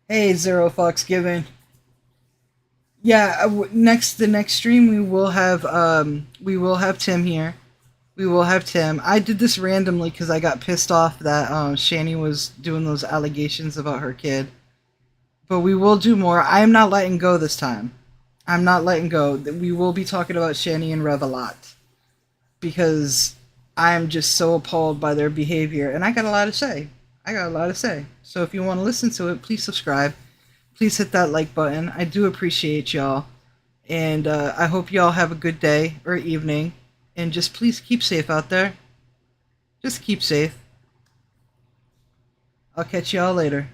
Hey, Zero Fucks Given. Yeah, the next stream we will have Tim here. We will have Tim. I did this randomly because I got pissed off that Shanny was doing those allegations about her kid. But we will do more. I am not letting go this time. I'm not letting go. We will be talking about Shanny and Rev a lot. Because I am just so appalled by their behavior. And I got a lot to say. So if you want to listen to it, please subscribe. Please hit that like button. I do appreciate y'all. And I hope y'all have a good day or evening. And just please keep safe out there. Just keep safe. I'll catch y'all later.